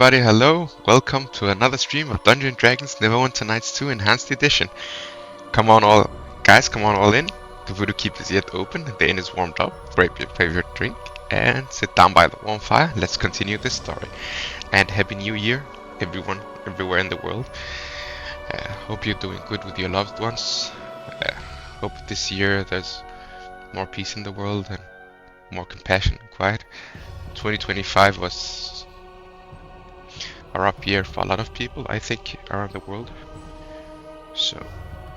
Everybody, hello! Welcome to another stream of Dungeons & Dragons Neverwinter Nights 2 Enhanced Edition. Come on all, guys, come on all in. The voodoo keep is yet open, the inn is warmed up, grab your favorite drink, and sit down by the warm fire. Let's continue this story. And Happy New Year, everyone, everywhere in the world. Hope you're doing good with your loved ones. Hope this year there's more peace in the world and more compassion and quiet. 2025 was a rough year for a lot of people, I think, around the world. So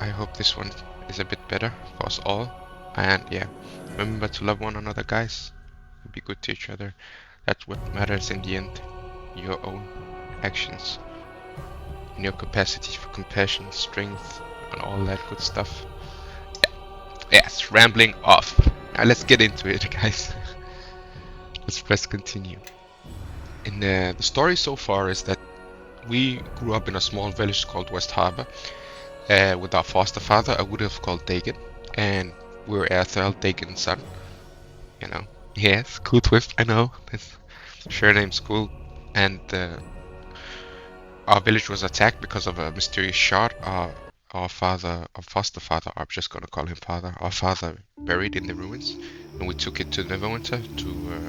I hope this one is a bit better for us all. And yeah, remember to love one another, guys. Be good to each other. That's what matters in the end. Your own actions and your capacity for compassion, strength, and all that good stuff. Yes, rambling off. Now let's get into it, guys. Let's press continue. In the story so far is that we grew up in a small village called West Harbor with our foster father, I would have called Dagon, and we were Erthel, Dagon's son. You know, yes, cool twist, I know. His surname's cool. And our village was attacked because of a mysterious shot. Our father, our foster father, I'm just gonna call him father. Our father buried in the ruins, and we took it to Neverwinter to.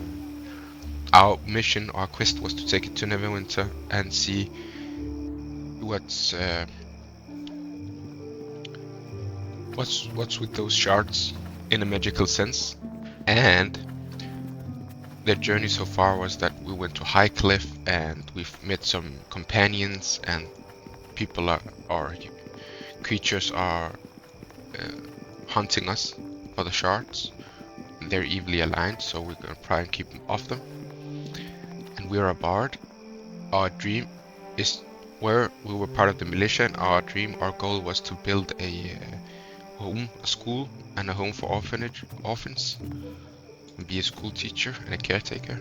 Our mission, our quest was to take it to Neverwinter and see what's with those shards in a magical sense. And the journey so far was that we went to High Cliff and we've met some companions, and people or creatures are hunting us for the shards. They're evilly aligned, so we're gonna try and keep them off them. And we're a bard. Our dream is where we were part of the militia, and our goal was to build a home, a school, and a home for orphans, and be a school teacher and a caretaker.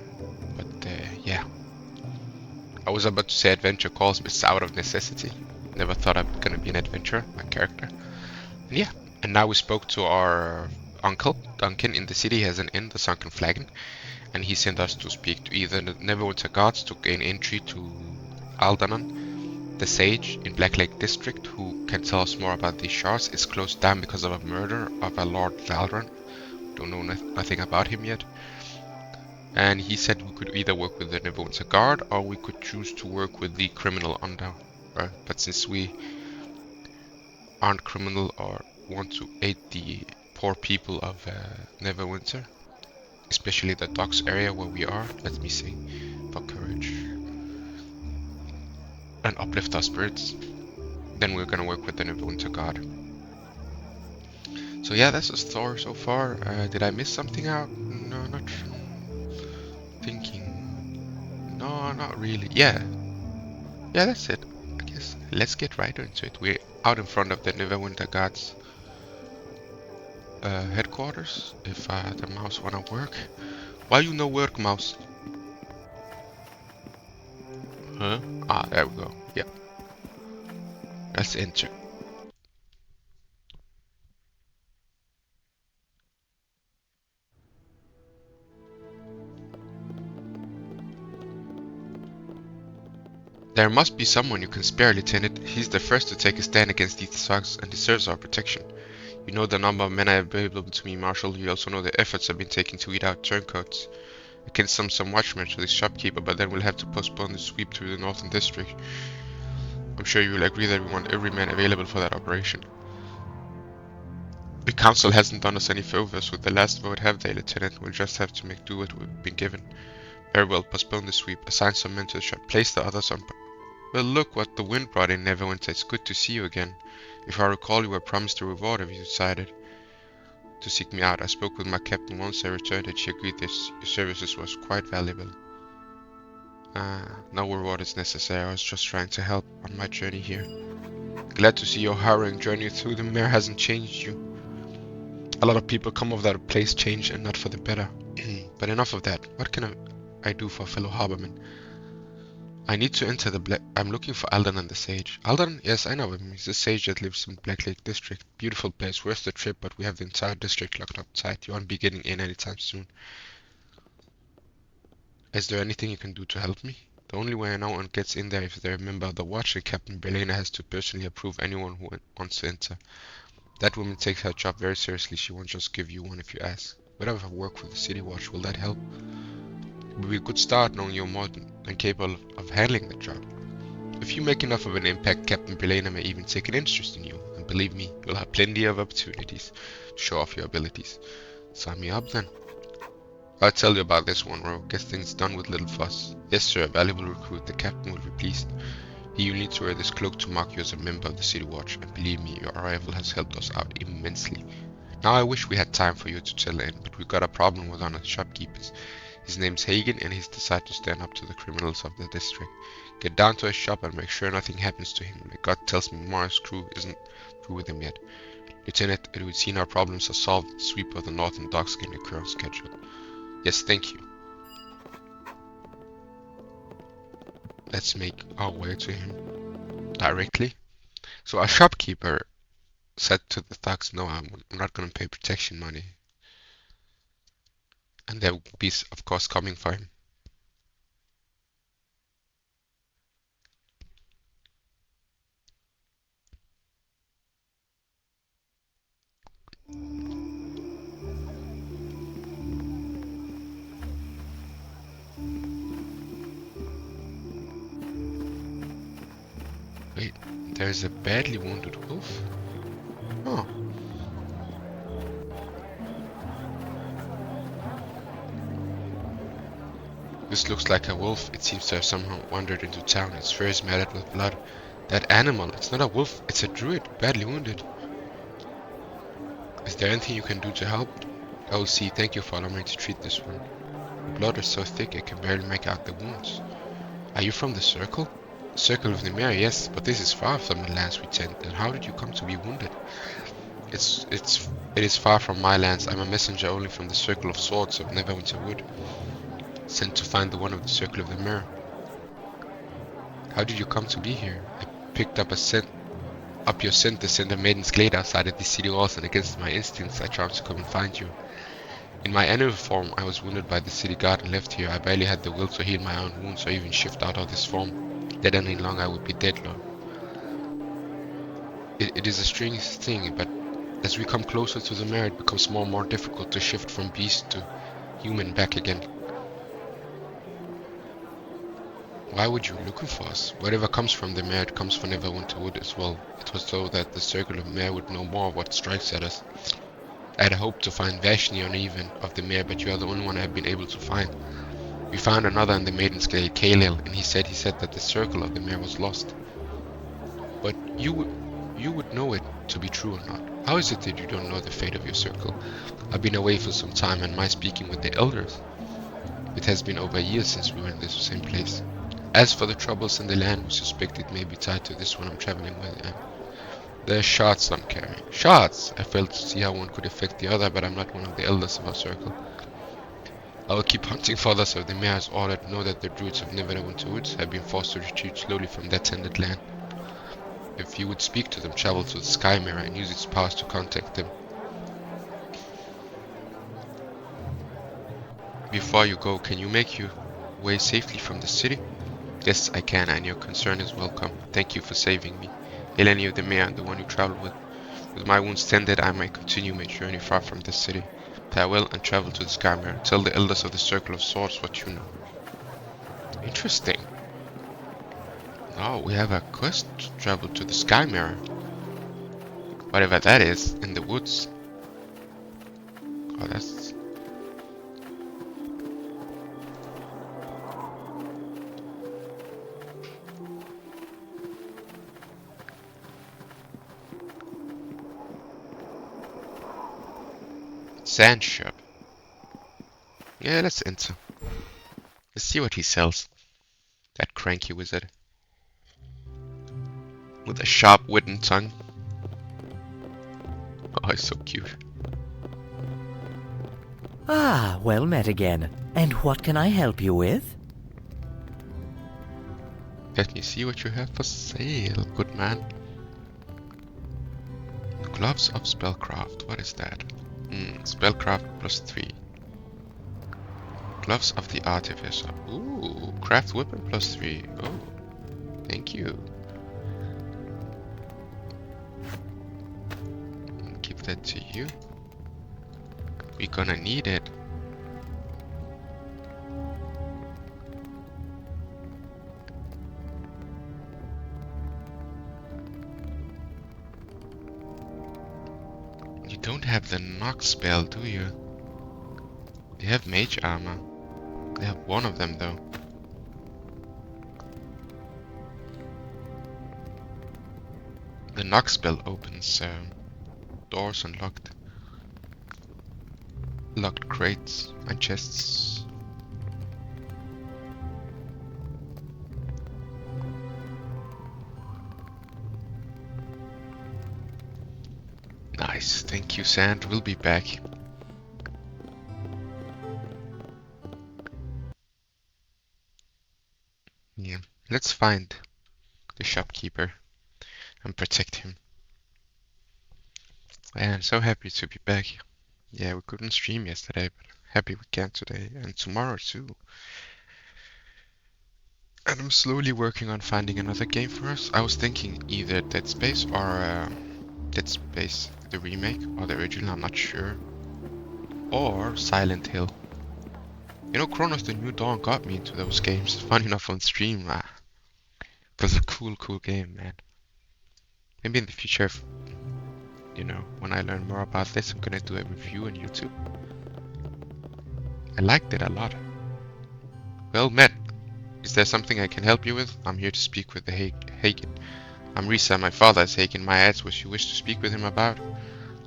But yeah, I was about to say adventure calls, but it's out of necessity. Never thought I'm gonna be an adventurer, my character. And yeah, and now we spoke to our uncle, Duncan, in the city. He has an inn, the Sunken Flagon, and he sent us to speak to either the Neverwinter guards to gain entry to Aldanon, the sage in Black Lake District, who can tell us more about these shards. It's closed down because of a murder of a Lord Valron. Don't know nothing about him yet. And he said we could either work with the Neverwinter Guard or we could choose to work with the criminal under. But since we aren't criminal or want to aid the poor people of Neverwinter, especially the docks area where we are, let me sing for courage and uplift our spirits, then we're gonna work with the Neverwinter Guard. So yeah, that's a story so far. Did I miss something out? No, not thinking. No, not really. Yeah, that's it. I guess let's get right into it. We're out in front of the Neverwinter Guards headquarters. If the mouse wanna work. Why you no work, mouse? Huh? Ah, there we go. Yeah. Let's enter. There must be someone you can spare, Lieutenant. He's the first to take a stand against these thugs and deserves our protection. You know the number of men I have available to me, Marshal. You also know the efforts have been taken to weed out turncoats. I can send some watchmen to this shopkeeper, but then we'll have to postpone the sweep to the Northern District. I'm sure you will agree that we want every man available for that operation. The Council hasn't done us any favors with the last vote, have they, Lieutenant? We'll just have to make do what we've been given. Very well, postpone the sweep, assign some men to the shop, place the others on... Well, look what the wind brought in, Neverwinter. It's good to see you again. If I recall, you were promised a reward if you decided to seek me out. I spoke with my captain once I returned and she agreed that your services was quite valuable. No reward is necessary. I was just trying to help on my journey here. Glad to see your harrowing journey through the mare hasn't changed you. A lot of people come of that place changed and not for the better. But enough of that. What can I do for fellow harbormen? I need to enter the Black... I'm looking for Aldanon the Sage. Aldanon? Yes, I know him. He's the sage that lives in Black Lake District. Beautiful place, worth the trip, but we have the entire district locked up tight. You won't be getting in anytime soon. Is there anything you can do to help me? The only way no one gets in there if they're a member of the Watch, and Captain Belena has to personally approve anyone who wants to enter. That woman takes her job very seriously. She won't just give you one if you ask. Would I have worked for the City Watch? Will that help? It would be a good start knowing you're more than capable of handling the job. If you make enough of an impact, Captain Belena may even take an interest in you. And believe me, you'll have plenty of opportunities to show off your abilities. Sign me up then. I'll tell you about this one, Ro. Get things done with little fuss. Yes, sir, a valuable recruit. The captain will be pleased. You need to wear this cloak to mark you as a member of the City Watch, and believe me, your arrival has helped us out immensely. Now I wish we had time for you to tell in, but we got a problem with one of the shopkeepers. His name's Hagen, and he's decided to stand up to the criminals of the district. Get down to his shop and make sure nothing happens to him. My gut tells me Morris' crew isn't through with him yet. Lieutenant, it would seem our problems are solved. Sweep of the northern docks can occur on schedule. Yes, thank you. Let's make our way to him directly. So our shopkeeper said to the thugs, no, I'm not going to pay protection money. And they will be, of course, coming for him. Wait, there's a badly wounded wolf? Oh. This looks like a wolf. It seems to have somehow wandered into town. Its fur is matted with blood. That animal, it's not a wolf, it's a druid, badly wounded. Is there anything you can do to help? Oh, see, thank you for allowing me to treat this one. The blood is so thick I can barely make out the wounds. Are you from the Circle? Circle of the Mare, yes, but this is far from the lands we tend. And how did you come to be wounded? It is far from my lands. I'm a messenger only from the Circle of Swords of Neverwinter Wood, sent to find the one of the Circle of the Mirror. How did you come to be here? I picked up your scent to send a maiden's glade outside of the city walls, and against my instincts I tried to come and find you. In my animal form, I was wounded by the city guard and left here. I barely had the will to heal my own wounds or even shift out of this form. Dead any longer I would be dead, Lord. It is a strange thing, but as we come closer to the Mare, it becomes more and more difficult to shift from beast to human back again. Why would you be looking for us? Whatever comes from the Mare, it comes from Neverwinter Wood as well. It was so that the Circle of Mare would know more of what strikes at us. I had hoped to find Vashni on even of the Mare, but you are the only one I have been able to find. We found another in the Maiden's Glade, Kalil, and he said that the Circle of the Mare was lost. But you would know it to be true or not. How is it that you don't know the fate of your circle? I've been away for some time, and my speaking with the elders. It has been over a year since we were in this same place. As for the troubles in the land, we suspect it may be tied to this one I'm traveling with. There are shards I'm carrying. Shards! I failed to see how one could affect the other, but I'm not one of the elders of our circle. I will keep hunting for others of the Mare's order. Know that the druids of Neverwinter Woods have been forced to retreat slowly from that tended land. If you would speak to them, travel to the Sky Mirror and use its powers to contact them. Before you go, can you make your way safely from the city? Yes, I can, and your concern is welcome. Thank you for saving me. Eleni of the Mare, the one you traveled with. With my wounds tended, I may continue my journey far from this city. Farewell and travel to the Sky Mirror. Tell the elders of the Circle of Swords what you know. Interesting. Oh, we have a quest to travel to the Sky Mirror. Whatever that is, in the woods. Oh, that's... Sand shop. Yeah, let's enter. Let's see what he sells. That cranky wizard. With a sharp wooden tongue. Oh, he's so cute. Ah, well met again. And what can I help you with? Let me see what you have for sale, good man. Gloves of Spellcraft. What is that? Spellcraft +3. Gloves of the Artificer. Ooh, craft weapon +3. Oh, thank you. Give that to you. We're gonna need it. You don't have the knock spell, do you? They have mage armor. They have one of them though. The knock spell opens doors and locked crates and chests. Nice, thank you, Sand. We'll be back. Yeah, let's find the shopkeeper and protect him. And I'm so happy to be back. Yeah, we couldn't stream yesterday, but happy we can today and tomorrow too. And I'm slowly working on finding another game for us. I was thinking either Dead Space or Dead Space the remake or the original, I'm not sure. Or Silent Hill. You know, Chronos the New Dawn got me into those games. Funny enough on stream. It was a cool game, man. Maybe in the future, if, you know, when I learn more about this, I'm gonna do a review on YouTube. I liked it a lot. Well met. Is there something I can help you with? I'm here to speak with the Hagen. I'm Risa, my father is Hagen. My ads was you wish to speak with him about?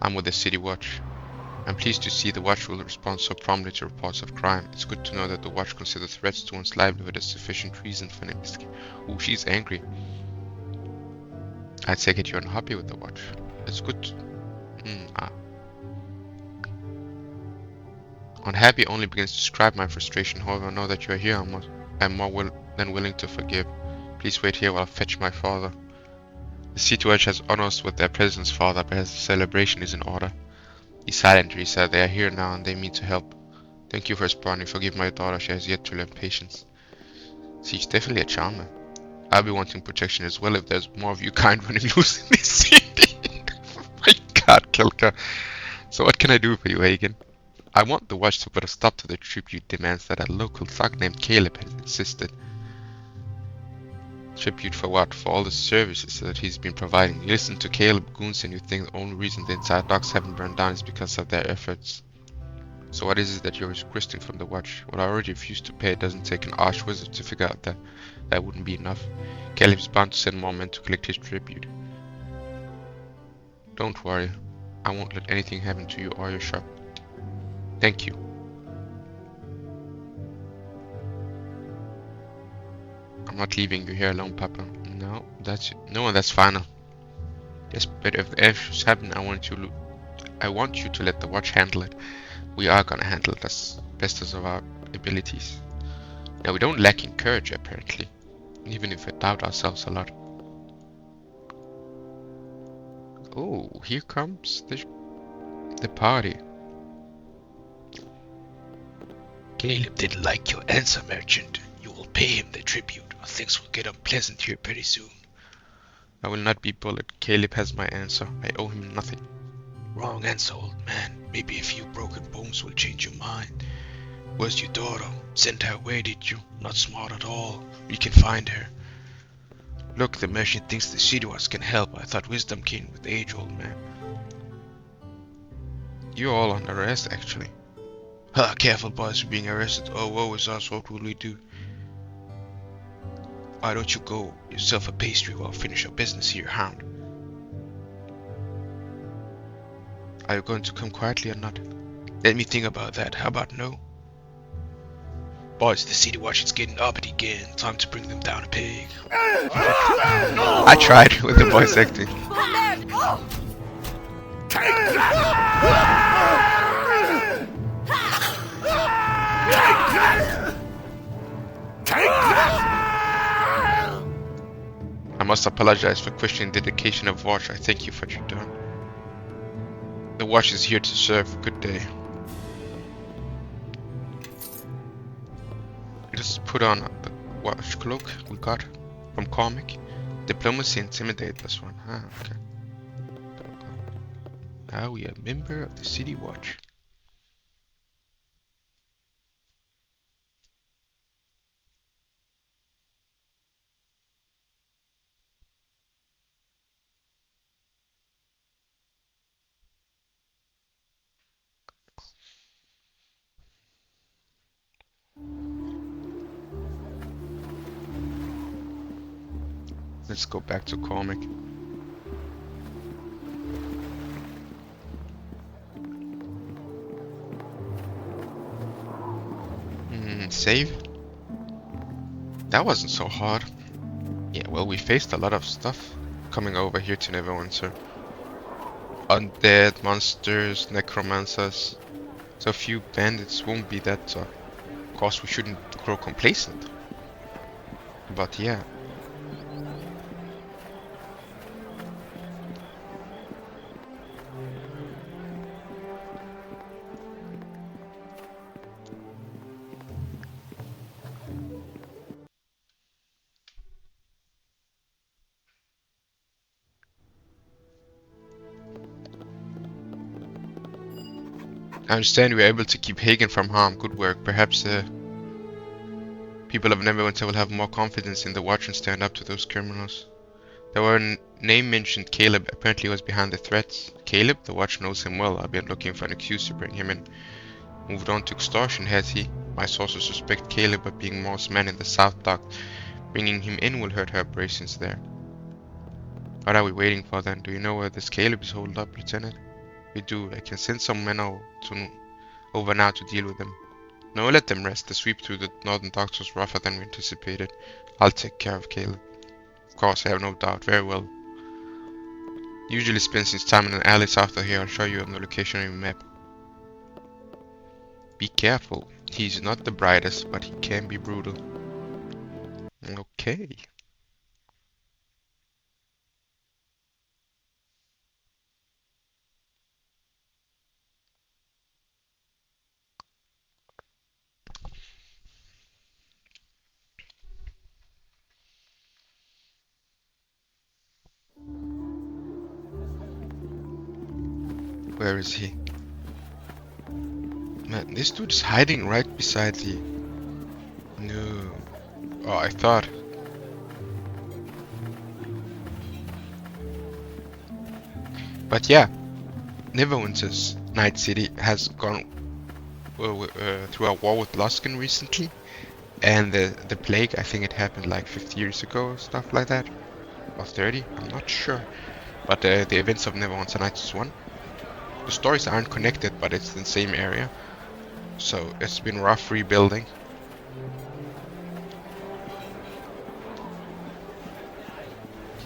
I'm with the City Watch. I'm pleased to see the Watch will respond so promptly to reports of crime. It's good to know that the Watch considers threats to one's livelihood as sufficient reason for an investigation. Ooh, she's angry. I take it you're unhappy with the Watch. It's good. Unhappy only begins to describe my frustration. However, I know that you are here. I'm more than willing to forgive. Please wait here while I fetch my father. The City Watch has honored us with their presence, father, but the celebration is in order. Be silent, Risa. They are here now and they mean to help. Thank you for responding. Forgive my daughter. She has yet to learn patience. She's definitely a charmer. I'll be wanting protection as well if there's more of you kind running loose in this city. My god, Kelka. So what can I do for you, Hagen? I want the Watch to put a stop to the tribute demands that a local thug named Caleb has insisted. Tribute for what? For all the services that he's been providing. You listen to Caleb goons and you think the only reason the entire docks haven't burned down is because of their efforts. So what is it that you're requesting from the Watch? Well, I already refused to pay. It doesn't take an arch wizard to figure out that that wouldn't be enough. Caleb's bound to send more men to collect his tribute. Don't worry. I won't let anything happen to you or your shop. Thank you. I'm not leaving you here alone, Papa. No, that's final. Yes, but if issues happen, I want you to let the Watch handle it. We are gonna handle it as best as of our abilities. Now, we don't lack in courage, apparently, even if we doubt ourselves a lot. Oh, here comes the party. Caleb didn't like your answer, merchant. You will pay him the tribute, or things will get unpleasant here pretty soon. I will not be bullied. Caleb has my answer. I owe him nothing. Wrong answer, old man. Maybe a few broken bones will change your mind. Where's your daughter? Sent her away, did you? Not smart at all. We can find her. Look, the merchant thinks the City Watch can help. I thought wisdom came with age, old man. You're all under arrest, actually. Ha, careful, boys, we're being arrested. Oh, woe is us, what will we do? Why don't you go yourself a pastry while finish your business here, hound? Are you going to come quietly or not? Let me think about that. How about no? Boys, the City Watch is getting uppity again. Time to bring them down a peg. I tried with the voice acting. I must apologize for questioning the dedication of Watch. I thank you for what you've done. The Watch is here to serve. Good day. put on the watch cloak we got from Comic. Diplomacy, intimidate, this one. Ah, okay. Now we are a member of the City Watch. Let's go back to Comic. Save? That wasn't so hard. Yeah, well, we faced a lot of stuff coming over here to Neverwinter. Undead, monsters, necromancers. So a few bandits won't be that, of course we shouldn't grow complacent. But yeah. I understand we are able to keep Hagen from harm. Good work. Perhaps people of Neverwinter will have more confidence in the Watch and stand up to those criminals. There were a name mentioned. Caleb apparently was behind the threats. Caleb? The Watch knows him well. I've been looking for an excuse to bring him in. Moved on to extortion, has he? My sources suspect Caleb of being Mor's man in the South Dock. Bringing him in will hurt her operations there. What are we waiting for then? Do you know where this Caleb is holed up, Lieutenant? We do. I can send some men over now to deal with them. No, let them rest. The sweep through the northern docks was rougher than we anticipated. I'll take care of Caleb. Of course, I have no doubt. Very well. Usually spends his time in an alley south of here. I'll show you on the location on your map. Be careful. He's not the brightest, but he can be brutal. Okay. Where is he? Man, this dude is hiding right beside the... No. Oh, I thought. But yeah, Neverwinter's Night City has gone through a war with Luskan recently. And the plague, I think it happened like 50 years ago or stuff like that. Or 30, I'm not sure. But the events of Neverwinter Nights 1. The stories aren't connected, but it's in the same area. So it's been rough rebuilding.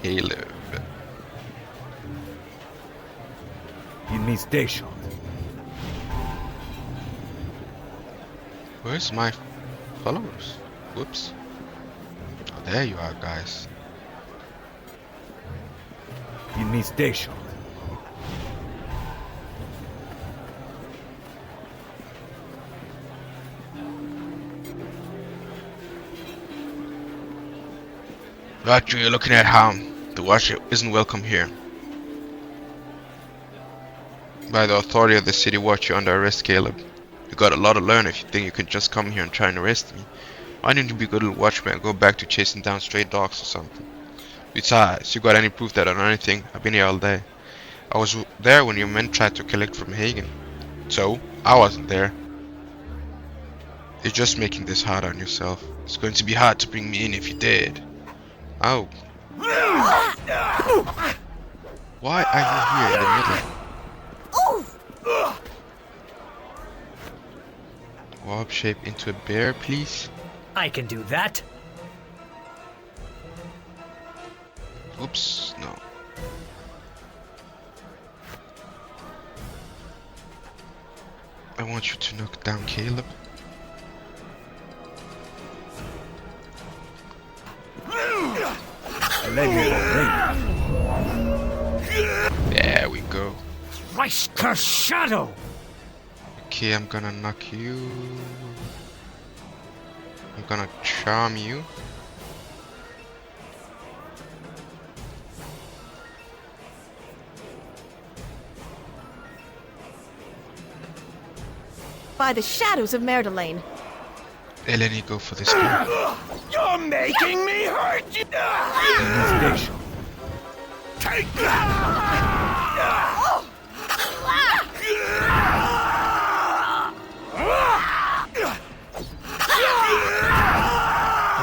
Caleb. Il mi station. Where's my followers? Whoops. Oh, there you are, guys. Il mi station. Roger, you're looking at harm. The Watch isn't welcome here. By the authority of the City Watch, you're under arrest, Caleb. You got a lot to learn if you think you can just come here and try and arrest me. Why didn't you be a good little watchman and go back to chasing down stray dogs or something? Besides, you got any proof that I done anything? I've been here all day. I was there when your men tried to collect from Hagen. So, I wasn't there. You're just making this hard on yourself. It's going to be hard to bring me in if you did. Oh. Why are you here in the middle? Warp shape into a bear, please. I can do that. Oops, no. I want you to knock down Caleb. There we go. Reister Shadow! Okay, I'm gonna knock you. I'm gonna charm you. By the shadows of Merdelaine. Eleni, go for this one. You're making me hurt you! You need station. Take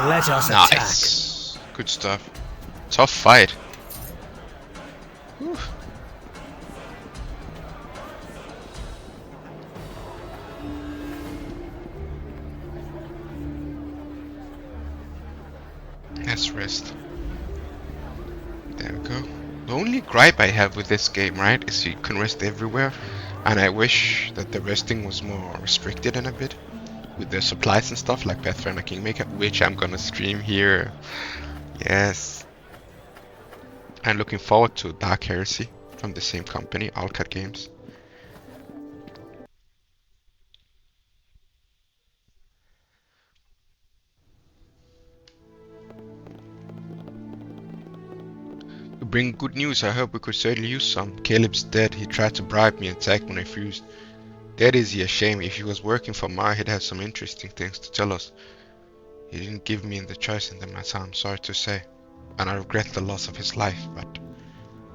Let us attack. Nice. Good stuff. Tough fight. Whew. Let's rest. There we go. The only gripe I have with this game, right, is you can rest everywhere, and I wish that the resting was more restricted in a bit with the supplies and stuff like Pathfinder Kingmaker, which I'm gonna stream here. Yes. I'm looking forward to Dark Heresy from the same company, Alcat Games. To bring good news, I hope we could certainly use some. Caleb's dead. He tried to bribe me and attacked when I refused. That is a shame. If he was working for Mara, he'd have some interesting things to tell us. He didn't give me the choice in the matter, I'm sorry to say. And I regret the loss of his life, but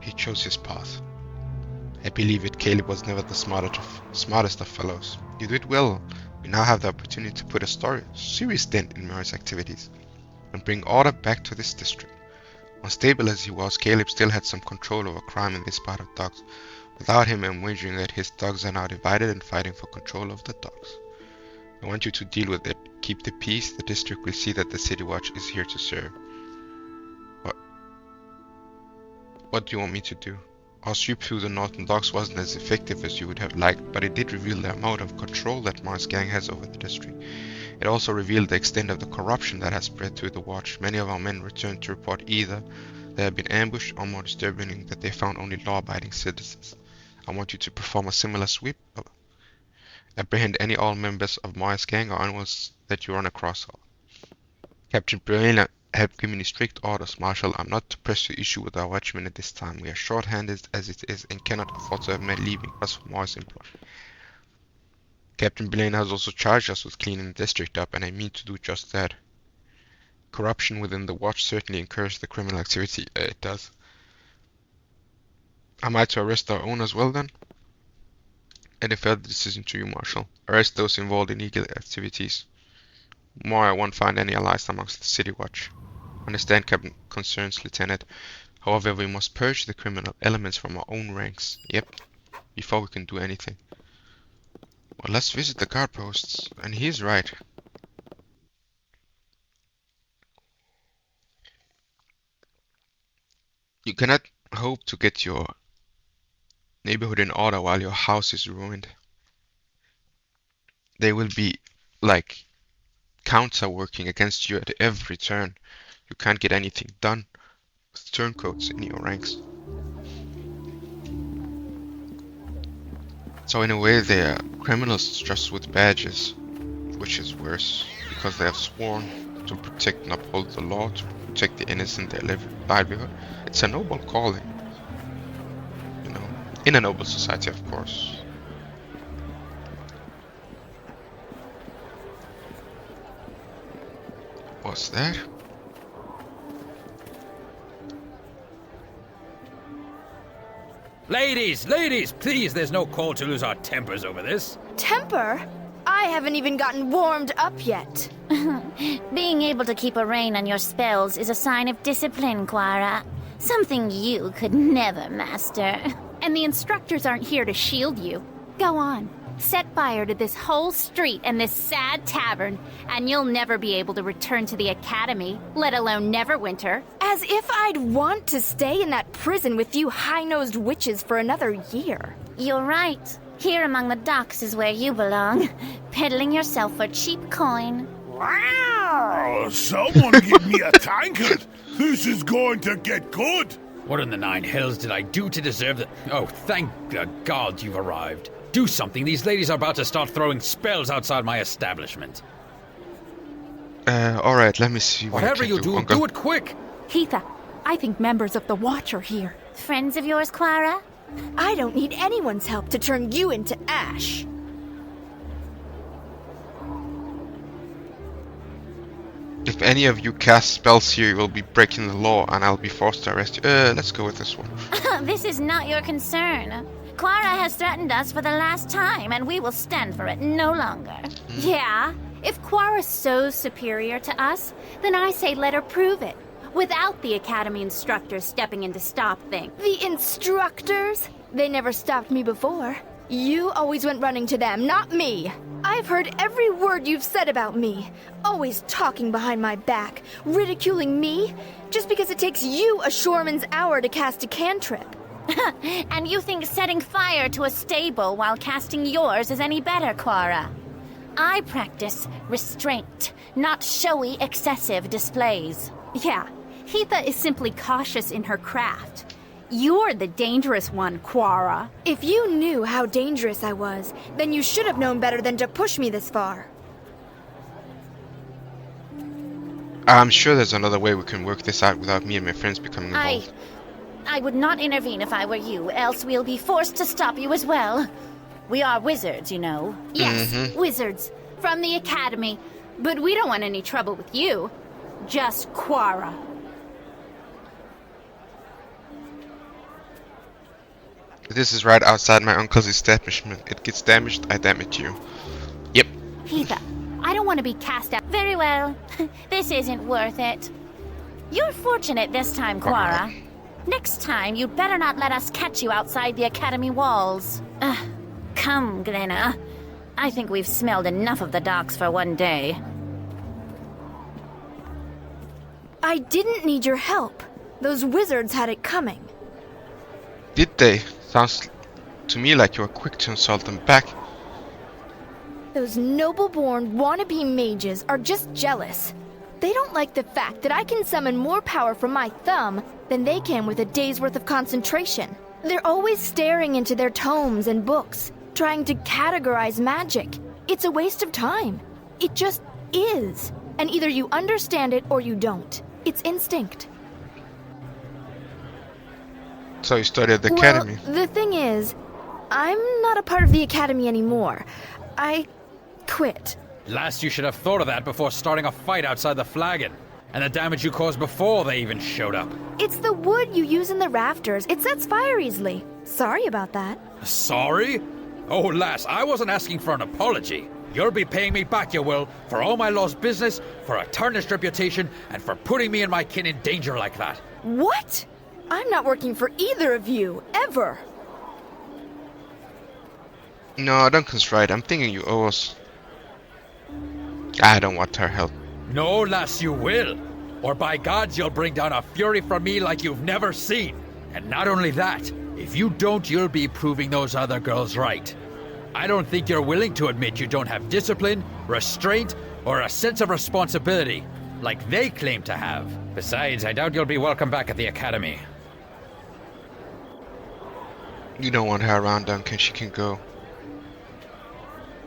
he chose his path. I believe it, Caleb was never the smartest of fellows. You did well. We now have the opportunity to put a serious dent in Mara's activities and bring order back to this district. Unstable as he was, Caleb still had some control over crime in this part of Dogs. Without him, I'm wagering that his dogs are now divided and fighting for control of the dogs. I want you to deal with it. Keep the peace. The district will see that the City Watch is here to serve. What do you want me to do? Our sweep through the northern docks wasn't as effective as you would have liked, but it did reveal the amount of control that Mars gang has over the district. It also revealed the extent of the corruption that has spread through the Watch. Many of our men returned to report either they had been ambushed or, more disturbingly, that they found only law-abiding citizens. I want you to perform a similar sweep. Apprehend all members of Mars gang or animals that you run across. Captain Brelina have given me strict orders, Marshal. I'm not to press the issue with our watchmen at this time. We are short-handed as it is and cannot afford to have men leaving us for Mars employ. Captain Blaine has also charged us with cleaning the district up, and I mean to do just that. Corruption within the Watch certainly encourages the criminal activity. It does. Am I to arrest our own as well then? I defer the decision to you, Marshal. Arrest those involved in illegal activities. More, I won't find any allies amongst the City Watch. Understand Captain concerns, Lieutenant. However, we must purge the criminal elements from our own ranks. Yep, before we can do anything. Well, let's visit the guard posts. And he's right. You cannot hope to get your neighborhood in order while your house is ruined. They will be like counter working against you at every turn. You can't get anything done with turncoats in your ranks. So in a way they are criminals just with badges, which is worse, because they have sworn to protect and uphold the law, to protect the innocent, their livelihood. It's a noble calling, you know, in a noble society, of course. What's that? Ladies, please, there's no call to lose our tempers over this. Temper? I haven't even gotten warmed up yet. Being able to keep a rein on your spells is a sign of discipline, Quara. Something you could never master. And the instructors aren't here to shield you. Go on. Set fire to this whole street and this sad tavern, and you'll never be able to return to the academy, let alone Neverwinter. As if I'd want to stay in that prison with you high-nosed witches for another year. You're right. Here among the docks is where you belong, peddling yourself for cheap coin. Wow! Someone give me a tankard! This is going to get good! What in the nine hells did I do to deserve that? Oh, thank the gods you've arrived. Do something. These ladies are about to start throwing spells outside my establishment. Alright, let me see what I Whatever can you do, Uncle. do it quick! Heatha, I think members of the Watch are here. Friends of yours, Clara? I don't need anyone's help to turn you into ash. If any of you cast spells here, you will be breaking the law and I'll be forced to arrest you. Let's go with this one. This is not your concern. Clara has threatened us for the last time, and we will stand for it no longer. Yeah, if Quara's so superior to us, then I say let her prove it. Without the Academy instructors stepping in to stop things. The instructors? They never stopped me before. You always went running to them, not me. I've heard every word you've said about me. Always talking behind my back, ridiculing me, just because it takes you a Shoreman's hour to cast a cantrip. And you think setting fire to a stable while casting yours is any better, Quara? I practice restraint, not showy, excessive displays. Yeah, Heatha is simply cautious in her craft. You're the dangerous one, Quara. If you knew how dangerous I was, then you should have known better than to push me this far. I'm sure there's another way we can work this out without me and my friends becoming involved. I would not intervene if I were you, else we'll be forced to stop you as well. We are wizards, you know. Yes, wizards from the Academy. But we don't want any trouble with you. Just Quara. This is right outside my uncle's establishment. It gets damaged, I damage you. Yep. Heatha, I don't want to be cast out. Very well. This isn't worth it. You're fortunate this time, Quara. Next time, you'd better not let us catch you outside the Academy walls. Come, Glenna. I think we've smelled enough of the docks for one day. I didn't need your help. Those wizards had it coming. Did they? Sounds to me like you were quick to insult them back. Those noble-born wannabe mages are just jealous. They don't like the fact that I can summon more power from my thumb than they can with a day's worth of concentration. They're always staring into their tomes and books, trying to categorize magic. It's a waste of time. It just is. And either you understand it or you don't. It's instinct. So you studied at the academy. Well, the thing is, I'm not a part of the academy anymore. I quit. Last you should have thought of that before starting a fight outside the flagon. And the damage you caused before they even showed up. It's the wood you use in the rafters. It sets fire easily. Sorry about that. Sorry? Oh, lass, I wasn't asking for an apology. You'll be paying me back, you will, for all my lost business, for a tarnished reputation, and for putting me and my kin in danger like that. What? I'm not working for either of you, ever. No, Duncan's right. I'm thinking you owe us. I don't want her help. No, lass, you will. Or by gods, you'll bring down a fury from me like you've never seen. And not only that, if you don't, you'll be proving those other girls right. I don't think you're willing to admit you don't have discipline, restraint, or a sense of responsibility, like they claim to have. Besides, I doubt you'll be welcome back at the academy. You don't want her around, Duncan. She can go.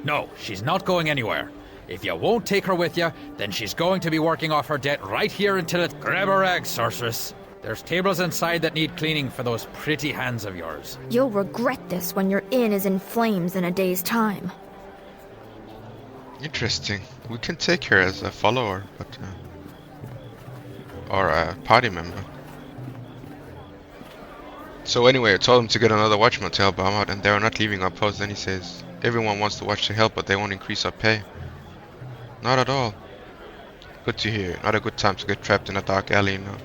No, she's not going anywhere. If you won't take her with you, then she's going to be working off her debt right here until it... Grab a rag, sorceress. There's tables inside that need cleaning for those pretty hands of yours. You'll regret this when your inn is in flames in a day's time. Interesting. We can take her as a follower, but or a party member. So anyway, I told him to get another watchman to help him out, and they are not leaving our post. Then he says, everyone wants to watch to help, but they won't increase our pay. Not at all. Good to hear. Not a good time to get trapped in a dark alley, you know.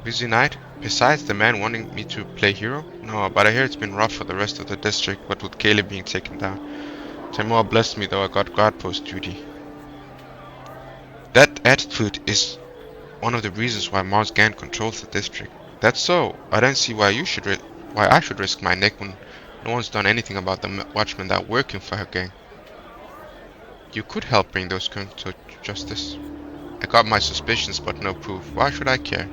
Busy night? Besides the man wanting me to play hero? No, but I hear it's been rough for the rest of the district, what with Caleb being taken down. Timur blessed me though I got guard post duty. That attitude is one of the reasons why Mars Gant controls the district. That's so. I don't see why I should risk my neck when no one's done anything about the watchmen that are working for her gang. You could help bring those criminals to justice. I got my suspicions but no proof. Why should I care?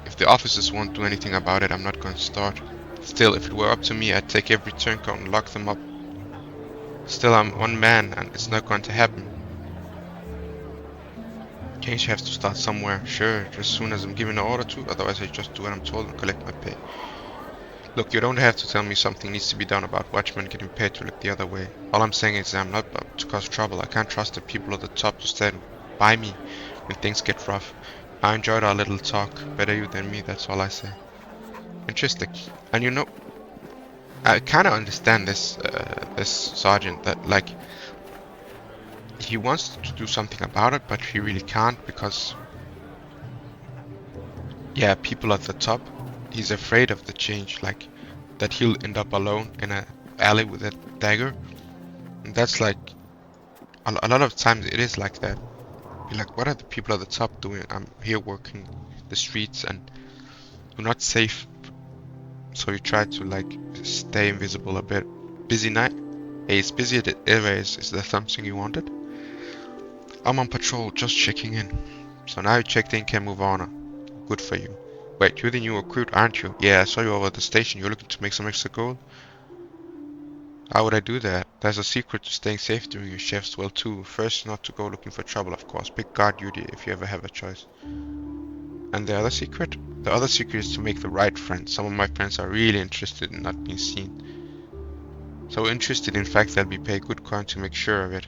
If the officers won't do anything about it, I'm not going to start. Still, if it were up to me, I'd take every turncoat and lock them up. Still, I'm one man and it's not going to happen. Change have to start somewhere, sure, just as soon as I'm given an order to, otherwise I just do what I'm told and collect my pay. Look, you don't have to tell me something needs to be done about watchmen getting paid to look the other way. All I'm saying is that I'm not about to cause trouble. I can't trust the people at the top to stand by me when things get rough. I enjoyed our little talk. Better you than me, that's all I say. Interesting. And you know, I kind of understand this sergeant, that like he wants to do something about it, but he really can't because, yeah, people at the top, he's afraid of the change, like that he'll end up alone in an alley with a dagger. And that's like a lot of times it is like that. You're like, what are the people at the top doing? I'm here working the streets and we're not safe. So you try to like stay invisible a bit. Busy night? Hey, it's busy anyways. Is there something you wanted? I'm on patrol, just checking in. So now you checked in, can move on. Good for you. Wait, you're the new recruit, aren't you? Yeah, I saw you over at the station. You're looking to make some extra gold? How would I do that? There's a secret to staying safe during your shifts. Well, too. First, not to go looking for trouble, of course. Big guard duty if you ever have a choice. And the other secret? The other secret is to make the right friends. Some of my friends are really interested in not being seen. So interested, in fact, they'll be paid good coin to make sure of it.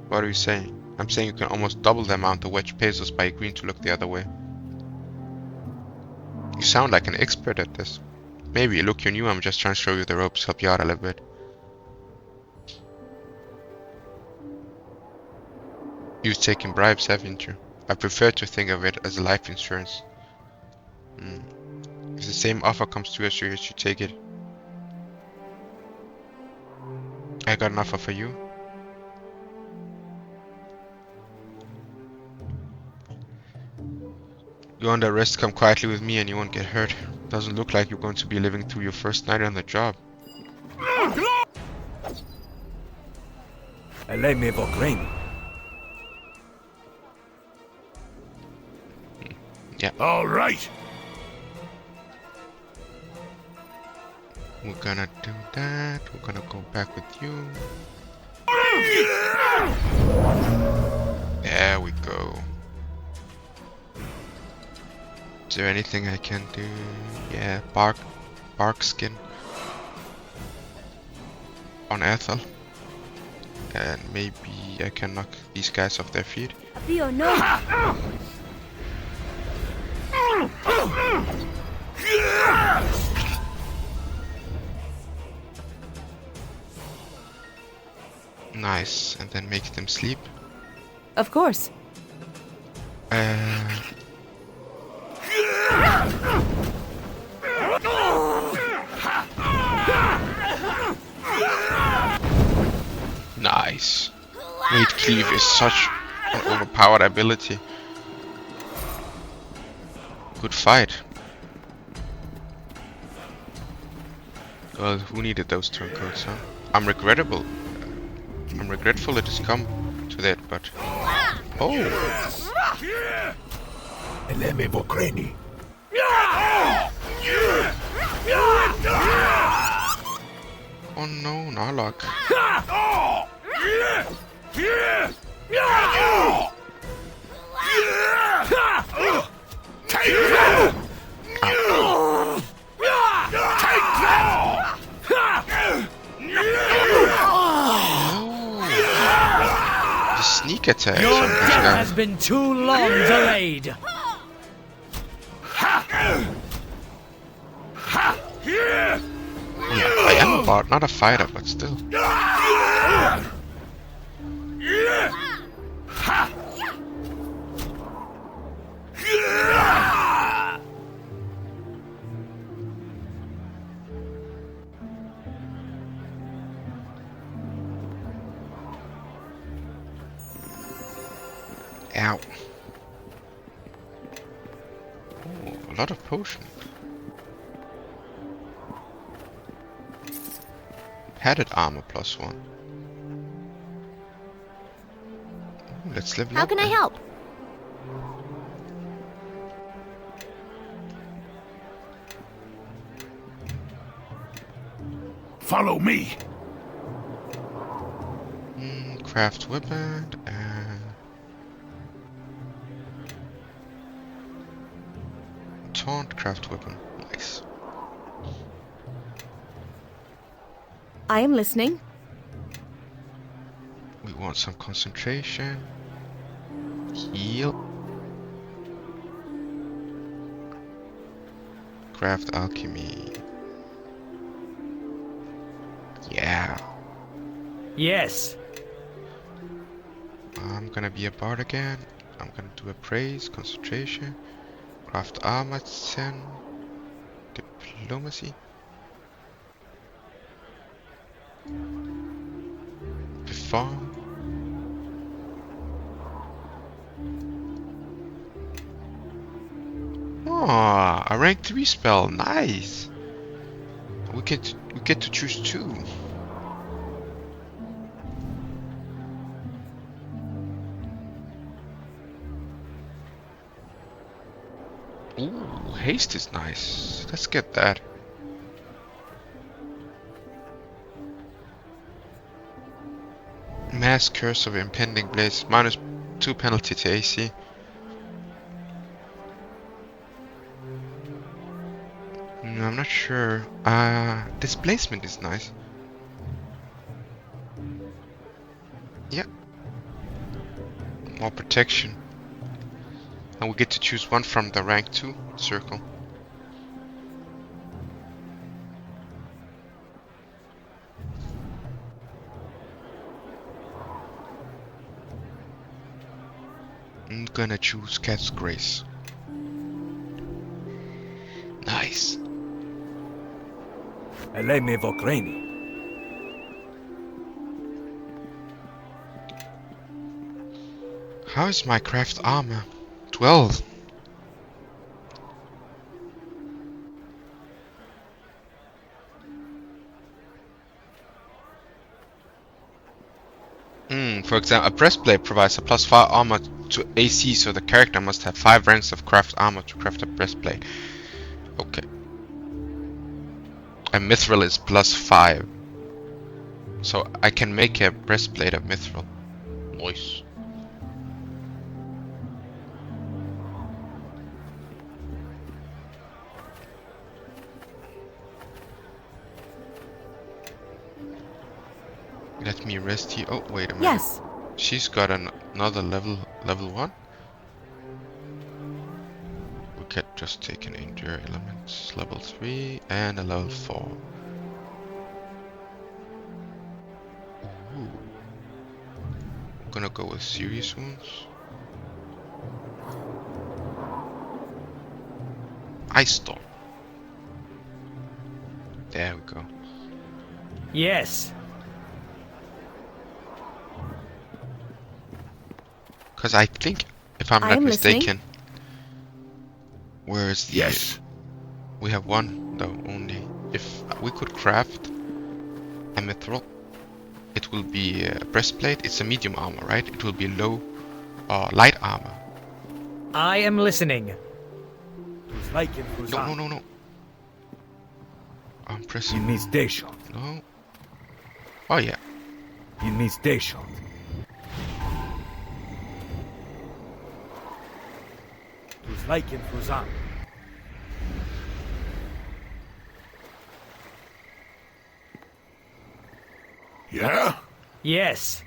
What are you saying? I'm saying you can almost double the amount the wedge pays us by agreeing to look the other way. You sound like an expert at this. Maybe, look, you're new, I'm just trying to show you the ropes, help you out a little bit. You've taken bribes, haven't you? I prefer to think of it as a life insurance. If the same offer comes to us, you should take it. I got an offer for you. You're under arrest, come quietly with me and you won't get hurt. Doesn't look like you're going to be living through your first night on the job. Eleme Vokraini. Yeah. All right. We're gonna do that. We're gonna go back with you. There we go. Is there anything I can do? Yeah, bark skin on Ethel. And maybe I can knock these guys off their feet. Nice, and then make them sleep. Of course. Nice. Great Cleave is such an overpowered ability. Good fight. Well, who needed those turncoats, huh? I'm regretful it has come to that, but... Oh! Eleme Vokraini. Oh no, Narlock. The sneak attack. Your death has been too long delayed. Yeah, I am a bard, not a fighter, but still. Ow. Oh, a lot of potions. Padded armor +1. Ooh, let's level How up can I then. help? Follow me. Craft weapon and taunt craft weapon. Nice. I am listening. We want some concentration. Heal. Craft alchemy. Yeah. Yes. I'm gonna be a bard again. I'm gonna do a praise, concentration, craft armor 10, diplomacy, perform. Oh, a rank 3 spell, nice. We get to choose 2. Ooh, haste is nice. Let's get that. Mass Curse of Impending Blaze, -2 penalty to AC. No, I'm not sure. Displacement is nice. Yeah. More protection. And we get to choose one from the rank 2 circle. I'm gonna choose Cat's Grace. Nice. Eleme Vokreni. How is my craft armor? 12. For example, a breastplate provides a +5 armor to AC, so the character must have 5 ranks of craft armor to craft a breastplate. Okay. A mithril is +5. So I can make a breastplate of mithril. Nice. Let me rest here. Oh, wait a minute. Yes. She's got another level 1. We could just take an endure elements, level 3 and a level 4. Ooh. I'm gonna go with serious wounds. Ice Storm. There we go. Yes. Because I think, if I'm not mistaken, where is the... Yes. We have one, though, only. If we could craft a mithril, it will be a breastplate. It's a medium armor, right? It will be low, light armor. I am listening. No. I'm pressing... No. Oh, yeah. Yeah? Yes.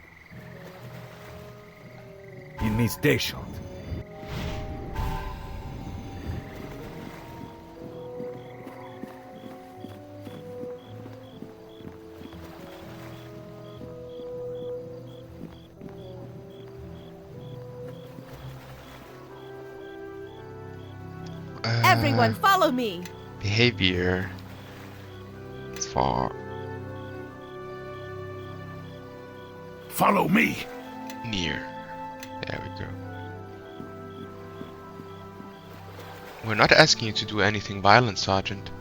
Everyone, follow me. Behavior. Far. Follow me. Near. There we go. We're not asking you to do anything violent, Sergeant.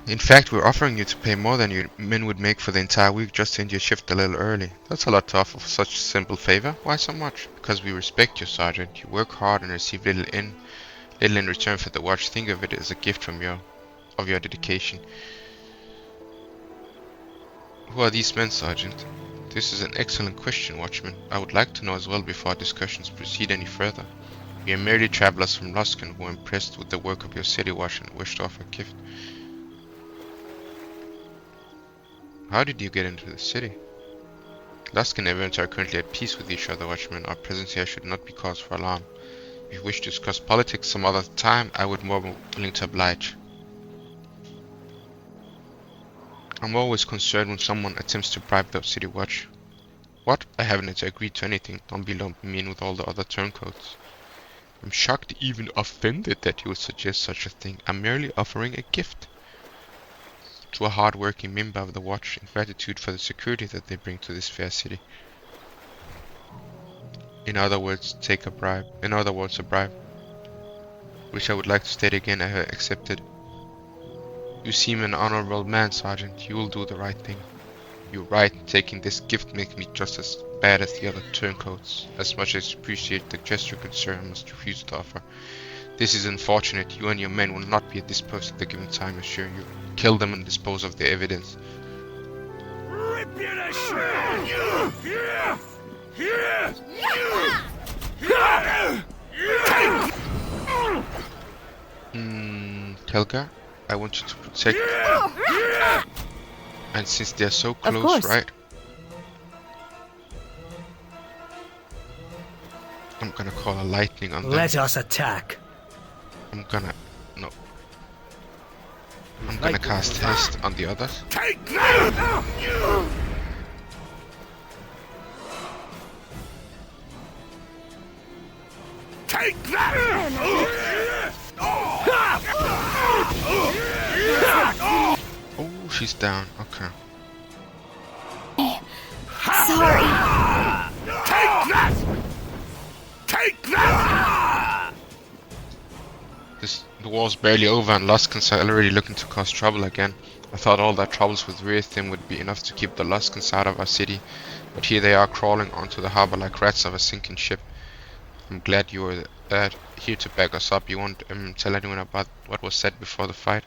In fact, we're offering you to pay more than your men would make for the entire week just to end your shift a little early. That's a lot to offer for such a simple favor. Why so much? Because we respect you, Sergeant. You work hard and receive little in return for the watch. Think of it as a gift from your dedication. Who are these men, Sergeant? This is an excellent question, Watchman. I would like to know as well before discussions proceed any further. We are merely travelers from Luskan who are impressed with the work of your city watch and wish to offer a gift. How did you get into the city? Luskan everyone are currently at peace with each other, Watchman. Our presence here should not be cause for alarm. If you wish to discuss politics some other time, I would be more willing to oblige. I'm always concerned when someone attempts to bribe the city watch. What? I haven't agreed to anything. Don't be lumping me in with all the other turncoats. I'm shocked, even offended, that you would suggest such a thing. I'm merely offering a gift to a hard-working member of the watch in gratitude for the security that they bring to this fair city. In other words, take a bribe. In other words, a bribe. Which I would like to state again, I have accepted. You seem an honorable man, Sergeant. You will do the right thing. You're right, taking this gift makes me just as bad as the other turncoats. As much as I appreciate the gesture concern, I must refuse to offer. This is unfortunate. You and your men will not be at this post at the given time, I assure you. Kill them and dispose of their evidence. Rip you to shreds! Helga, I want you to protect. And since they're so close, right? I'm gonna call a lightning on them. Let us attack. I'm gonna cast haste on the others. Take that! Take that! Oh, she's down. Okay. Sorry. Take that! Take that! The war's barely over and Luskans are already looking to cause trouble again. I thought all their troubles with Rearthin would be enough to keep the Luskans out of our city, but here they are crawling onto the harbor like rats of a sinking ship. I'm glad you were here to back us up. You won't tell anyone about what was said before the fight?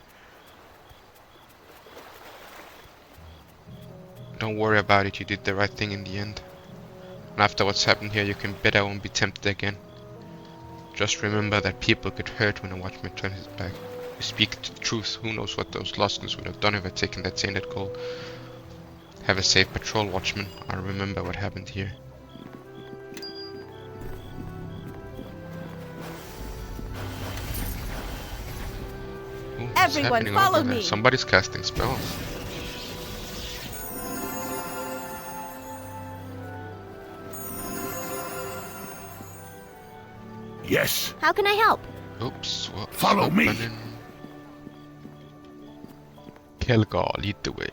Don't worry about it, you did the right thing in the end. And after what's happened here, you can bet I won't be tempted again. Just remember that people get hurt when a watchman turns his back. You speak the truth. Who knows what those Luskans would have done if I'd taken that tainted gold. Have a safe patrol, Watchman. I'll remember what happened here. Ooh, what's Everyone, happening follow over there? me. Somebody's casting spells. Yes. How can I help? Oops, what's Follow me. happening? Helga, lead the way.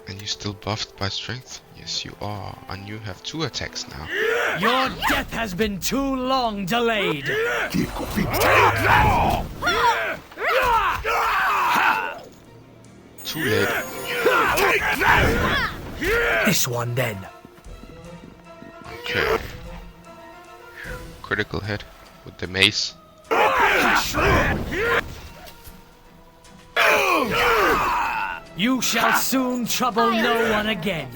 And you still buffed by strength? Yes, you are. And you have 2 attacks now. Your death has been too long delayed. Too late. This one then. Okay. Critical hit with the mace. You shall soon trouble no one again.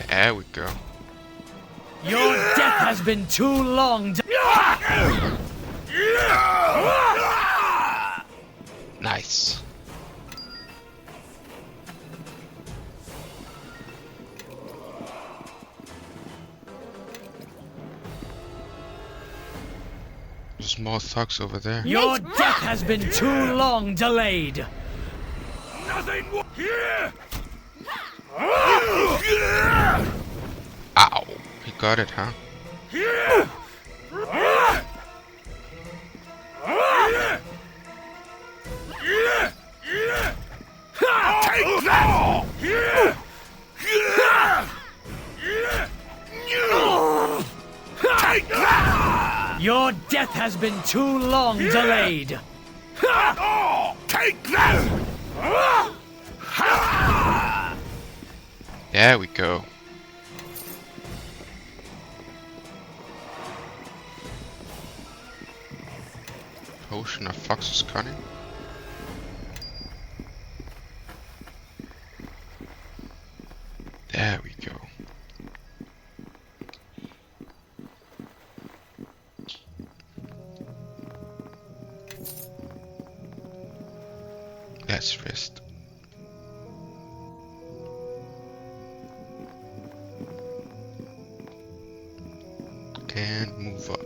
There we go. Your death has been too long. Nice. There's more thugs over there. Your death has been too long delayed. Nothing here! Ow. He got it, huh? Here! Take that! Here! Take that! Your death has been too long delayed. Take that! There we go. Potion of Fox's Cunning. There we go. Let's rest. And move up.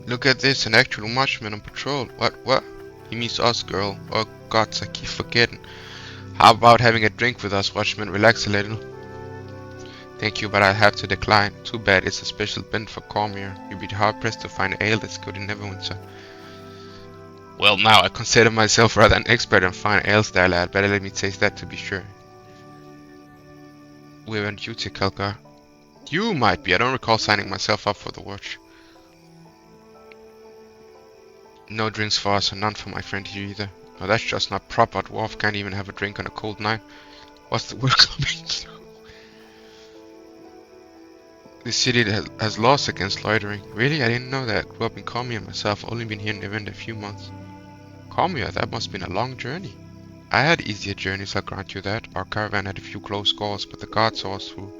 Look at this, an actual watchman on patrol. What? He means us, girl. Oh gods, I keep forgetting. How about having a drink with us, watchman? Relax a little. Thank you, but I'll have to decline. Too bad, it's a special blend for Cormier. You'd be hard pressed to find ale that's good in Neverwinter. Well, now I consider myself rather an expert on fine ales there, lad. Better let me taste that to be sure. We're on duty, Kelgar. You might be. I don't recall signing myself up for the watch. No drinks for us, and none for my friend here either. No, that's just not proper. Dwarf can't even have a drink on a cold night. What's the word coming through? This city has laws against loitering. Really? I didn't know that. Grew up in Cormier myself. Only been here in Neverwinter a few months. Cormier? That must have been a long journey. I had easier journeys, I'll grant you that. Our caravan had a few close calls, but the guards saw us through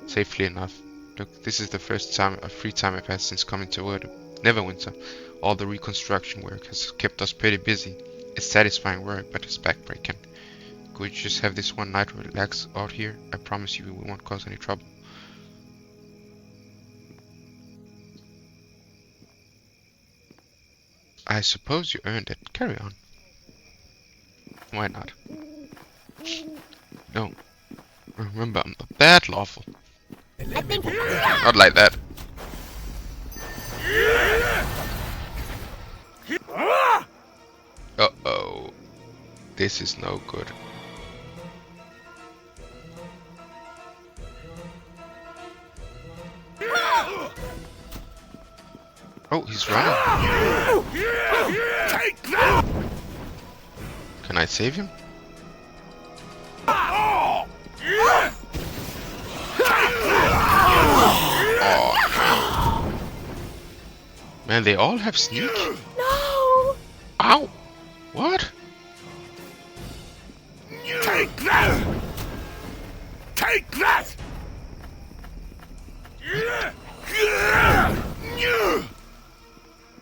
safely enough. Look, this is the first time of free time I've had since coming to Neverwinter. All the reconstruction work has kept us pretty busy. It's satisfying work, but it's backbreaking. Could you just have this one night relax out here? I promise you we won't cause any trouble. I suppose you earned it. Carry on. Why not? No. Remember, I'm the bad lawful. I think. Not like that. Uh-oh. This is no good. Oh, he's running. Take that! Can I save him? Oh! Oh. Man, they all have sneak. No! Ow! What? Take that! Take that!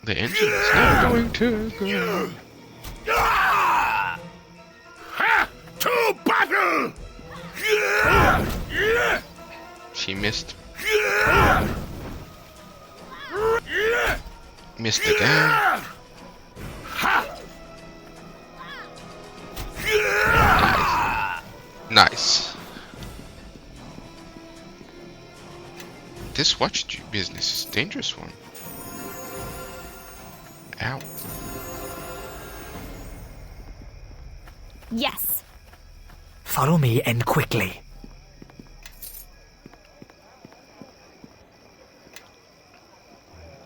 The engine is not going to go. To battle! She missed. Missed again. Nice. This watch business is a dangerous one. Ow. Yes. Follow me and quickly.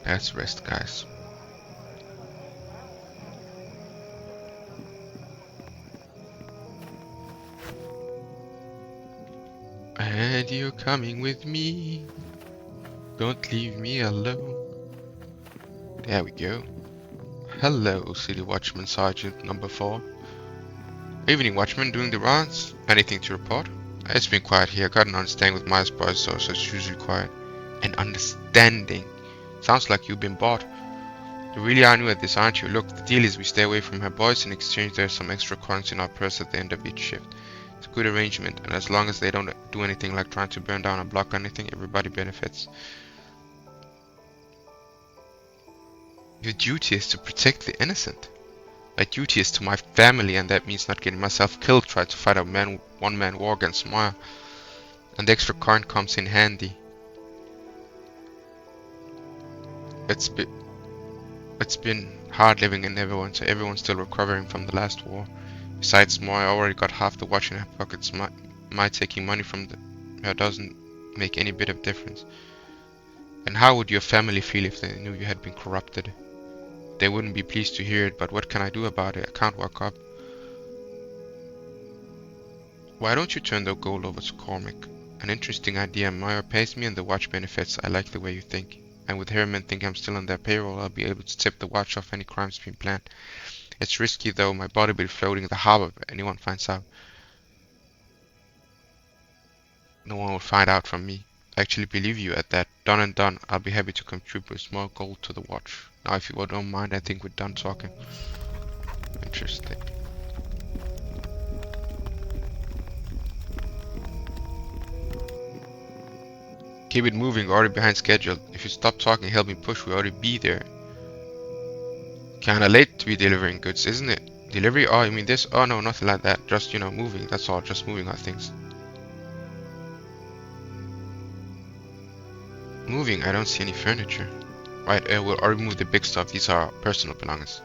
Let's rest, guys. And you're coming with me. Don't leave me alone. There we go. Hello, City Watchman Sergeant number 4. Evening, Watchman, doing the rounds. Anything to report? It's been quiet here. Got an understanding with Miles boys, so it's usually quiet. An understanding? Sounds like you've been bought. You really are new at this, aren't you? Look, the deal is we stay away from her boys. In exchange, there's some extra coins in our purse at the end of each shift. It's a good arrangement, and as long as they don't do anything like trying to burn down a block or anything, everybody benefits. Your duty is to protect the innocent. My duty is to my family, and that means not getting myself killed. Try to fight a one-man war against Moya. And the extra coin comes in handy. It's been hard living in Neverwinter. Everyone's still recovering from the last war. Besides, Moya already got half the watch in her pockets. My taking money from her doesn't make any bit of difference. And how would your family feel if they knew you had been corrupted? They wouldn't be pleased to hear it, but what can I do about it? I can't walk up. Why don't you turn the gold over to Cormac? An interesting idea. Moya pays me and the watch benefits. I like the way you think. and with Harriman thinking I'm still on their payroll, I'll be able to tip the watch off any crimes being planned. It's risky though, my body will be floating in the harbor if anyone finds out. No one will find out from me. I actually believe you at that. Done and done, I'll be happy to contribute small gold to the watch. Now if you don't mind, I think we're done talking. Interesting. Keep it moving, we're already behind schedule. If you stop talking, help me push, we'll already be there. Kinda late to be delivering goods, isn't it? Delivery? Oh, you mean this? Oh no, nothing like that. Just, you know, moving, that's all. Just moving our things. Moving, I don't see any furniture. Right, we'll already move the big stuff. These are our personal belongings.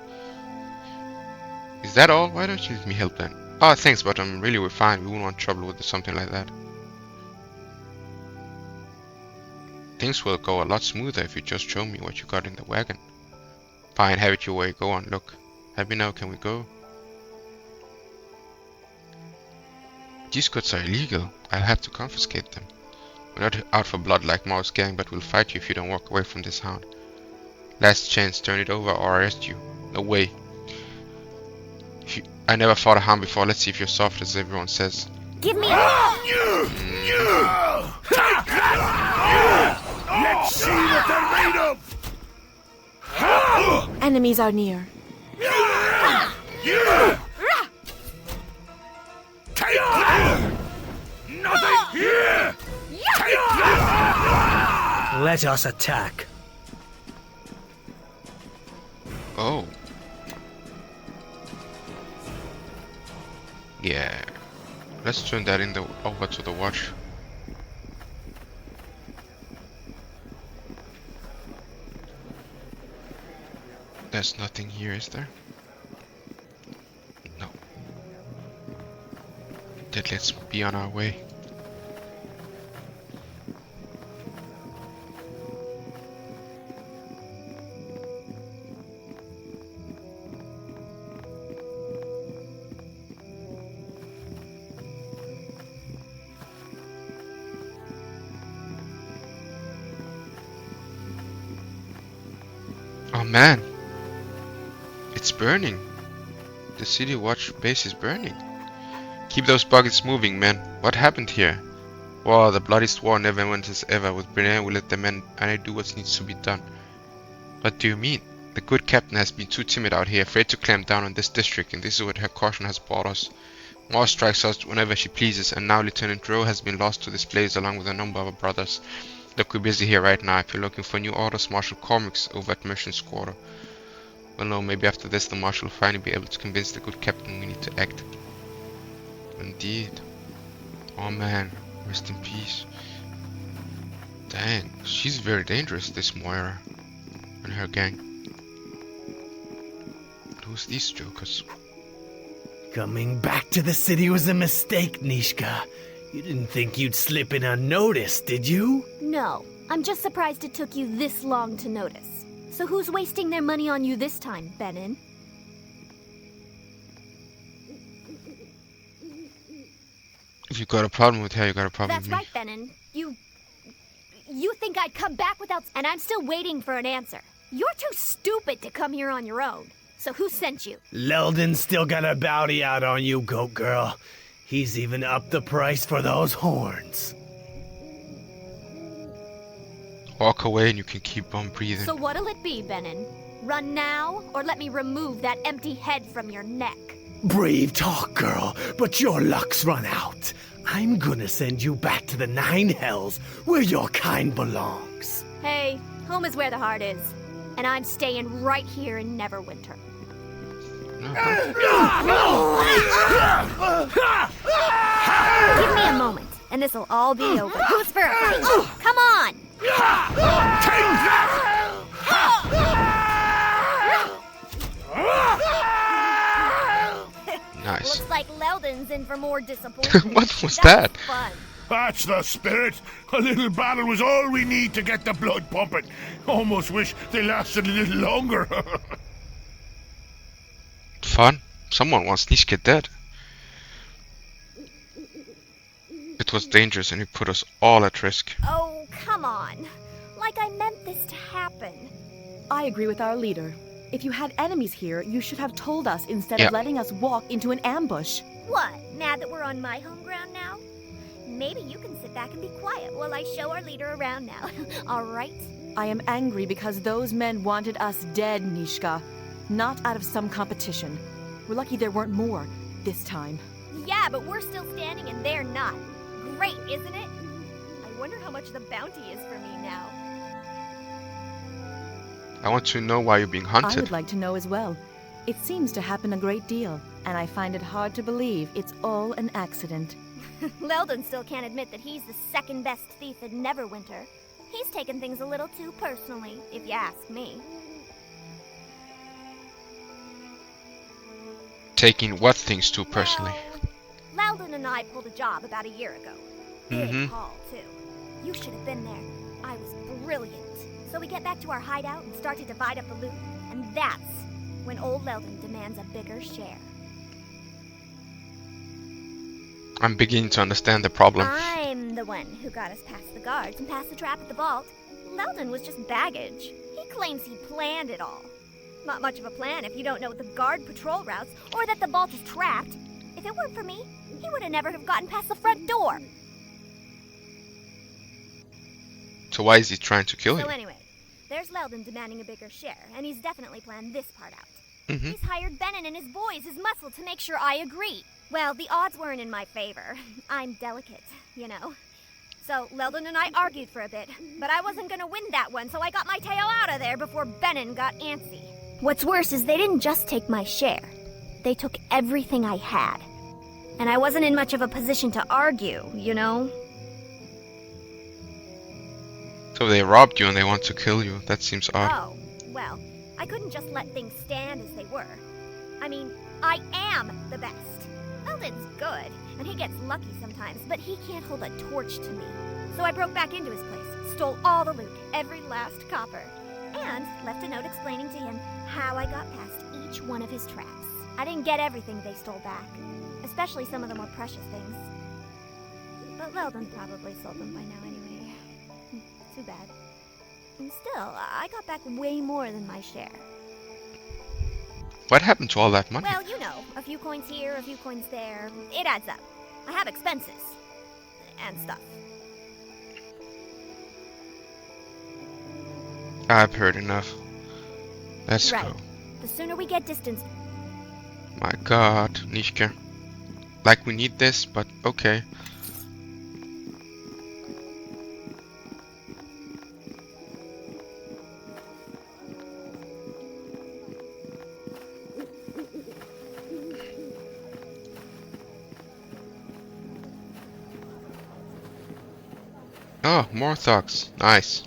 Is that all? Why don't you let me help then? Oh, thanks, but we're fine. We wouldn't want trouble with something like that. Things will go a lot smoother if you just show me what you got in the wagon. Fine, have it your way. Go on, look. Happy now, can we go? These goods are illegal. I'll have to confiscate them. We're not out for blood like Mao's gang, but we'll fight you if you don't walk away from this hound. Last chance, turn it over or arrest you. No way. I never fought a hound before. Let's see if you're soft as everyone says. Give me Let's see what they're made of! Enemies are near. Take that! Nothing here! Take that! Let us attack. Oh. Yeah. Let's turn that over to the watch. There's nothing here, is there? No. Then let's be on our way. Oh man, it's burning. The city watch base is burning. Keep those buckets moving, men. What happened here? Well, the bloodiest war never went as ever. With Brienne, we let the men and do what needs to be done. What do you mean? The good captain has been too timid out here, afraid to clamp down on this district, and this is what her caution has brought us. Maw strikes us whenever she pleases, and now Lieutenant Drow has been lost to this place along with a number of our brothers. Look, we're busy here right now. If you're looking for new orders, Marshal Cormac's over at Merchant's Quarter. Well, no, maybe after this the Marshal will finally be able to convince the good captain we need to act. Indeed. Oh man, rest in peace. Dang, she's very dangerous, this Moira and her gang. Who's these jokers? Coming back to the city was a mistake, Nishka. You didn't think you'd slip in unnoticed, did you? No, I'm just surprised it took you this long to notice. So who's wasting their money on you this time, Benin? If you got a problem with her, you got a problem That's with me. right, Benin. You think I'd come back without... And I'm still waiting for an answer. You're too stupid to come here on your own. So who sent you? Leldon's still got a bounty out on you, Goat Girl. He's even upped the price for those horns. Walk away and you can keep on breathing. So what'll it be, Benin? Run now, or let me remove that empty head from your neck? Brave talk, girl, but your luck's run out. I'm gonna send you back to the Nine Hells, where your kind belongs. Hey, home is where the heart is. And I'm staying right here in Neverwinter. Give me a moment, and this'll all be over. Who's for a fight? Come on! Nice. Looks like Leldon's in for more disappointment. What was that? Fun. That's the spirit. A little battle was all we need to get the blood pumping. Almost wish they lasted a little longer. Fun. Someone wants Nishka dead. It was dangerous and he put us all at risk. Oh, come on. Like I meant this to happen. I agree with our leader. If you had enemies here, you should have told us instead Yeah. of letting us walk into an ambush. What? Mad that we're on my home ground now? Maybe you can sit back and be quiet while I show our leader around now. All right? I am angry because those men wanted us dead, Nishka. Not out of some competition. We're lucky there weren't more this time. Yeah, but we're still standing and they're not. Great, isn't it? I wonder how much the bounty is for me now. I want to know why you're being I hunted. would like to know as well. It seems to happen a great deal, and I find it hard to believe it's all an accident. Leldon still can't admit that he's the second best thief in Neverwinter. He's taken things a little too personally, if you ask me. Taking what things too personally? Well, Leldon and I pulled a job about a year ago. Big Mhm. haul, too. You should have been there. I was brilliant. So we get back to our hideout and start to divide up the loot, and that's when old Leldon demands a bigger share. I'm beginning to understand the problem. I'm the one who got us past the guards and past the trap at the vault. Leldon was just baggage. He claims he planned it all. Not much of a plan if you don't know the guard patrol routes or that the vault is trapped. If it weren't for me, he would have never have gotten past the front door. So why is he trying to kill So you? anyway, there's Leldon demanding a bigger share, and he's definitely planned this part out. Mhm. He's hired Benin and his boys as muscle to make sure I agree. Well, the odds weren't in my favor. I'm delicate, you know. So Leldon and I argued for a bit, but I wasn't gonna win that one, so I got my tail out of there before Benin got antsy. What's worse is they didn't just take my share. They took everything I had. And I wasn't in much of a position to argue, you know? So they robbed you and they want to kill you. That seems odd. Oh, well, I couldn't just let things stand as they were. I mean, I am the best. Leldon's good, and he gets lucky sometimes, but he can't hold a torch to me. So I broke back into his place, stole all the loot, every last copper, and left a note explaining to him how I got past each one of his traps. I didn't get everything they stole back, especially some of the more precious things. But Leldon probably sold them by now anyway. Too bad. And still, I got back way more than my share. What happened to all that money? Well, you know, a few coins here, a few coins there. It adds up. I have expenses. And stuff. I've heard enough. Let's Right. go. The sooner we get distance. My god, Nishka. Like we need this, but okay. Oh, more thugs. Nice.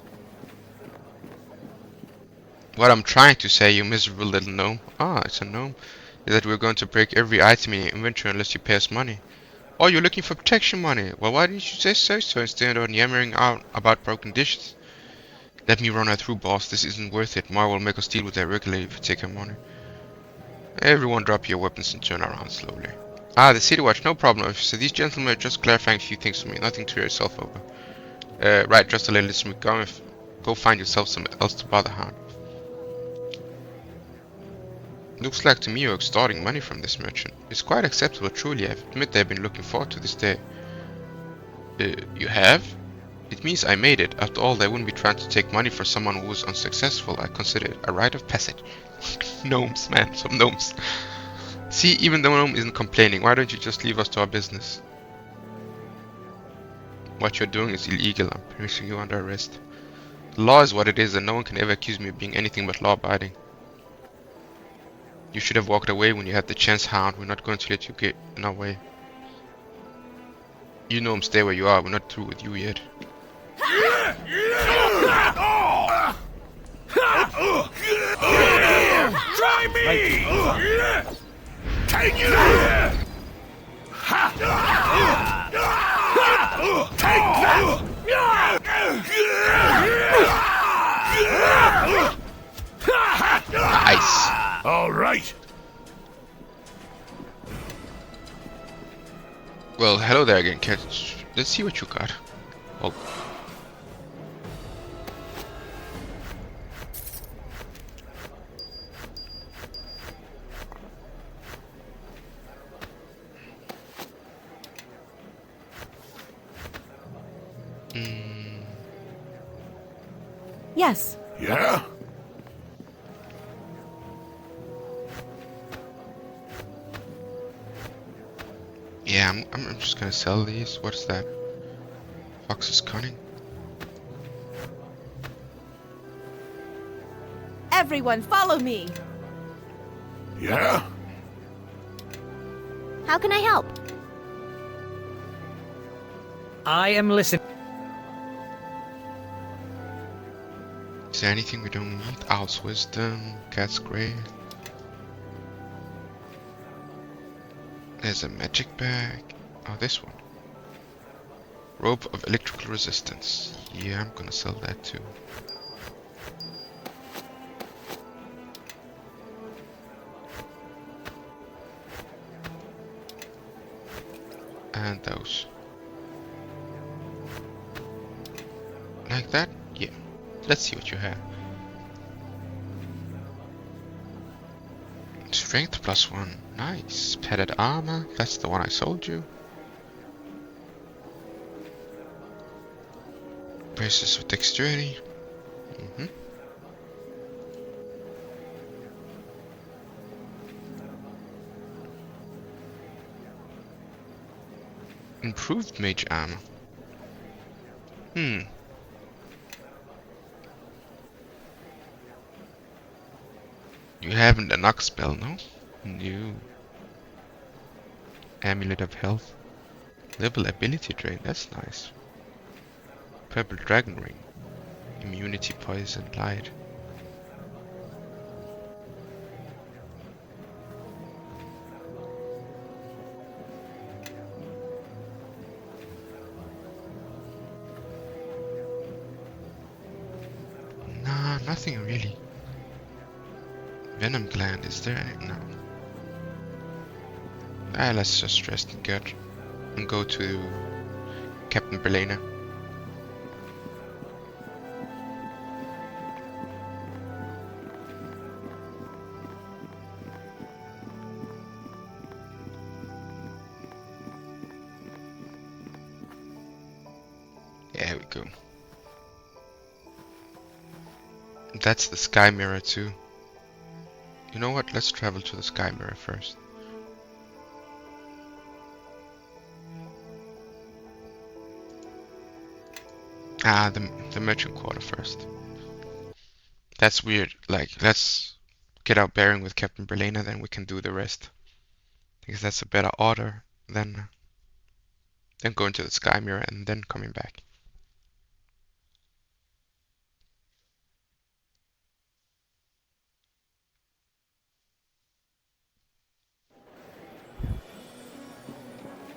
What I'm trying to say, you miserable little gnome. Ah, it's a gnome. Is that we're going to break every item in your inventory unless you pay us money. Oh, you're looking for protection money. Well, why didn't you say so instead of yammering out about broken dishes? Let me run her through, boss. This isn't worth it. Mar will make us deal with her regularly if you take her money. Everyone drop your weapons and turn around slowly. Ah, the City Watch, no problem, officer. These gentlemen are just clarifying a few things for me. Nothing to yourself over. Right, just a little smooth. Go find yourself something else to bother hard. Looks like to me you're extorting money from this merchant. It's quite acceptable, truly. I admit they've been looking forward to this day. You have? It means I made it. After all, they wouldn't be trying to take money from someone who was unsuccessful. I consider it a rite of passage. Gnomes, man, some gnomes. See, even the gnome isn't complaining. Why don't you just leave us to our business? What you're doing is illegal. I'm placing you under arrest. The law is what it is, and no one can ever accuse me of being anything but law-abiding. You should have walked away when you had the chance, Hound. We're not going to let you get in our way. You know, stay where you are. We're not through with you yet. Try me! Take it! Take that! Nice. All right. Well, hello there again, cat. Let's see what you got. Well, Yes. Yeah? Yeah, I'm just gonna sell these. What's that? Fox is cunning. Everyone, follow me. Yeah? How can I help? I am listening. Is there anything we don't need? Owl's wisdom, cat's grey. There's a magic bag. Oh, this one. Rope of electrical resistance. Yeah, I'm gonna sell that too. And those. Like that? Yeah. Let's see what you have. Strength +1. Nice. Padded armor. That's the one I sold you. Braces of dexterity. Improved mage armor. You haven't a knock spell, no? No. Amulet of health. Level ability drain, that's nice. Purple dragon ring. Immunity, poison, light. Nah, nothing really. Venom gland, is there any? No. Let's just rest and get and go to Captain Belena. There we go. That's the Sky Mirror too. You know what? Let's travel to the Sky Mirror first. The merchant quarter first. That's weird. Like, let's get our bearing with Captain Belena, then we can do the rest. Because that's a better order than going to the Sky Mirror and then coming back.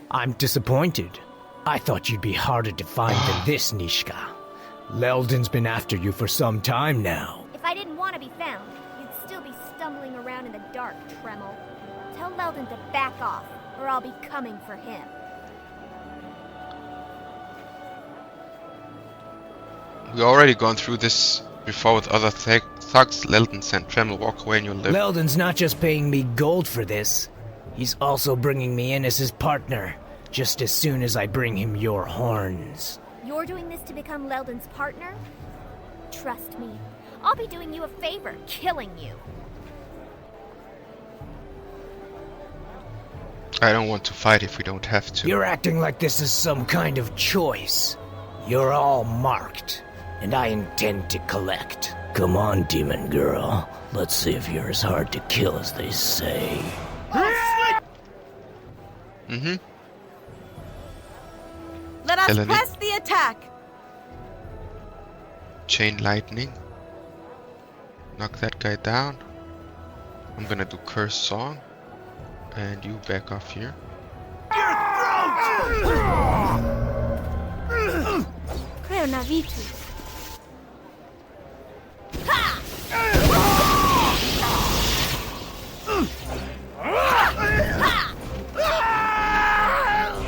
I'm disappointed. I thought you'd be harder to find than this, Nishka. Leldon's been after you for some time now. If I didn't want to be found, you'd still be stumbling around in the dark, Tremel. Tell Leldon to back off, or I'll be coming for him. We already gone through this before with other thugs. Leldon sent Tremel, walk away and you'll live. Leldon's not just paying me gold for this. He's also bringing me in as his partner, just as soon as I bring him your horns. You're doing this to become Leldon's partner? Trust me, I'll be doing you a favor, killing you. I don't want to fight if we don't have to. You're acting like this is some kind of choice. You're all marked, and I intend to collect. Come on, demon girl. Let's see if you're as hard to kill as they say. Let us Eleni. press the attack. Chain lightning. Knock that guy down. I'm gonna do curse song. And you back off here. Creonavitus.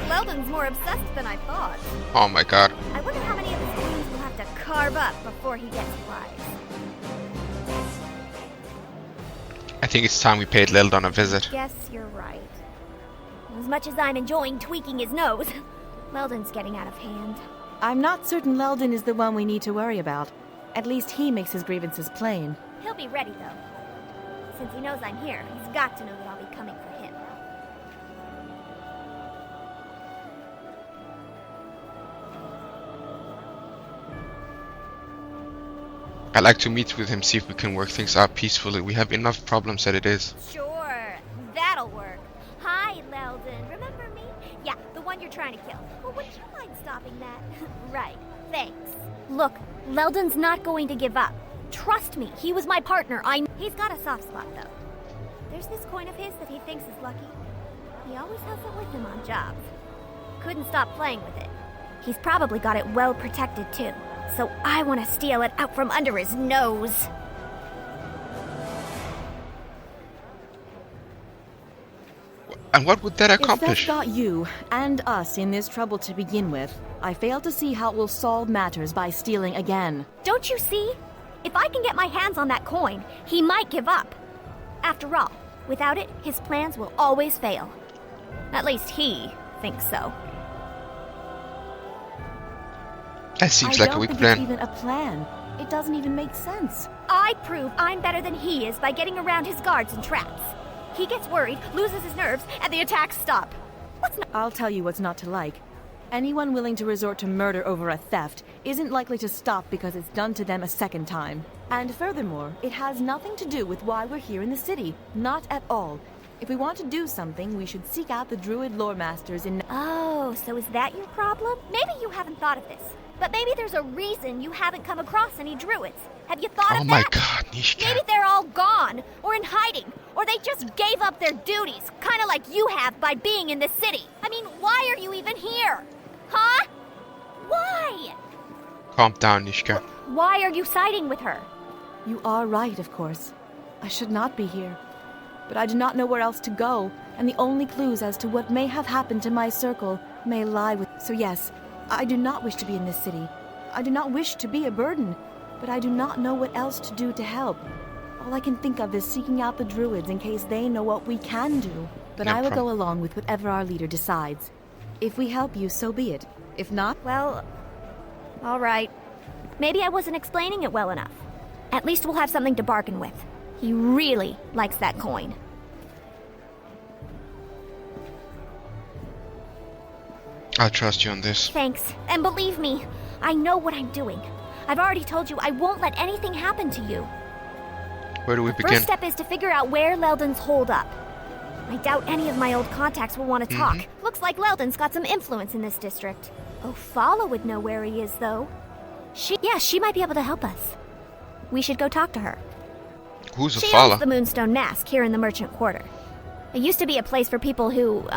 Leldon's more obsessed than I thought. Oh my god. I wonder how many of his wounds we'll have to carve up before he gets wise. I think it's time we paid Leldon a visit. Guess you're right. As much as I'm enjoying tweaking his nose, Leldon's getting out of hand. I'm not certain Leldon is the one we need to worry about. At least he makes his grievances plain. He'll be ready, though. Since he knows I'm here, he's got to know that I'll be coming for him. I'd like to meet with him, see if we can work things out peacefully. We have enough problems as it is. Sure, that'll work. Hi, Leldon. Remember me? Yeah, the one you're trying to kill. Well, would you mind stopping that? Right, thanks. Look, Leldon's not going to give up. Trust me, he was my partner. He's got a soft spot, though. There's this coin of his that he thinks is lucky. He always has it with him on jobs. Couldn't stop playing with it. He's probably got it well protected, too. So I want to steal it out from under his nose. And what would that If accomplish? that got you and us in this trouble to begin with, I fail to see how it will solve matters by stealing again. Don't you see? If I can get my hands on that coin, he might give up. After all, without it, his plans will always fail. At least he thinks so. That seems like a weak I don't think plan. it's even a plan. It doesn't even make sense. I prove I'm better than he is by getting around his guards and traps. He gets worried, loses his nerves, and the attacks stop. I'll tell you what's not to like. Anyone willing to resort to murder over a theft isn't likely to stop because it's done to them a second time. And furthermore, it has nothing to do with why we're here in the city. Not at all. If we want to do something, we should seek out the Druid lore masters in... Oh, so is that your problem? Maybe you haven't thought of this. But maybe there's a reason you haven't come across any druids. Have you thought Oh of my that? god, Nishka. Maybe they're all gone, or in hiding, or they just gave up their duties, kind of like you have by being in the city. I mean, why are you even here? Huh? Why? Calm down, Nishka. Why are you siding with her? You are right, of course. I should not be here. But I do not know where else to go, and the only clues as to what may have happened to my circle may lie with... So yes, I do not wish to be in this city. I do not wish to be a burden, but I do not know what else to do to help. All I can think of is seeking out the druids in case they know what we can do. But No I will problem. go along with whatever our leader decides. If we help you, so be it. If not... Well, all right. Maybe I wasn't explaining it well enough. At least we'll have something to bargain with. He really likes that coin. I'll trust you on this. Thanks. And believe me, I know what I'm doing. I've already told you I won't let anything happen to you. Where do we begin? First step is to figure out where Leldon's holed up. I doubt any of my old contacts will want to talk. Looks like Leldon's got some influence in this district. Ofala would know where he is, though. She might be able to help us. We should go talk to her. Who's She owns Ofala? the Moonstone Mask here in the Merchant Quarter. It used to be a place for people who,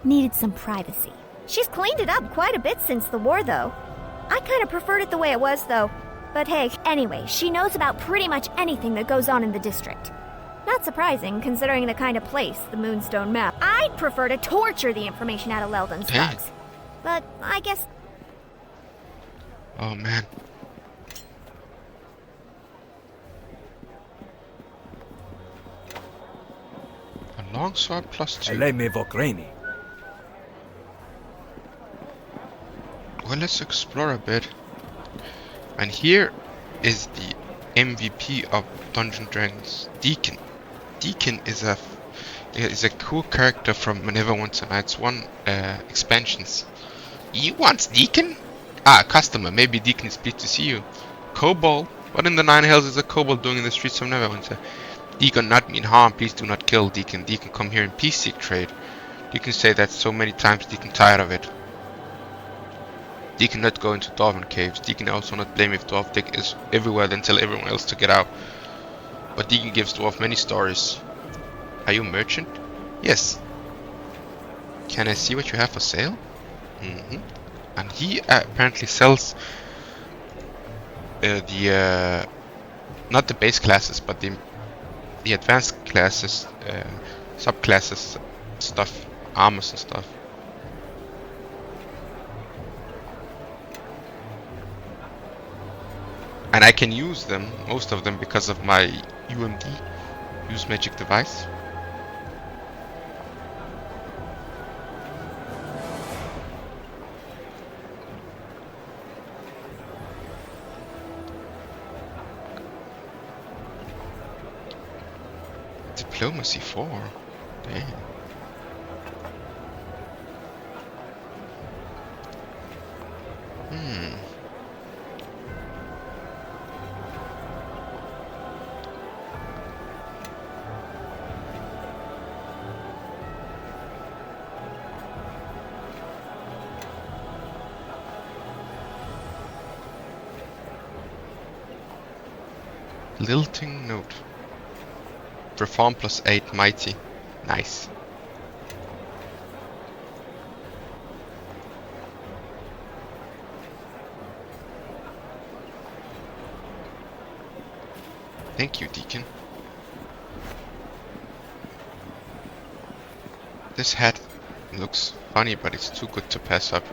needed some privacy. She's cleaned it up quite a bit since the war, though. I kind of preferred it the way it was, though. But hey, anyway, she knows about pretty much anything that goes on in the district. Not surprising, considering the kind of place the Moonstone Map. I'd prefer to torture the information out of Leldon's Dang. thugs. But I guess... Oh man. A longsword +2. Eleme Vokraini. Well, let's explore a bit. And here is the MVP of Dungeons & Dragons, Deacon. Deacon is a cool character from Neverwinter Nights 1 expansions. You want Deacon? Ah, customer. Maybe Deacon is pleased to see you. Kobold. What in the Nine Hells is a kobold doing in the streets of Neverwinter? Deacon not mean harm. Please do not kill Deacon. Deacon come here in peace seek trade. Deacon say that so many times. Deacon tired of it. Deacon not go into Dwarven caves. Deacon also not blame if Dwarf Dick is everywhere then tell everyone else to get out. But Deacon gives Dwarf many stories. Are you a merchant? Yes. Can I see what you have for sale? And he apparently sells not the base classes, but the advanced classes, subclasses stuff, armors and stuff. And I can use them, most of them, because of my UMD, use magic device. Diplomacy 4. Damn. Lilting note. Perform +8 mighty. Nice. Thank you, Deacon. This hat looks funny, but it's too good to pass up.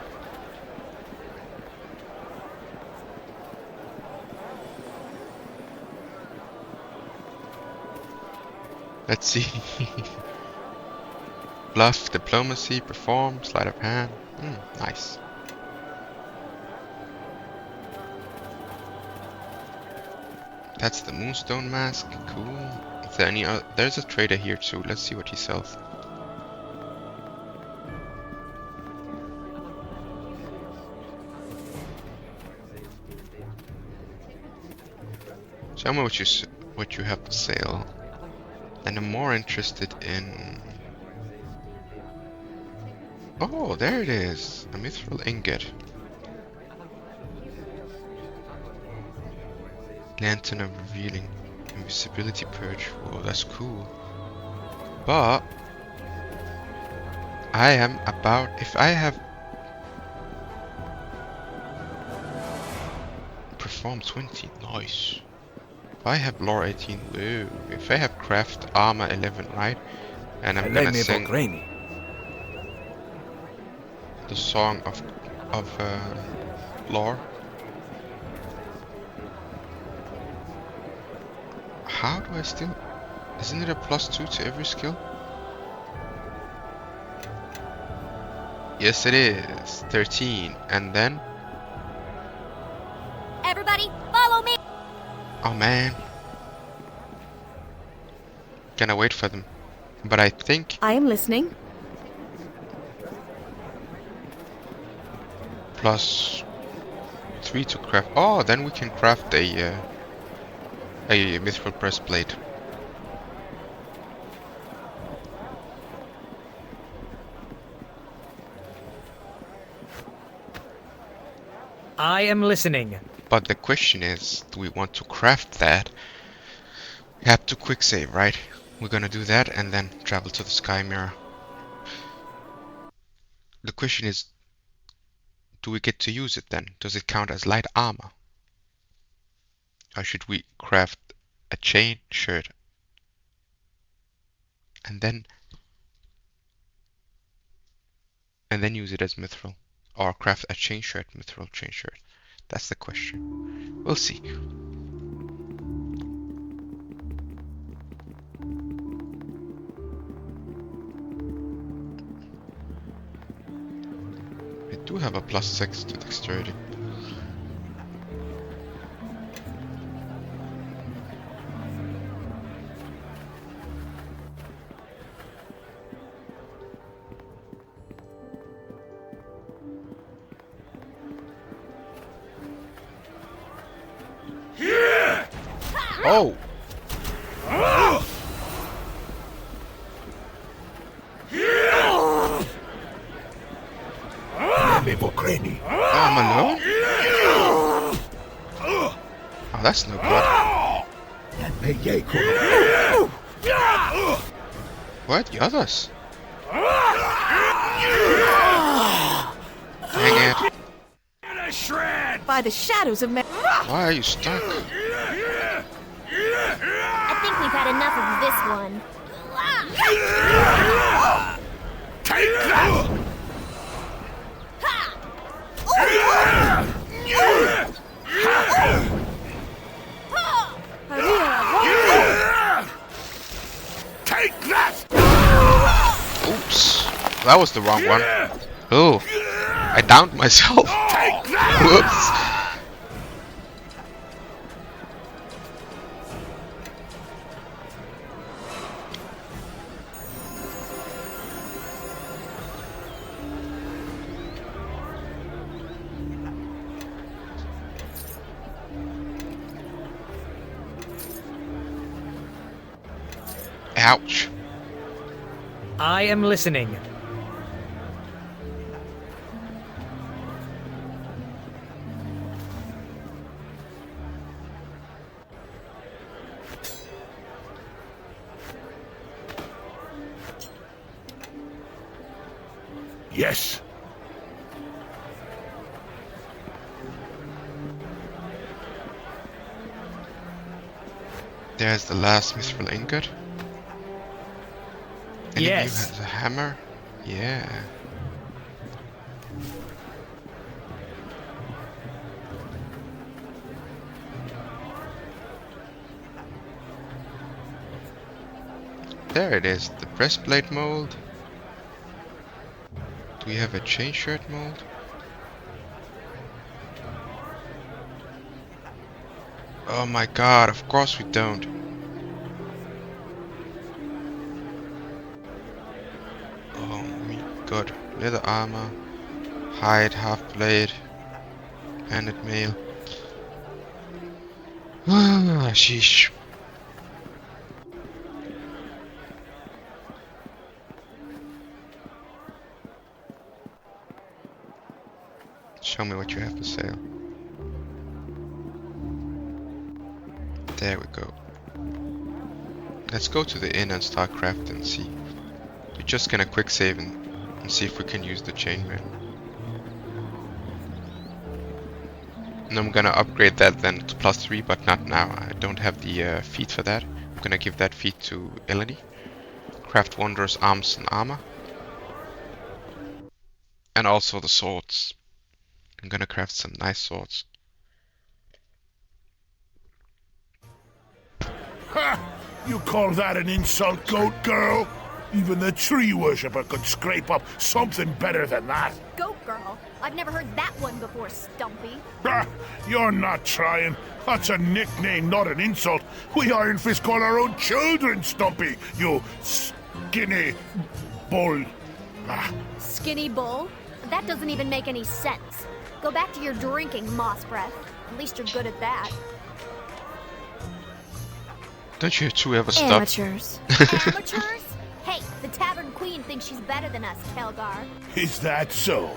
Let's see. Bluff, diplomacy, perform, sleight of hand. Nice. That's the Moonstone mask. Cool. Is there any other? There's a trader here too. Let's see what he sells. Show me what you have to sell. And I'm more interested in... Oh, there it is! A mithril ingot. Lantern of Revealing. Invisibility Purge. Whoa, that's cool. But... I am about... If I have... Perform 20. Nice. I have lore 18, woo. If I have craft armor 11, right? And I'm gonna sing the song of lore. How do I still? Isn't it a +2 to every skill? Yes, it is. 13, and then. Everybody, follow me. Oh man. Gonna wait for them. But I think... I am listening. +3 to craft... Oh, then we can craft a mithril breastplate. I am listening. But the question is, do we want to craft that? We have to quick save, right? We're gonna do that and then travel to the Sky Mirror. The question is, do we get to use it then? Does it count as light armor? Or should we craft a chain shirt and then use it as mithril? Or craft a chain shirt, mithril chain shirt? That's the question. We'll see. I do have a +6 to dexterity. Oh! Oh, I'm alone? Oh, that's no good. What? The others? Dang it. By the shadows of Why are you stuck? I think we've had enough of this one. Take that! Take that! Oops. That was the wrong one. Oh. I downed myself. Whoops. Ouch. I am listening. Yes. There's the last mithril ingot. Any of you Yes. has a hammer? Yeah. There it is, the breastplate mold. Do we have a chain shirt mold? Oh my god, of course we don't. Oh, we got leather armor, hide, half blade, banded mail. Ah, sheesh. Show me what you have for sale. There we go. Let's go to the inn and start crafting and see. We're just gonna quick save and see if we can use the chainmail. And I'm gonna upgrade that then to +3, but not now. I don't have the feat for that. I'm gonna give that feat to Elodie. Craft wondrous arms and armor. And also the swords. I'm gonna craft some nice swords. Ha! You call that an insult, goat girl? Even the tree worshipper could scrape up something better than that. Goat girl? I've never heard that one before, Stumpy. Ah, you're not trying. That's a nickname, not an insult. We Iron Fist call our own children Stumpy, you skinny bull. Ah. Skinny bull? That doesn't even make any sense. Go back to your drinking, Moss Breath. At least you're good at that. Don't you two ever stop? Amateurs. Amateurs? Hey, the Tavern Queen thinks she's better than us, Kelgar. Is that so?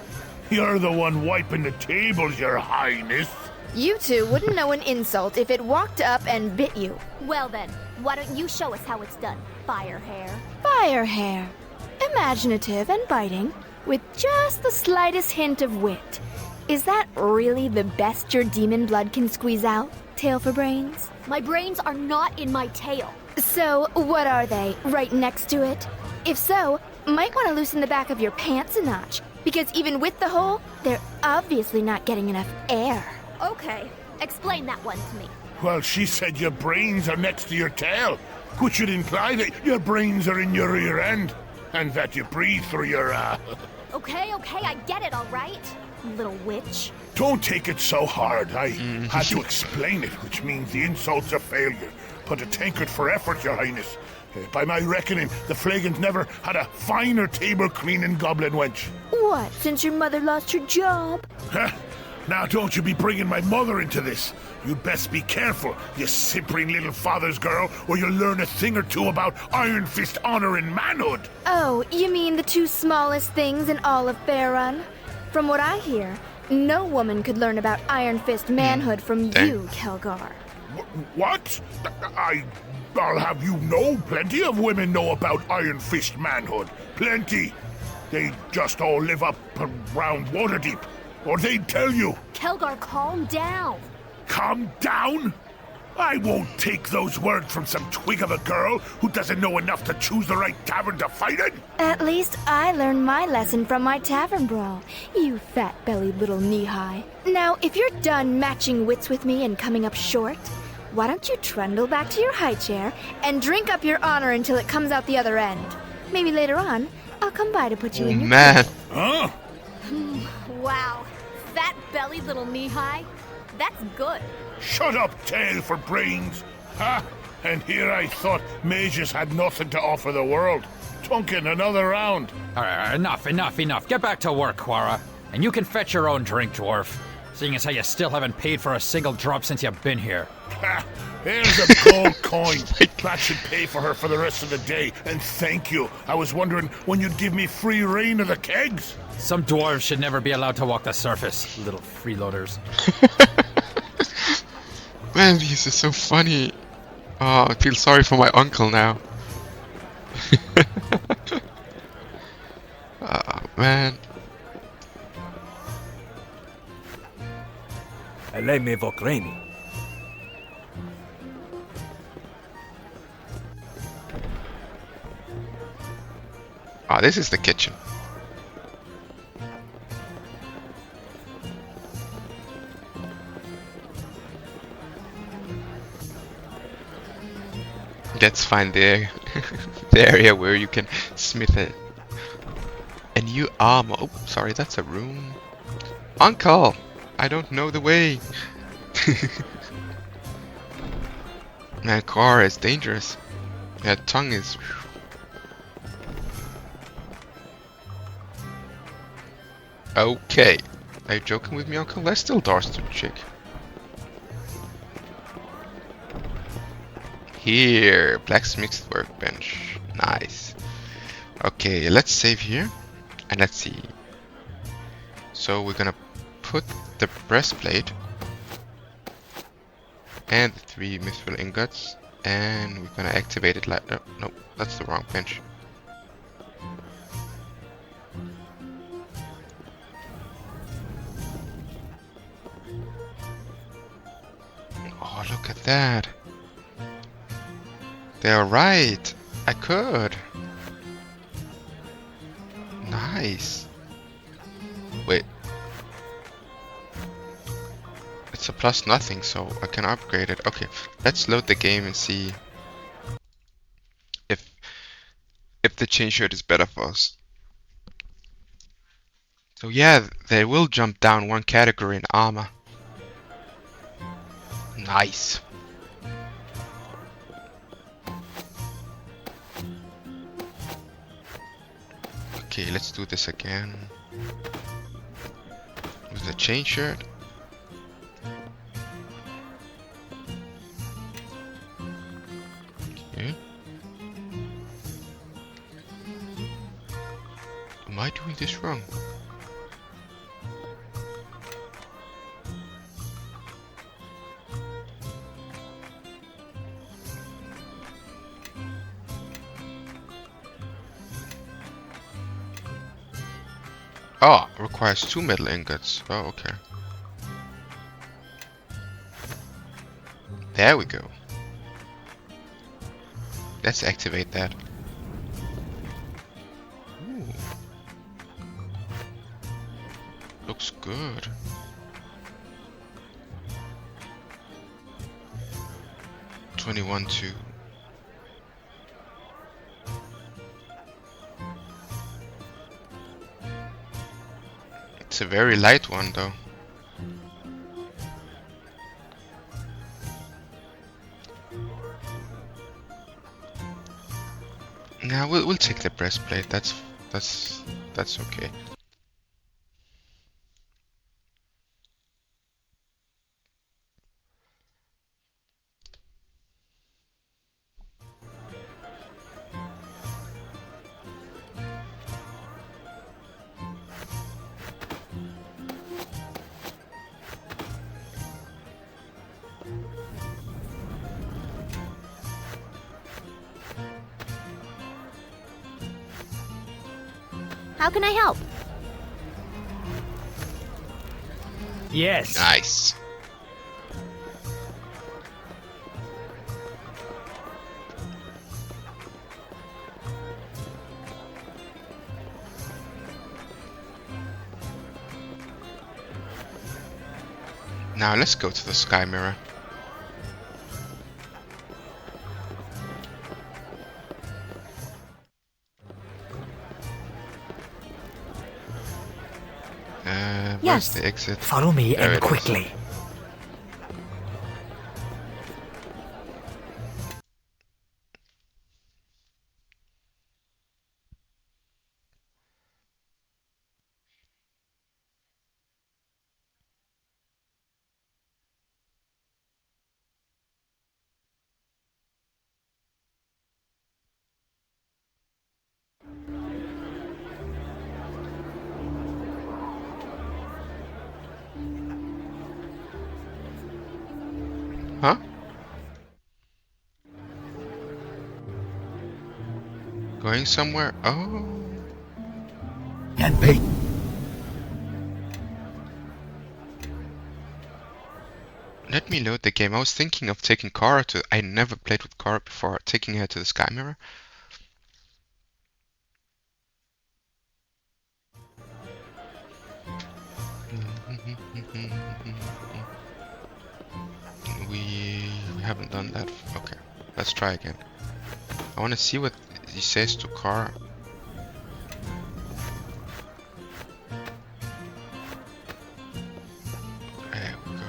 You're the one wiping the tables, your highness. You two wouldn't know an insult if it walked up and bit you. Well then, why don't you show us how it's done, Firehair? Firehair. Imaginative and biting, with just the slightest hint of wit. Is that really the best your demon blood can squeeze out, Tail for Brains? My brains are not in my tail. So, what are they? Right next to it? If so, might want to loosen the back of your pants a notch, because even with the hole, they're obviously not getting enough air. Okay, explain that one to me. Well, she said your brains are next to your tail, which should imply that your brains are in your rear end, and that you breathe through your, Okay, I get it, all right? Little witch. Don't take it so hard. I had to explain it, which means the insult's a failure. But a tankard for effort, your highness. By my reckoning, the Flagons never had a finer table cleaning goblin wench. What, since your mother lost her job? Huh? Now don't you be bringing my mother into this. You'd best be careful, you simpering little father's girl, or you'll learn a thing or two about Iron Fist honor and manhood. Oh, you mean the two smallest things in all of Faerun? From what I hear, no woman could learn about Iron Fist manhood from you, Kelgar. What? I'll have you know, plenty of women know about Iron Fist manhood. Plenty. They just all live up around Waterdeep. Or they'd tell you. Kelgar, calm down. Calm down? I won't take those words from some twig of a girl who doesn't know enough to choose the right tavern to fight in. At least I learned my lesson from my tavern brawl, you fat-bellied little knee-high. Now, if you're done matching wits with me and coming up short, why don't you trundle back to your high chair and drink up your honor until it comes out the other end? Maybe later on, I'll come by to put you in your man. Huh? Wow, fat-bellied little knee-high. That's good. Shut up, Tail for Brains. Ha! And here I thought mages had nothing to offer the world. Duncan, another round. Enough. Get back to work, Quara. And you can fetch your own drink, dwarf. seeing as how you still haven't paid for a single drop since you've been here. Ha! Here's a gold coin. That should pay for her for the rest of the day. And thank you. I was wondering when you'd give me free reign of the kegs. Some dwarves should never be allowed to walk the surface, little freeloaders. Man, this is so funny. Oh, I feel sorry for my uncle now. Oh, man. Eleme Vokreni. Oh, this is the kitchen. Let's find the the area where you can smith a new armor. Oh, sorry, that's a room. Uncle, I don't know the way. Man, car is dangerous. That tongue is. Okay. Are you joking with me, Uncle? There's still doors to check. Here, blacksmith's workbench. Nice. Okay, let's save here. And let's see. So we're gonna put the breastplate and the 3 mithril ingots, and we're gonna activate it like. Oh, no, that's the wrong bench. Oh, look at that. They're right. I could. Nice. Wait. It's a plus nothing, so I can upgrade it. Okay, let's load the game and see if the chain shirt is better for us. So yeah, they will jump down 1 category in armor. Nice. Okay, let's do this again. With the chain shirt. Okay. Am I doing this wrong? Oh, requires 2 metal ingots. Oh, okay. There we go. Let's activate that. Ooh. Looks good. $21.2. It's a very light one though. Now we'll take the breastplate. That's okay. How can I help? Yes. Nice. Now let's go to the sky mirror. Where's the exit? Follow me There and it is. quickly. Going somewhere? Oh. Yanpei. Let me load the game. I was thinking of taking Kara to... I never played with Kara before. Taking her to the Sky Mirror. We haven't done that. Okay, let's try again. I want to see what he says to Kara. There we go.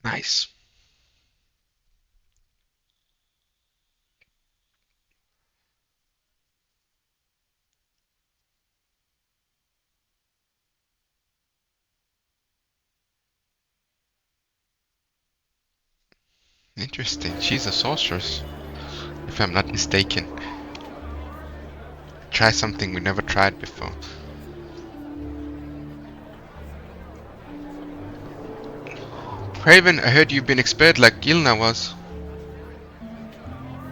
Nice. Interesting. She's a sorceress, if I'm not mistaken. Try something we never tried before. Raven, I heard you've been expelled like Gilna was.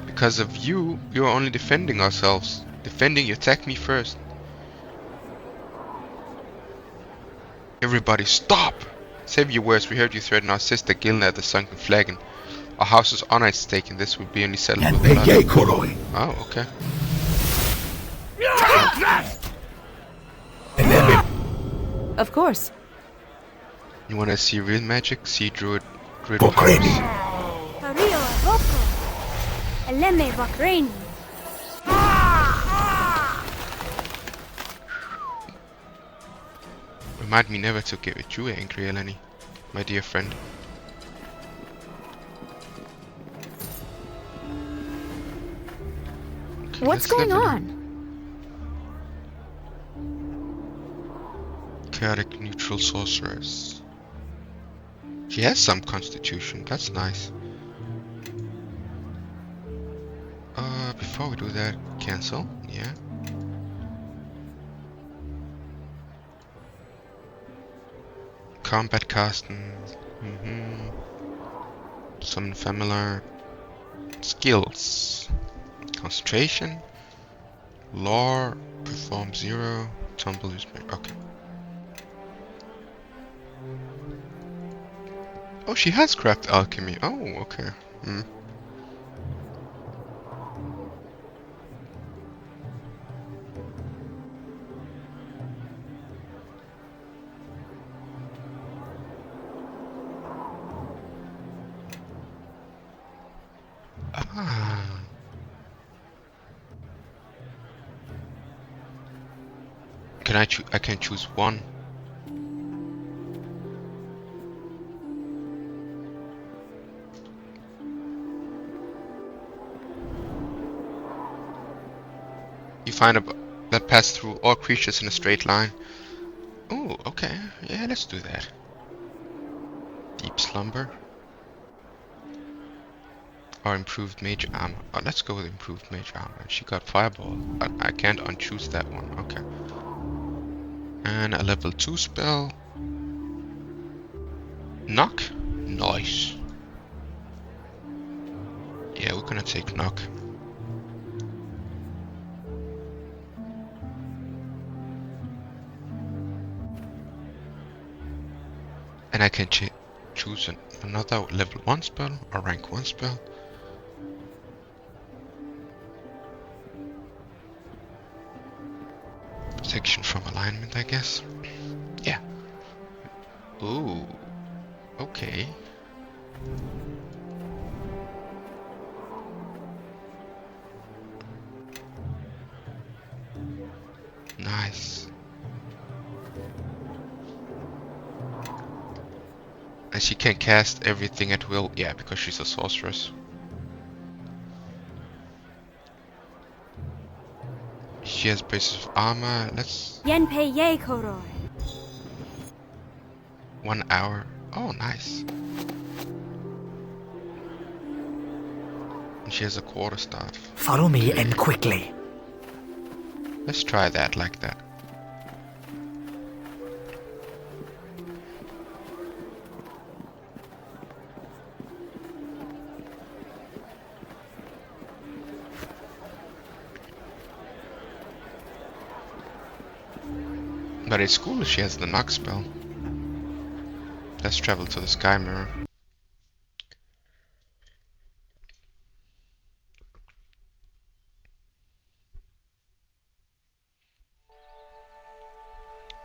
Because of you, we were only defending ourselves. Defending, you attacked me first. Everybody, stop! Save your words, we heard you threaten our sister Gilna at the Sunken Flagon. Our house's honor is stake and this will be only settled with blood. Oh, okay. Of course. You wanna see real magic? See Druid powers. Hario Avoko. Eleme Vakrain. Remind me never to get you angry, Eleni, my dear friend. Okay, What's going on? Chaotic neutral sorceress. She has some constitution, that's nice. Before we do that, cancel, yeah. Combat casting, Summon familiar. Skills. Concentration. Lore, perform 0, tumble is okay. Oh, she has craft alchemy. Oh, okay. Ah. Can I choose? I can choose one. You find a that pass through all creatures in a straight line. Oh, okay. Yeah, let's do that. Deep slumber. Or improved mage armor. Oh, let's go with improved mage armor. She got fireball, but I can't unchoose that one. Okay. And a level 2 spell. Knock. Nice. Yeah, we're gonna take knock. And I can choose another level 1 spell or rank 1 spell. Protection from alignment, I guess. Yeah. Ooh. Okay. Nice. And she can cast everything at will. Yeah, because she's a sorceress. She has bases of armor. Let's. Yenpei Ye Koroi. 1 hour. Oh, nice. And she has a quarterstaff. Follow me and quickly. Let's try that like that. But it's cool she has the knock spell. Let's travel to the Sky Mirror.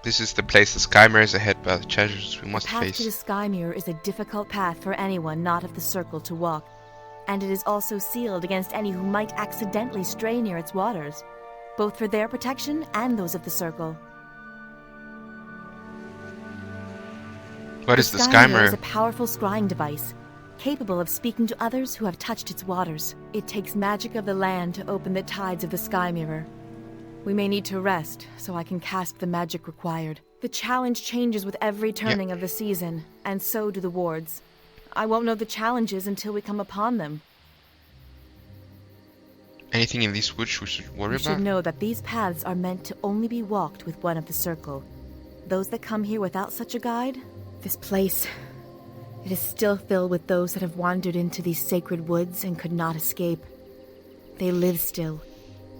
This is the place. The Sky Mirror is ahead by the treasures we must The path face. to the Sky Mirror is a difficult path for anyone not of the Circle to walk, and it is also sealed against any who might accidentally stray near its waters, both for their protection and those of the Circle. What is the Sky Mirror Mirror? is a powerful scrying device, capable of speaking to others who have touched its waters. It takes magic of the land to open the tides of the Sky Mirror. We may need to rest, so I can cast the magic required. The challenge changes with every turning of the season, and so do the wards. I won't know the challenges until we come upon them. Anything in these woods we should worry You about? should know that these paths are meant to only be walked with one of the Circle. Those that come here without such a guide, this place, it is still filled with those that have wandered into these sacred woods and could not escape. They live still,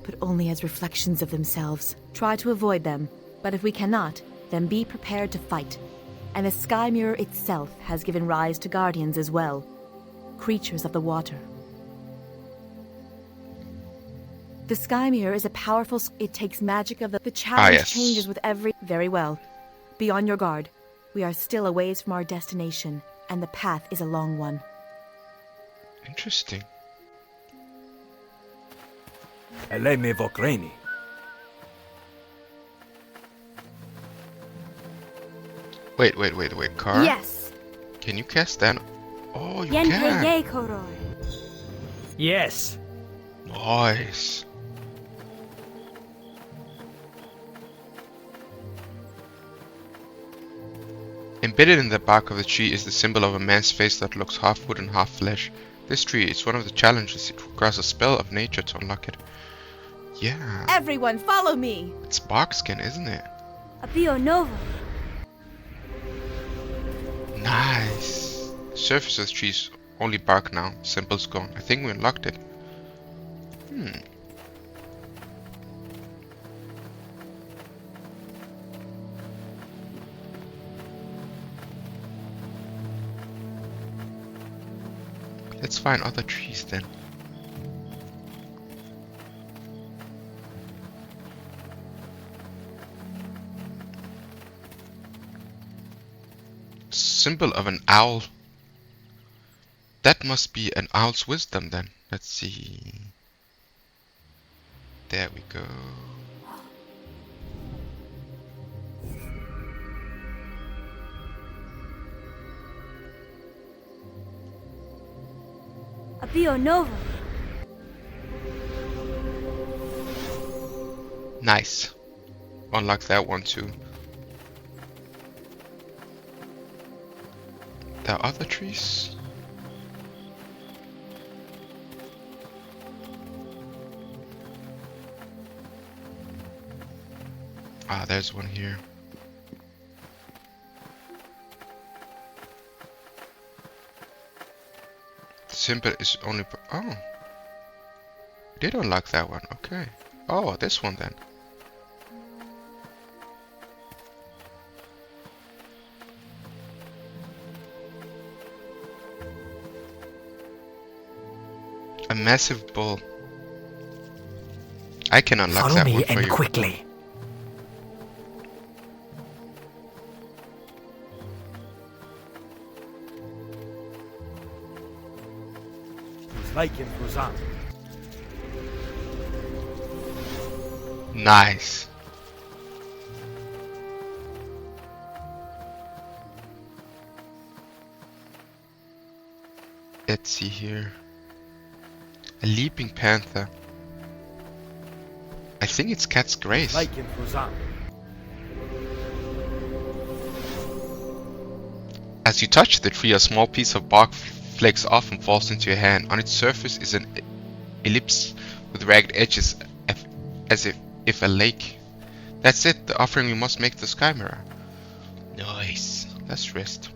but only as reflections of themselves. Try to avoid them, but if we cannot, then be prepared to fight. And the Sky Mirror itself has given rise to guardians as well, creatures of the water. The Sky Mirror is a powerful... It takes magic of the challenge yes. changes with every... Very well. Be on your guard. We are still a ways from our destination, and the path is a long one. Interesting. Eleme Vokreni. Wait, Car? Yes. Can you cast that? Oh, you Yenhe can. ye koror. Yes. Nice. Embedded in the bark of the tree is the symbol of a man's face that looks half wood and half flesh. This tree is one of the challenges. It requires a spell of nature to unlock it. Yeah. Everyone, follow me! It's bark skin, isn't it? Apio Nova. Nice. Surface of the tree is only bark now. Symbol's gone. I think we unlocked it. Let's find other trees then. Symbol of an owl. That must be an owl's wisdom then. Let's see. There we go. Apio Nova. Nice. Unlock that one too. There are other trees. Ah, there's one here. The symbol is only... Oh. Did unlock that one, okay. Oh, this one then. A massive bull. I can unlock Follow that me one for and you. quickly. Nice. Let's see here. A leaping panther. I think it's Cat's Grace. As you touch the tree, a small piece of bark flakes off and falls into your hand. On its surface is an ellipse with ragged edges, as if a lake. That's it, the offering we must make to Sky Mirror. Nice. Let's rest.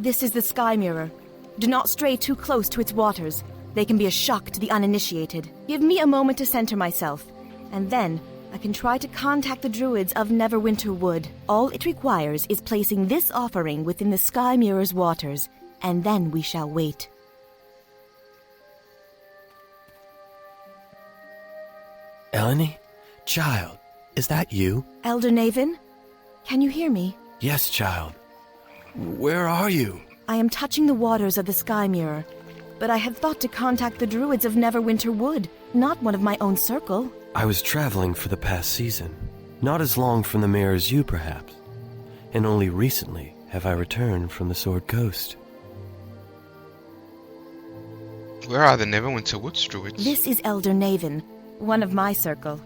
This is the Sky Mirror. Do not stray too close to its waters. They can be a shock to the uninitiated. Give me a moment to center myself, and then I can try to contact the druids of Neverwinter Wood. All it requires is placing this offering within the Sky Mirror's waters, and then we shall wait. Eleni? Child, is that you? Elder Naven? Can you hear me? Yes, child. Where are you? I am touching the waters of the Sky Mirror, but I had thought to contact the druids of Neverwinter Wood, not one of my own circle. I was traveling for the past season. Not as long from the mirror as you, perhaps. And only recently have I returned from the Sword Coast. Where are the Neverwinter Woods druids? This is Elder Naven, one of my circle.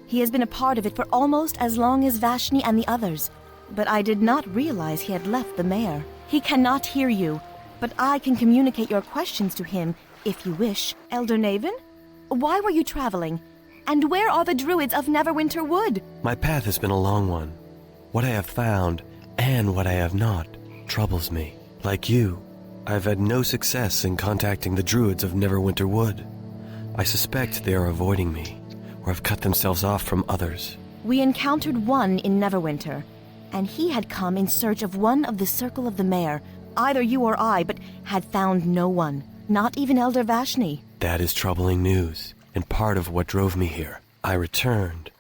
He has been a part of it for almost as long as Vashni and the others, but I did not realize he had left the mayor. He cannot hear you, but I can communicate your questions to him if you wish. Elder Naven, why were you traveling? And where are the druids of Neverwinter Wood? My path has been a long one. What I have found, and what I have not, troubles me. Like you, I have had no success in contacting the druids of Neverwinter Wood. I suspect they are avoiding me, or have cut themselves off from others. We encountered one in Neverwinter, and he had come in search of one of the Circle of the Mayor, either you or I, but had found no one, not even Elder Vashni. That is troubling news, and part of what drove me here. I returned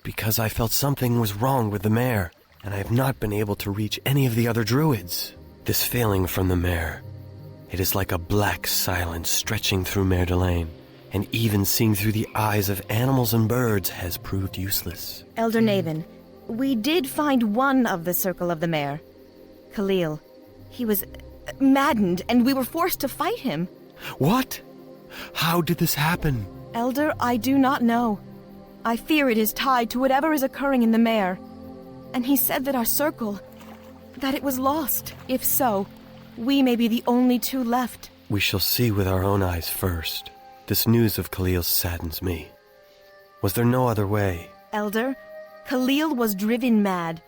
because I felt something was wrong with the mayor, and I have not been able to reach any of the other druids. This failing from the mayor, it is like a black silence stretching through Mer Delane, and even seeing through the eyes of animals and birds has proved useless. Elder Naven, we did find one of the Circle of the Mayor, Khalil. He was maddened, and we were forced to fight him. What? How did this happen? Elder, I do not know. I fear it is tied to whatever is occurring in the Mayor. And he said that our circle, that it was lost. If so, we may be the only two left. We shall see with our own eyes first. This news of Khalil saddens me. Was there no other way? Elder, Khalil was driven mad.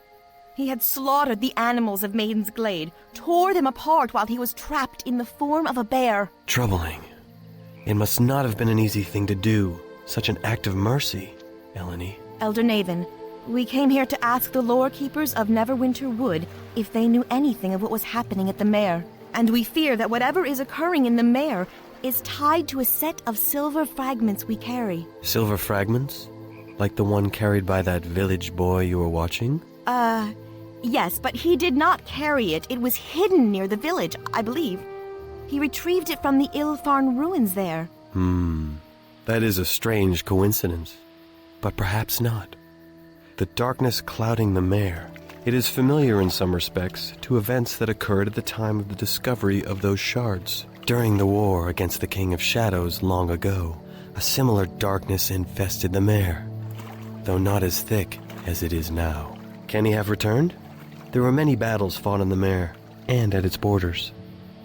He had slaughtered the animals of Maiden's Glade, tore them apart while he was trapped in the form of a bear. Troubling. It must not have been an easy thing to do, such an act of mercy, Eleni. Elder Naven, we came here to ask the lore keepers of Neverwinter Wood if they knew anything of what was happening at the Mayor. And we fear that whatever is occurring in the Mayor is tied to a set of silver fragments we carry. Silver fragments? Like the one carried by that village boy you were watching? Yes, but he did not carry it. It was hidden near the village, I believe. He retrieved it from the Ilfarn ruins there. That is a strange coincidence. But perhaps not. The darkness clouding the Mayor. It is familiar in some respects to events that occurred at the time of the discovery of those shards. During the war against the King of Shadows long ago, a similar darkness infested the Mayor, though not as thick as it is now. Can he have returned? There were many battles fought in the Mayor, and at its borders.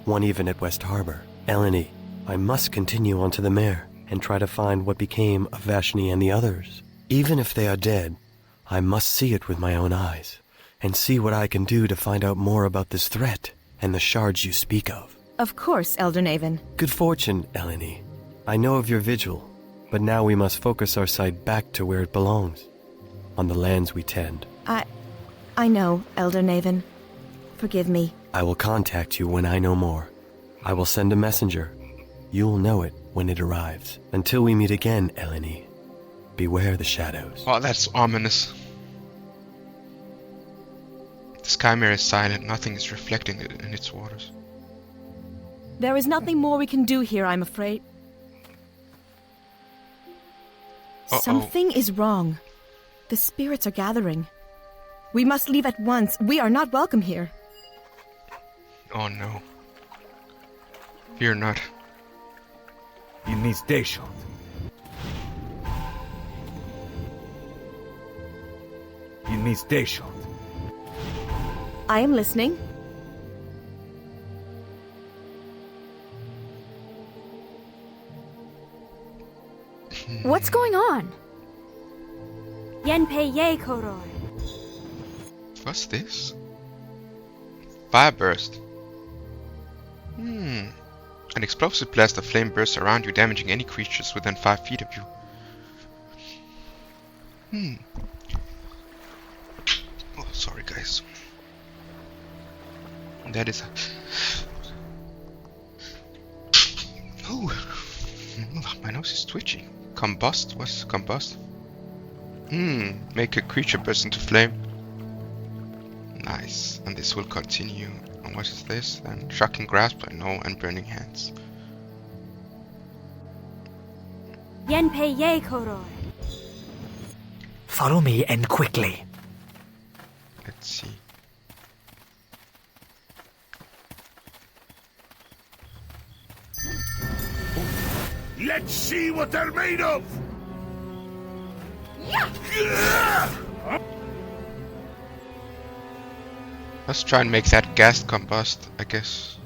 One even at West Harbor. Eleni, I must continue on to the Mayor, and try to find what became of Vashni and the others. Even if they are dead, I must see it with my own eyes, and see what I can do to find out more about this threat, and the shards you speak of. Of course, Elder Naven. Good fortune, Eleni. I know of your vigil, but now we must focus our sight back to where it belongs, on the lands we tend. I know, Elder Naven. Forgive me. I will contact you when I know more. I will send a messenger. You'll know it when it arrives. Until we meet again, Eleni, beware the shadows. Oh, that's ominous. The sky mirror is silent, nothing is reflecting in its waters. There is nothing more we can do here, I'm afraid. Something is wrong. The spirits are gathering. We must leave at once. We are not welcome here. Oh no. Fear not. In this day shot. In this day shot. I am listening. What's going on? Yenpei ye koroi. What's this? Fire burst. An explosive blast of flame bursts around you, damaging any creatures within 5 feet of you. Oh, sorry guys. That is... Oh, my nose is twitching. Combust? What's combust? Make a creature burst into flame. Nice. And this will continue. And what is this then? Shocking grasp, I know, and burning hands. Yenpei ye koroi. Follow me and quickly. Let's see. Let's see what they're made of! Let's try and make that gas combust, I guess.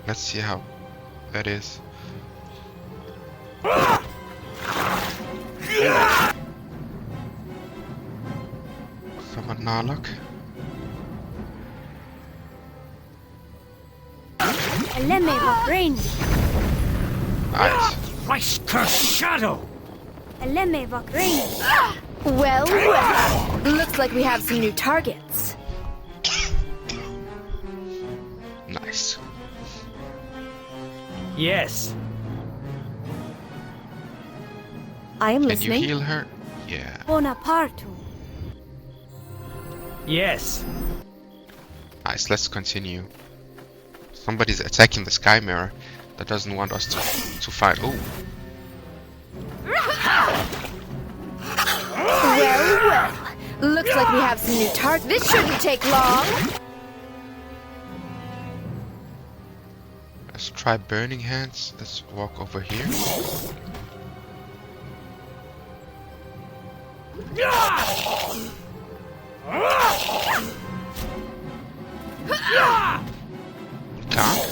Let's see how that is. Summon Narlock. Eleme vagrain. Nice. Christ cursed shadow! Eleme vagrain. Well, well. Looks like we have some new targets. Nice. Yes. I am Can listening. you heal her? Yeah. Bonapartu. Yes. Nice, let's continue. Somebody's attacking the sky mirror. That doesn't want us to fight. Oh. Well, well. Looks like we have some new targets. This shouldn't take long. Let's try burning hands. Let's walk over here. Can't.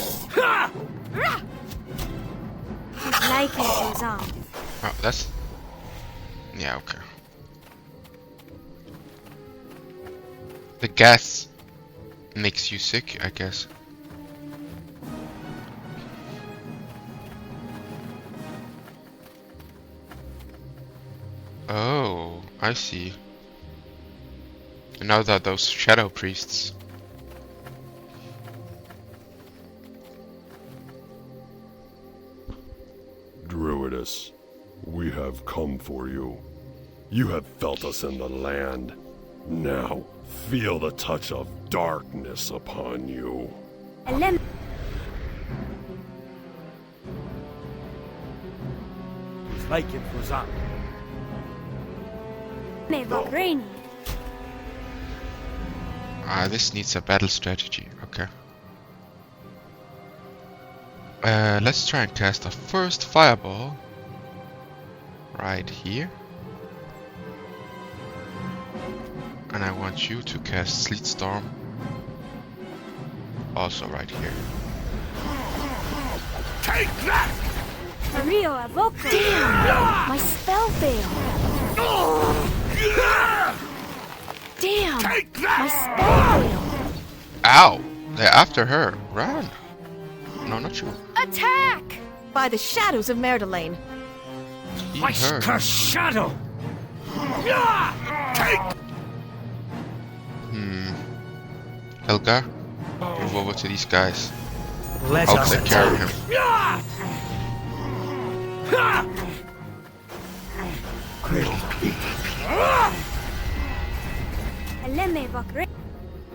Like it goes on. Oh, that's... Yeah, okay. The gas makes you sick, I guess. Oh, I see. And now that those shadow priests. Druidus, we have come for you. You have felt us in the land. Now, feel the touch of darkness upon you. Eleme Like it was on. vagrain. Ah, this needs a battle strategy. Okay. Let's try and cast a first fireball. Right here. And I want you to cast Sleet Storm. Also right here. Take that! Rio Avoco. Damn! My spell failed. Damn! Take My that! spell failed. Ow! They're after her. Run! No, not you. Attack! By the shadows of Merdelaine. Eat Christ her. cursed shadow! Helga, move over to these guys. Let I'll us take care of attack. him.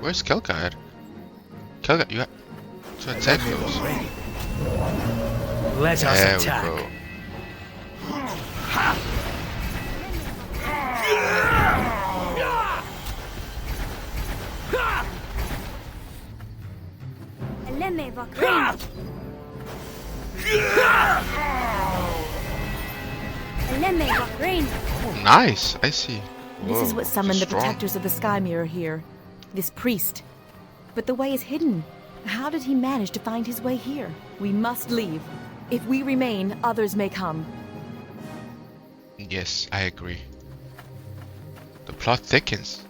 Where's Kelka at? Kelka, you have to attack those. Let us There attack. we go. Oh, nice, I see. This is Whoa, what summoned the strong. protectors of the Sky Mirror here. This priest. But the way is hidden. How did he manage to find his way here? We must leave. If we remain, others may come. Yes, I agree. The plot thickens.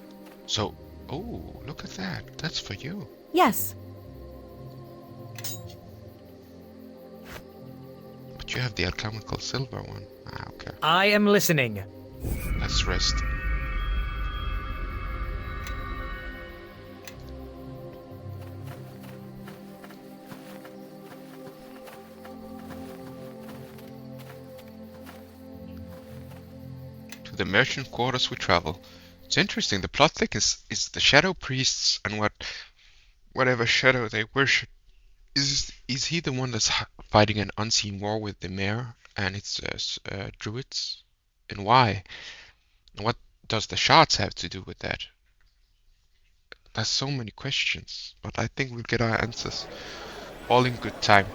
So, oh, look at that. That's for you. Yes. But you have the alchemical silver one. Ah, okay. I am listening. Let's rest. To the merchant quarters we travel. It's interesting. The plot thickens is the shadow priests and whatever shadow they worship. Is he the one that's fighting an unseen war with the mayor and its druids? And why? And what does the shards have to do with that? There's so many questions, but I think we'll get our answers all in good time.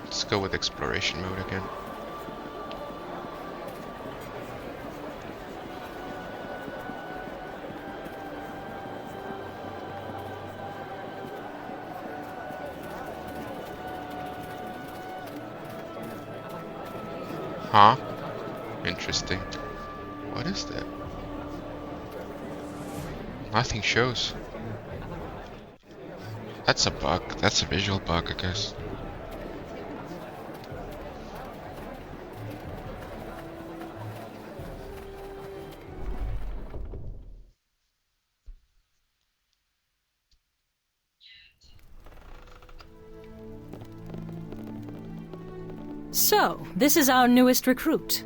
Let's go with exploration mode again. Huh? Interesting. What is that? Nothing shows. That's a bug. That's a visual bug, I guess. So, this is our newest recruit.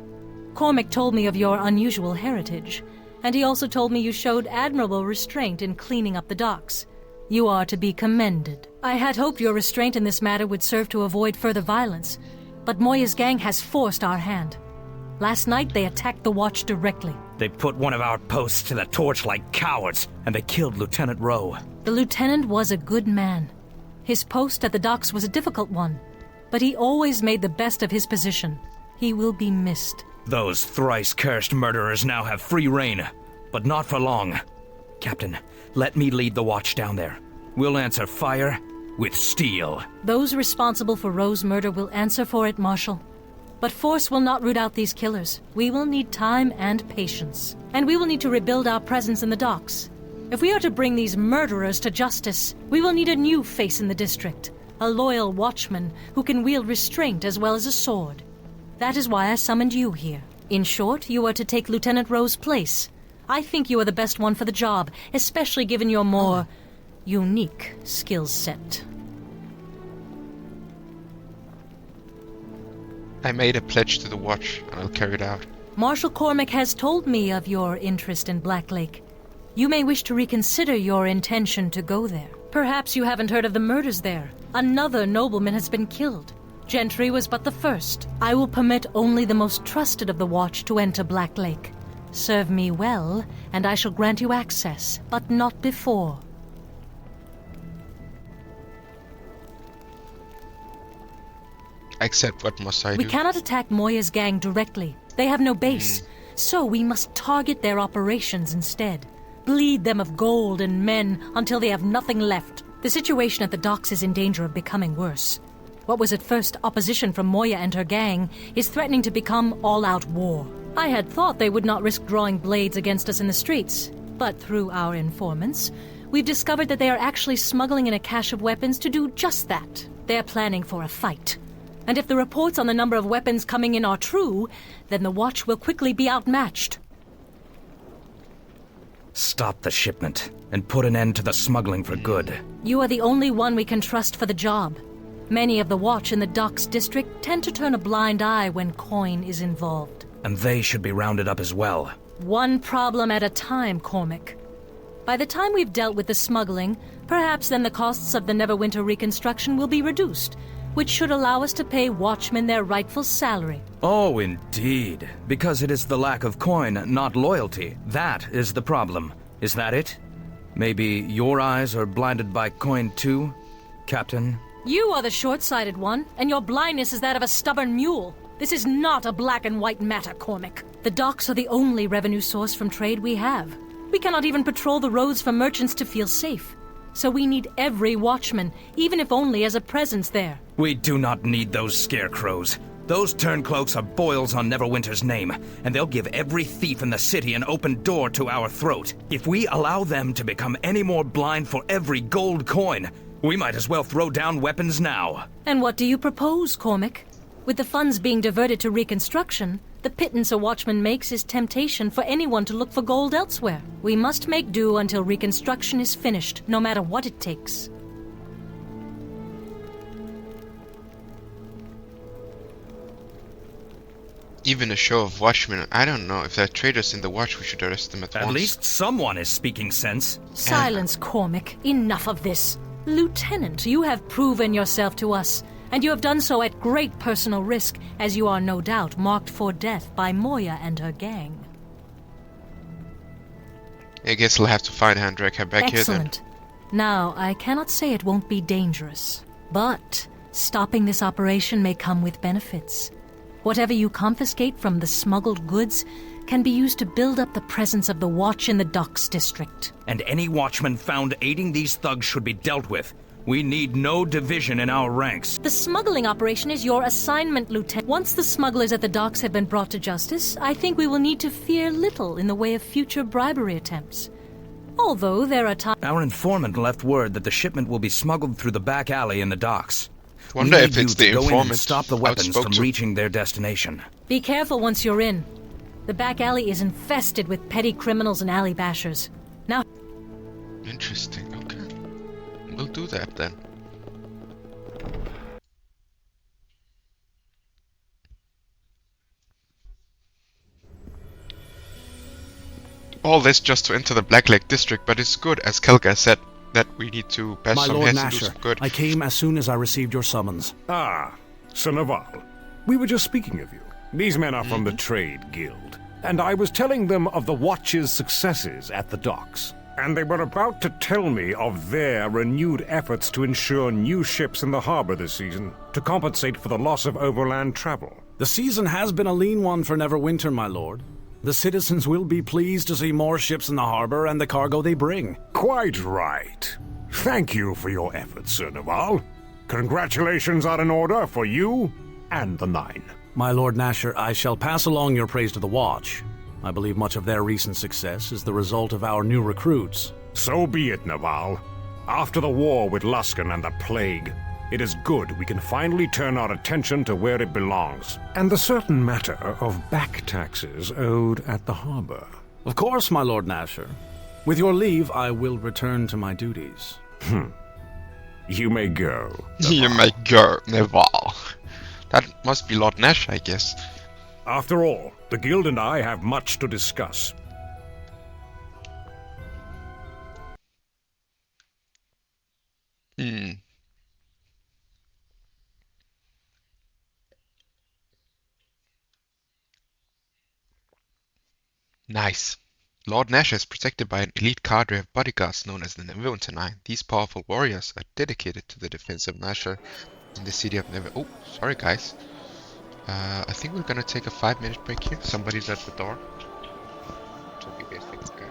Cormac told me of your unusual heritage, and he also told me you showed admirable restraint in cleaning up the docks. You are to be commended. I had hoped your restraint in this matter would serve to avoid further violence, but Moya's gang has forced our hand. Last night, they attacked the watch directly. They put one of our posts to the torch like cowards, and they killed Lieutenant Rowe. The lieutenant was a good man. His post at the docks was a difficult one, but he always made the best of his position. He will be missed. Those thrice-cursed murderers now have free rein, but not for long. Captain, let me lead the watch down there. We'll answer fire with steel. Those responsible for Rowe's murder will answer for it, Marshal. But force will not root out these killers. We will need time and patience. And we will need to rebuild our presence in the docks. If we are to bring these murderers to justice, we will need a new face in the district. A loyal watchman who can wield restraint as well as a sword. That is why I summoned you here. In short, you are to take Lieutenant Rowe's place. I think you are the best one for the job, especially given your more unique skill set. I made a pledge to the watch, and I'll carry it out. Marshal Cormac has told me of your interest in Black Lake. You may wish to reconsider your intention to go there. Perhaps you haven't heard of the murders there. Another nobleman has been killed. Gentry was but the first. I will permit only the most trusted of the watch to enter Black Lake. Serve me well, and I shall grant you access, but not before. Except what must I do? We cannot attack Moya's gang directly. They have no base. So we must target their operations instead. Bleed them of gold and men until they have nothing left. The situation at the docks is in danger of becoming worse. What was at first opposition from Moya and her gang is threatening to become all-out war. I had thought they would not risk drawing blades against us in the streets, but through our informants, we've discovered that they are actually smuggling in a cache of weapons to do just that. They're planning for a fight. And if the reports on the number of weapons coming in are true, then the watch will quickly be outmatched. Stop the shipment and put an end to the smuggling for good. You are the only one we can trust for the job. Many of the watch in the docks district tend to turn a blind eye when coin is involved. And they should be rounded up as well. One problem at a time, Cormac. By the time we've dealt with the smuggling, perhaps then the costs of the Neverwinter reconstruction will be reduced, which should allow us to pay watchmen their rightful salary. Oh, indeed. Because it is the lack of coin, not loyalty. That is the problem. Is that it? Maybe your eyes are blinded by coin too, Captain? You are the short-sighted one, and your blindness is that of a stubborn mule. This is not a black and white matter, Cormac. The docks are the only revenue source from trade we have. We cannot even patrol the roads for merchants to feel safe. So we need every watchman, even if only as a presence there. We do not need those scarecrows. Those turncloaks are boils on Neverwinter's name, and they'll give every thief in the city an open door to our throat. If we allow them to become any more blind for every gold coin, we might as well throw down weapons now. And what do you propose, Cormac? With the funds being diverted to reconstruction, the pittance a watchman makes is temptation for anyone to look for gold elsewhere. We must make do until reconstruction is finished, no matter what it takes. Even a show of watchmen, I don't know. If there are traitors in the watch, we should arrest them at once. At least someone is speaking sense. Silence, Cormac. Enough of this. Lieutenant, you have proven yourself to us, and you have done so at great personal risk, as you are no doubt marked for death by Moya and her gang. I guess I'll have to find her and drag her back Excellent. here then. Now, I cannot say it won't be dangerous, but stopping this operation may come with benefits. Whatever you confiscate from the smuggled goods can be used to build up the presence of the watch in the docks district. And any watchman found aiding these thugs should be dealt with. We need no division in our ranks. The smuggling operation is your assignment, Lieutenant. Once the smugglers at the docks have been brought to justice, I think we will need to fear little in the way of future bribery attempts. Although there are times... Our informant left word that the shipment will be smuggled through the back alley in the docks. Wonder we if need it's you the to go in informant and stop the I weapons spoke from to. reaching their destination. Be careful once you're in. The back alley is infested with petty criminals and alley bashers. Now... Interesting, okay. We'll do that then. All this just to enter the Black Lake district, but it's good, as Kelga said, that we need to pass My some Lord heads and do Nasher, some good. I came as soon as I received your summons. Ah, Sir Naval. We were just speaking of you. These men are from the Trade Guild, and I was telling them of the Watch's successes at the docks. And they were about to tell me of their renewed efforts to ensure new ships in the harbor this season, to compensate for the loss of overland travel. The season has been a lean one for Neverwinter, my lord. The citizens will be pleased to see more ships in the harbor and the cargo they bring. Quite right. Thank you for your efforts, Sir Naval. Congratulations are in order for you and the Nine. My Lord Nasher, I shall pass along your praise to the Watch. I believe much of their recent success is the result of our new recruits. So be it, Naval. After the war with Luskan and the Plague, it is good we can finally turn our attention to where it belongs, and the certain matter of back taxes owed at the harbor. Of course, my Lord Nasher. With your leave, I will return to my duties. You may go. You may go, Naval. That must be Lord Nash, I guess. After all, the Guild and I have much to discuss. Nice. Lord Nash is protected by an elite cadre of bodyguards known as the Neverwinter Nine. These powerful warriors are dedicated to the defense of Nasher in the city of Never. Oh, sorry guys. I think we're gonna take a 5-minute break here. Somebody's at the door. So be guys, thanks guys.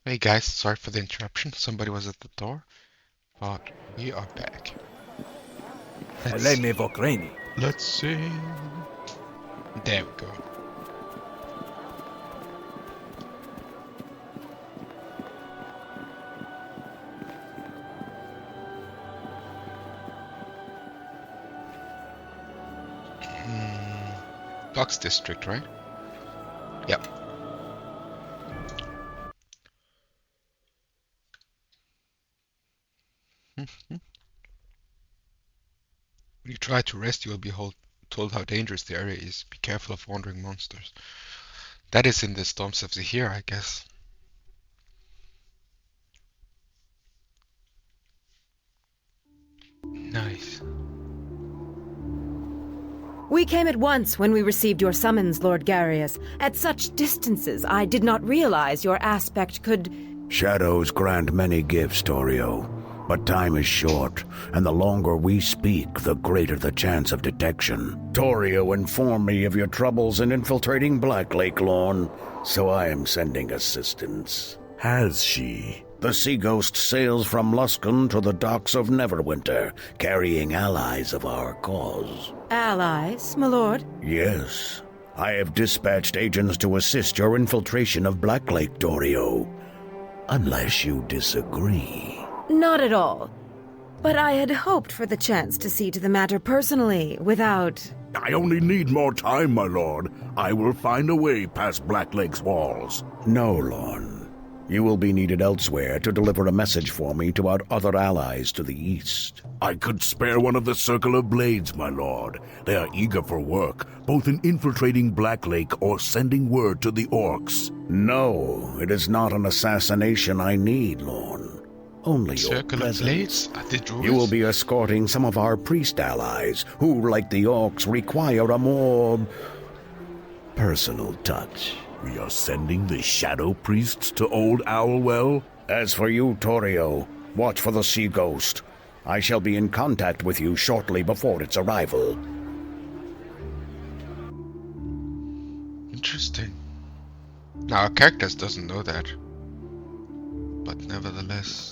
Hey guys, sorry for the interruption. Somebody was at the door, but we are back. Let's see. There we go. Docks District, right? Yep. When you try to rest, you will be told how dangerous the area is. Be careful of wandering monsters. That is in the Storms of Zahir, I guess. Nice. We came at once when we received your summons, Lord Garius. At such distances, I did not realize your aspect could... Shadows grant many gifts, Torio. But time is short, and the longer we speak, the greater the chance of detection. Torio informed me of your troubles in infiltrating Blacklake, Lorne, so I am sending assistance. Has she? The Sea Ghost sails from Luskan to the docks of Neverwinter, carrying allies of our cause. Allies, my lord? Yes. I have dispatched agents to assist your infiltration of Blacklake, Torio. Unless you disagree. Not at all. But I had hoped for the chance to see to the matter personally, without... I only need more time, my lord. I will find a way past Blacklake's walls. No, Lorne. You will be needed elsewhere to deliver a message for me to our other allies to the east. I could spare one of the Circle of Blades, my lord. They are eager for work, both in infiltrating Blacklake or sending word to the orcs. No, it is not an assassination I need, Lorne. Only your presence. You will be escorting some of our priest allies, who, like the orcs, require a more... personal touch. We are sending the Shadow Priests to Old Owlwell? As for you, Torio, watch for the Sea Ghost. I shall be in contact with you shortly before its arrival. Interesting. Now, our characters doesn't know that. But nevertheless...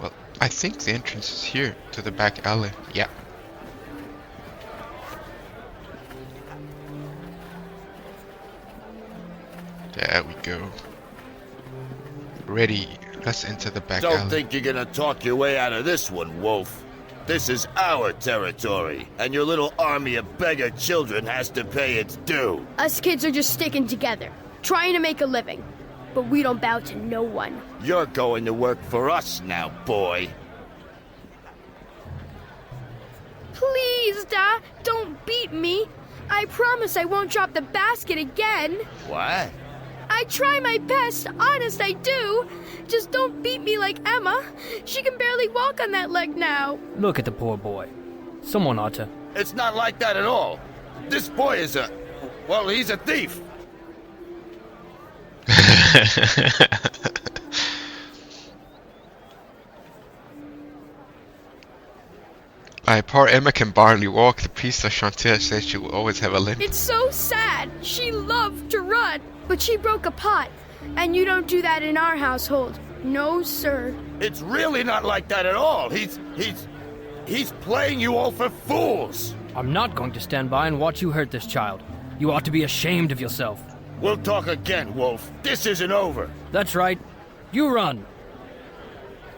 Well, I think the entrance is here, to the back alley. Yeah. There we go. Ready. Let's enter the back alley. Don't think you're gonna talk your way out of this one, Wolf. This is our territory, and your little army of beggar children has to pay its due. Us kids are just sticking together, trying to make a living. But we don't bow to no one. You're going to work for us now, boy. Please, Da, don't beat me. I promise I won't drop the basket again. What? I try my best, honest I do. Just don't beat me like Emma. She can barely walk on that leg now. Look at the poor boy. Someone ought to... It's not like that at all. This boy is well, he's a thief. Poor Emma can barely walk. The priest of Chantier says she will always have a limp. It's so sad. She loved to run, but she broke a pot. And you don't do that in our household. No, sir. It's really not like that at all. He's playing you all for fools. I'm not going to stand by and watch you hurt this child. You ought to be ashamed of yourself. We'll talk again, Wolf. This isn't over. That's right. You run.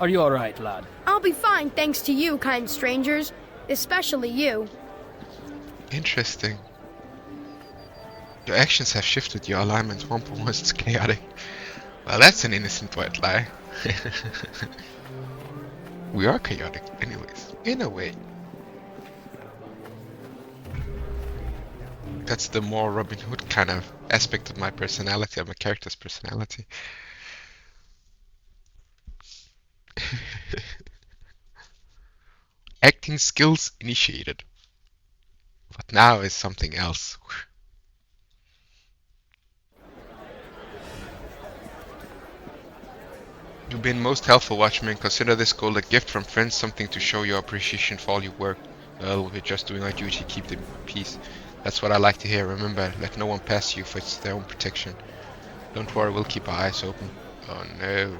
Are you all right, lad? I'll be fine thanks to you, kind strangers. Especially you. Interesting. Your actions have shifted. Your alignment was chaotic. Well, that's an innocent white lie. We are chaotic anyways, in a way. That's the more Robin Hood kind of aspect of my personality, of my character's personality. Acting skills initiated. But now is something else. You've been most helpful, Watchman. Consider this gold a gift from friends, something to show your appreciation for all your work. Well, we're just doing our duty, keep the peace. That's what I like to hear. Remember, let no one pass you for it's their own protection. Don't worry, we'll keep our eyes open. Oh no.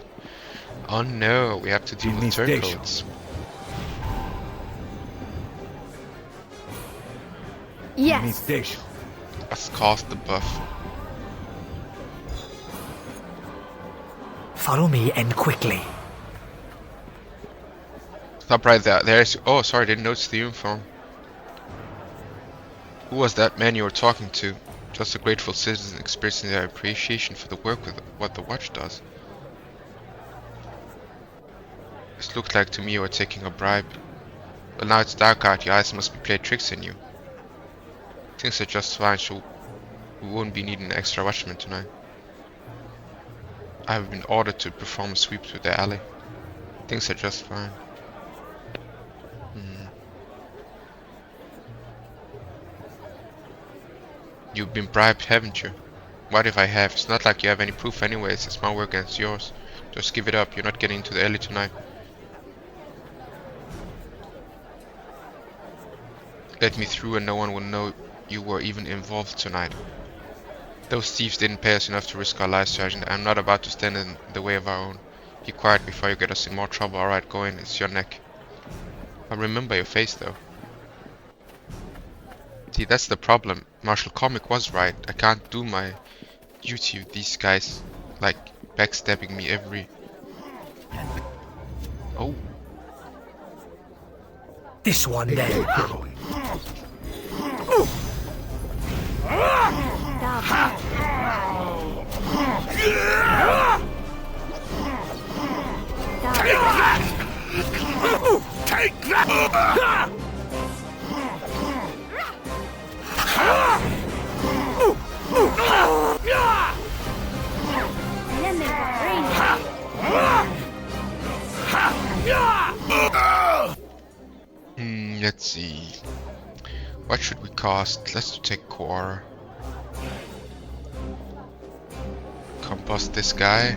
Oh no, we have to deal with turncoats. Yes. Let's cast the buff. Follow me and quickly. Stop right there. There's. Oh, sorry, didn't notice the uniform. Who was that man you were talking to? Just a grateful citizen expressing their appreciation for the work with what the watch does. This looked like to me you were taking a bribe. Well, now it's dark out. Your eyes must be playing tricks on you. Things are just fine, so we won't be needing an extra watchman tonight. I have been ordered to perform a sweep through the alley. Things are just fine. You've been bribed, haven't you? What if I have? It's not like you have any proof anyways. It's my work against yours. Just give it up. You're not getting into the alley tonight. Let me through and no one will know you were even involved tonight. Those thieves didn't pay us enough to risk our lives, Sergeant. I'm not about to stand in the way of our own. Be quiet before you get us in more trouble. Alright, go in. It's your neck. I remember your face though. See, that's the problem. Marshal Comic was right. I can't do my duty with these guys, like backstabbing me every... Oh. This one then. Take that! Let's see. What should we cast? Let's take Core. Compost this guy.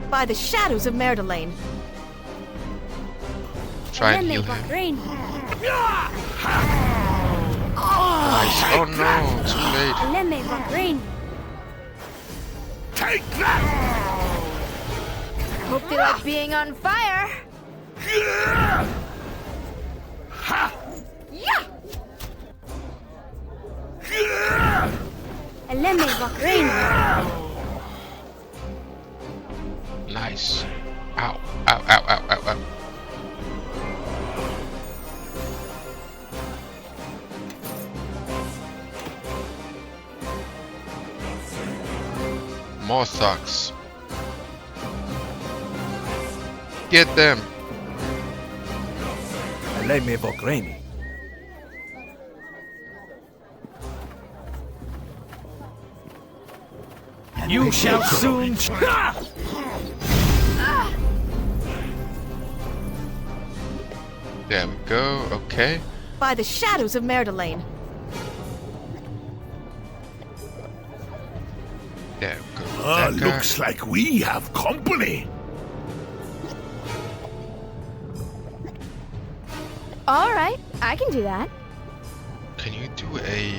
By the shadows of Merdelaine. Try and heal him. Nice. Oh no, too late. Take that! Hope they like being on fire. Yeah! Nice. Ow, ow, ow, ow, ow, ow. More thugs. Get them. Lemme Vokraini. You shall soon. There we go. Okay. By the shadows of Merdelaine. There we go. Looks like we have company. All right, I can do that. Can you do a...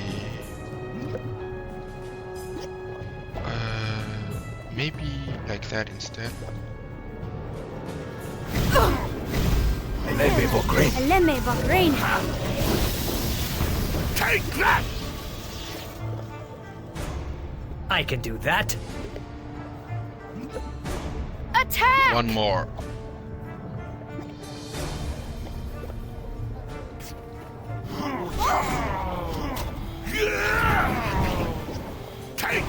maybe like that instead? Take that! I can do that. Attack! One more. Take.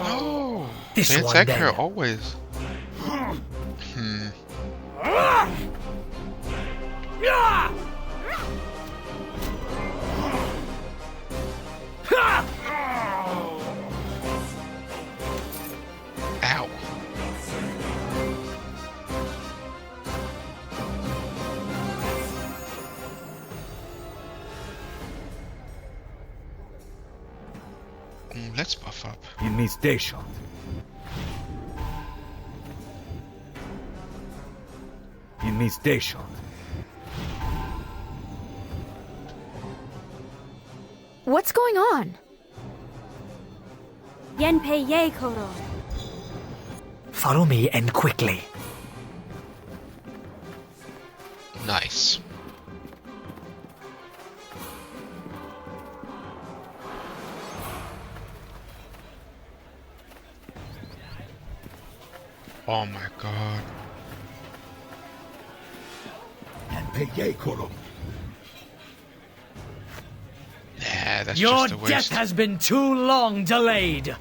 No. This They one attack then. her always. Ow. Let's buff up. In mi station. In mi station. What's going on? Yenpei ye koro. Follow me and quickly. Nice. Oh my god. Yeah, that's Your just a waste. death has been too long delayed.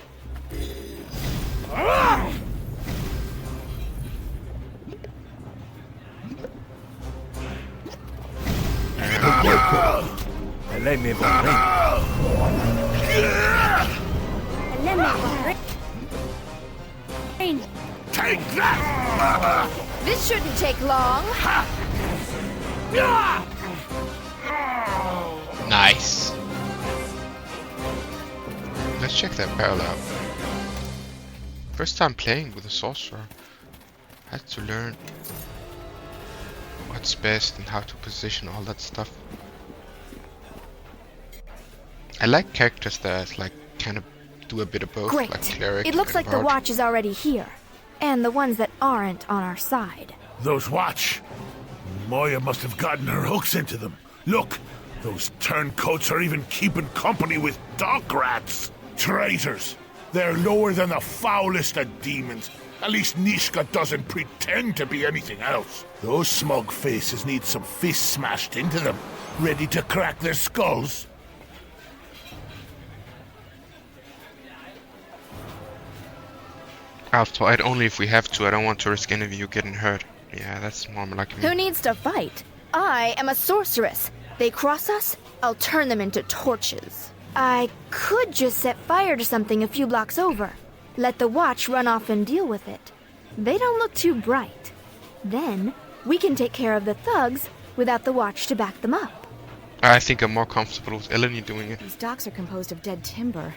Take that! This shouldn't take long. Nice. Let's check that barrel out. First time playing with a sorcerer. Had to learn what's best and how to position all that stuff. I like characters that like kind of do a bit of both, Great. like cleric. It looks and like the bard. watch is already here. And the ones that aren't on our side. Those watch. Moya must have gotten her hooks into them. Look, those turncoats are even keeping company with dock rats. Traitors. They're lower than the foulest of demons. At least Nishka doesn't pretend to be anything else. Those smug faces need some fists smashed into them, ready to crack their skulls. I'll fight only if we have to. I don't want to risk any of you getting hurt. Yeah, that's more like me. Who needs to fight? I am a sorceress. They cross us, I'll turn them into torches. I could just set fire to something a few blocks over. Let the watch run off and deal with it. They don't look too bright. Then, we can take care of the thugs without the watch to back them up. I think I'm more comfortable with Eleni doing it. These docks are composed of dead timber,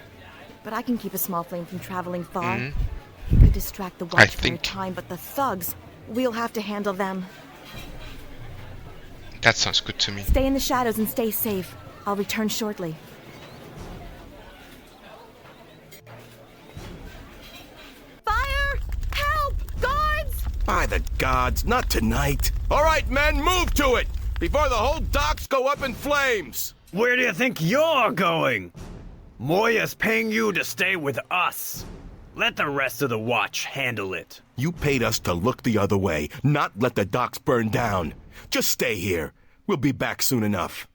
but I can keep a small flame from traveling far. Mhm. It could distract the I watch for a think- time, but the thugs, we'll have to handle them. That sounds good to me. Stay in the shadows and stay safe. I'll return shortly. Fire! Help! Guards! By the gods, not tonight. All right, men, move to it before the whole docks go up in flames. Where do you think you're going? Moya's paying you to stay with us. Let the rest of the watch handle it. You paid us to look the other way, not let the docks burn down. Just stay here. We'll be back soon enough.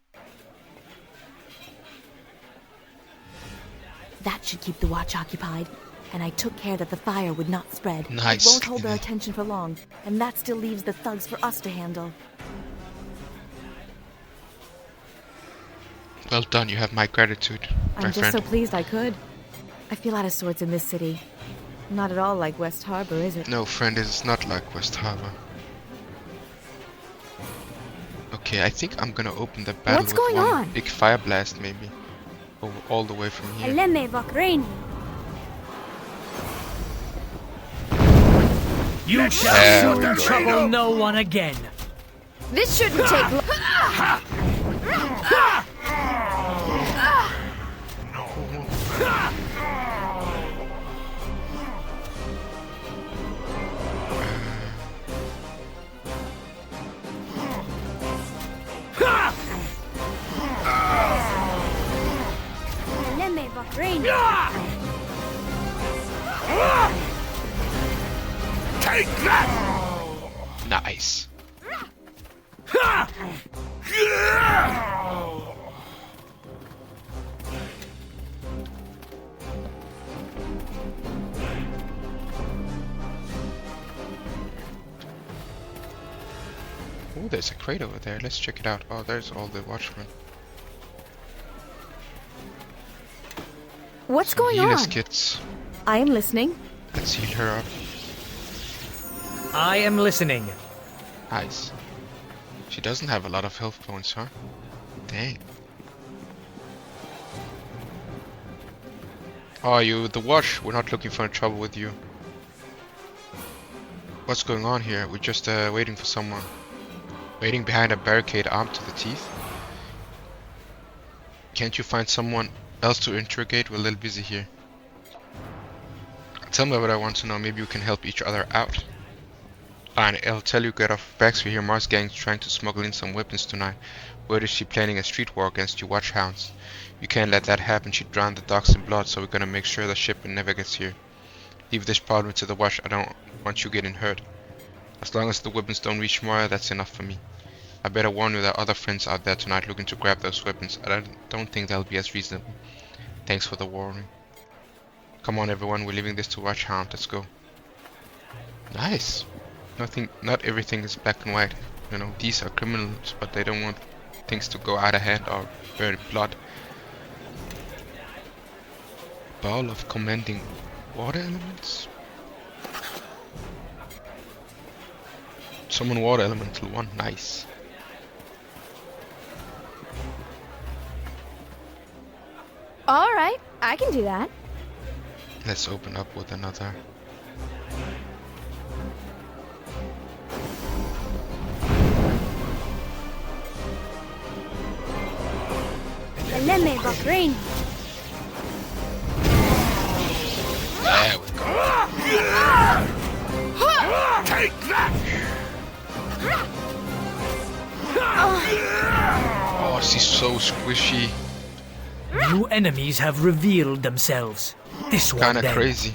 That should keep the watch occupied. And I took care that the fire would not spread. Nice. It won't hold their attention for long. And that still leaves the thugs for us to handle. Well done, you have my gratitude, my I'm just friend. so pleased I could. I feel out of sorts in this city. Not at all like West Harbor, is it? No, friend, it's not like West Harbor. Okay, I think I'm gonna open the battle What's with going one on? big fire blast, maybe. Over, all the way from here. Eleme vakrain. You shall There soon we go. trouble no one again. This shouldn't take long. Eleme vakrain. Take that! Nice. Oh, there's a crate over there. Let's check it out. Oh, there's all the watchmen. What's going Healers on? kits. I am listening. Let's heal her up. I am listening. Nice. She doesn't have a lot of health points, huh? Dang. Oh, you the watch? We're not looking for any trouble with you. What's going on here? We're just waiting for someone. Waiting behind a barricade armed to the teeth? Can't you find someone else to interrogate? We're a little busy here. Tell me what I want to know. Maybe we can help each other out. Fine, I'll tell you, get off backs. We hear Mars gang's trying to smuggle in some weapons tonight. Word is she planning a street war against you watchhounds. You can't let that happen. She'd drown the docks in blood, so we're gonna make sure the shipment never gets here. Leave this problem to the watch. I don't want you getting hurt. As long as the weapons don't reach Moira, that's enough for me. I better warn you, there are other friends out there tonight looking to grab those weapons. I don't think they'll be as reasonable. Thanks for the warning. Come on everyone, we're leaving this to Watchhound. Let's go. Nice. Not everything is black and white. You know, these are criminals, but they don't want things to go out of hand or burn blood. Bowl of commanding water elements. Summon water elemental 1. Nice. Alright, I can do that. Let's open up with another. Lemme Bahrain. There we go. Take that! Oh, she's so squishy. New enemies have revealed themselves. This one Kinda then. crazy.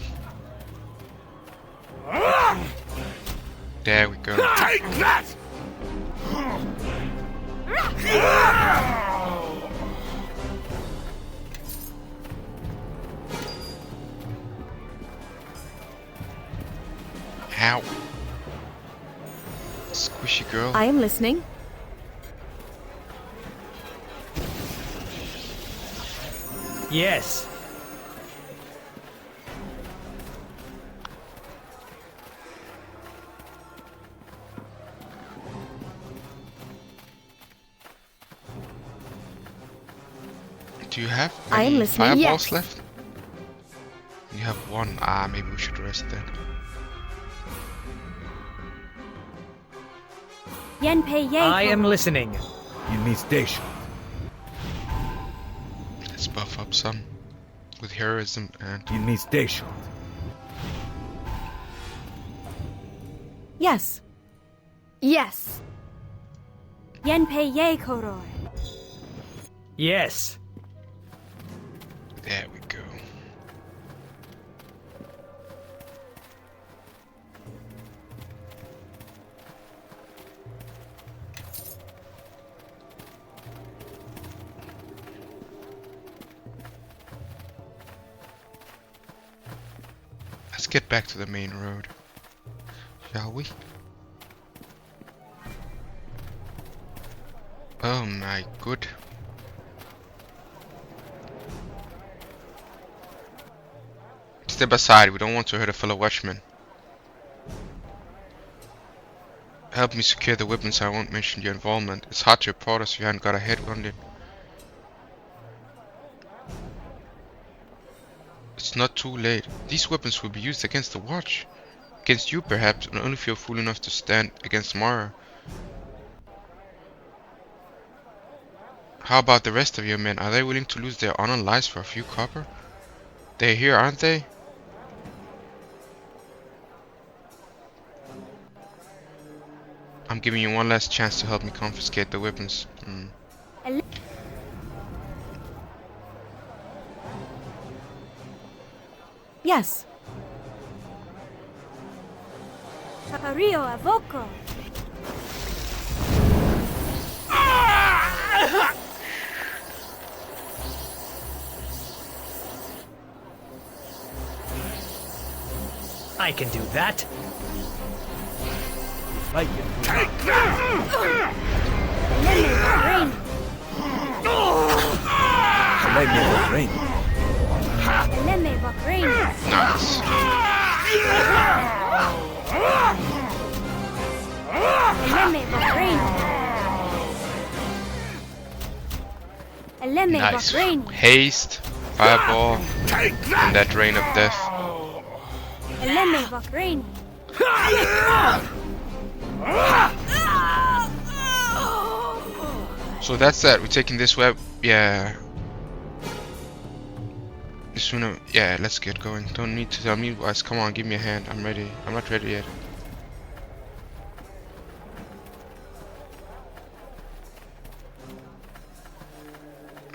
There we go. Take that! Ow. Squishy girl. I am listening. Yes. Do you have I am any listening. fireballs Yes. left? You have 1. Ah, maybe we should rest then. Yenpei Ye. I am listening. Yin station. Let's buff up some with heroism and Yin station. Yes. Yes. Yenpei Ye Koroi. Yes. there we go. Let's get back to the main road, shall we? Oh my good. Step aside, we don't want to hurt a fellow watchman. Help me secure the weapons, I won't mention your involvement. It's hard to report us if you haven't got a head on it. It's not too late. These weapons will be used against the Watch. Against you perhaps, and only if you're fool enough to stand against Mara. How about the rest of your men? Are they willing to lose their honor and lives for a few copper? They're here, aren't they? I'm giving you one last chance to help me confiscate the weapons. Yes. Rio Avoco. I can do that. Like it. Take that! Lemme Bahrain. Lemme Bahrain. Nice. Lemme Bahrain. Lemme Nice. Bahrain. Haste. Fireball. And that Rain of Death. Rain. So that's that. We're taking this web. Yeah. Sooner. Yeah, let's get going. Don't need to tell me, boys. Come on, give me a hand. I'm ready. I'm not ready yet.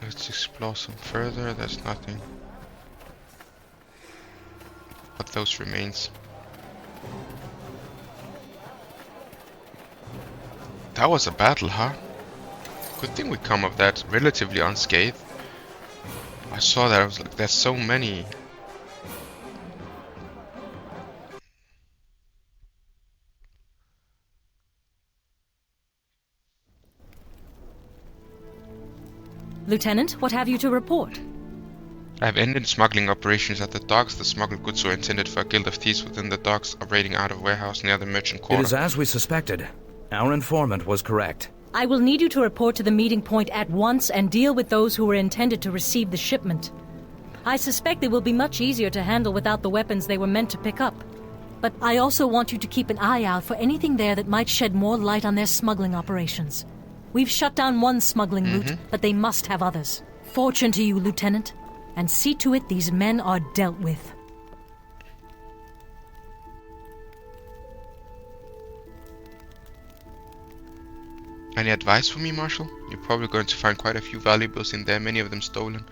Let's explore some further. There's nothing but those remains. That was a battle, huh? Good thing we come of that relatively unscathed. I saw that. I was like, there's so many. Lieutenant, what have you to report? I have ended smuggling operations at the docks. The smuggled goods were intended for a guild of thieves within the docks, operating out of warehouse near the merchant quarter. It is as we suspected. Our informant was correct. I will need you to report to the meeting point at once and deal with those who were intended to receive the shipment. I suspect they will be much easier to handle without the weapons they were meant to pick up. But I also want you to keep an eye out for anything there that might shed more light on their smuggling operations. We've shut down one smuggling route, but they must have others. Fortune to you, Lieutenant, and see to it these men are dealt with. Any advice for me, Marshal? You're probably going to find quite a few valuables in there, many of them stolen.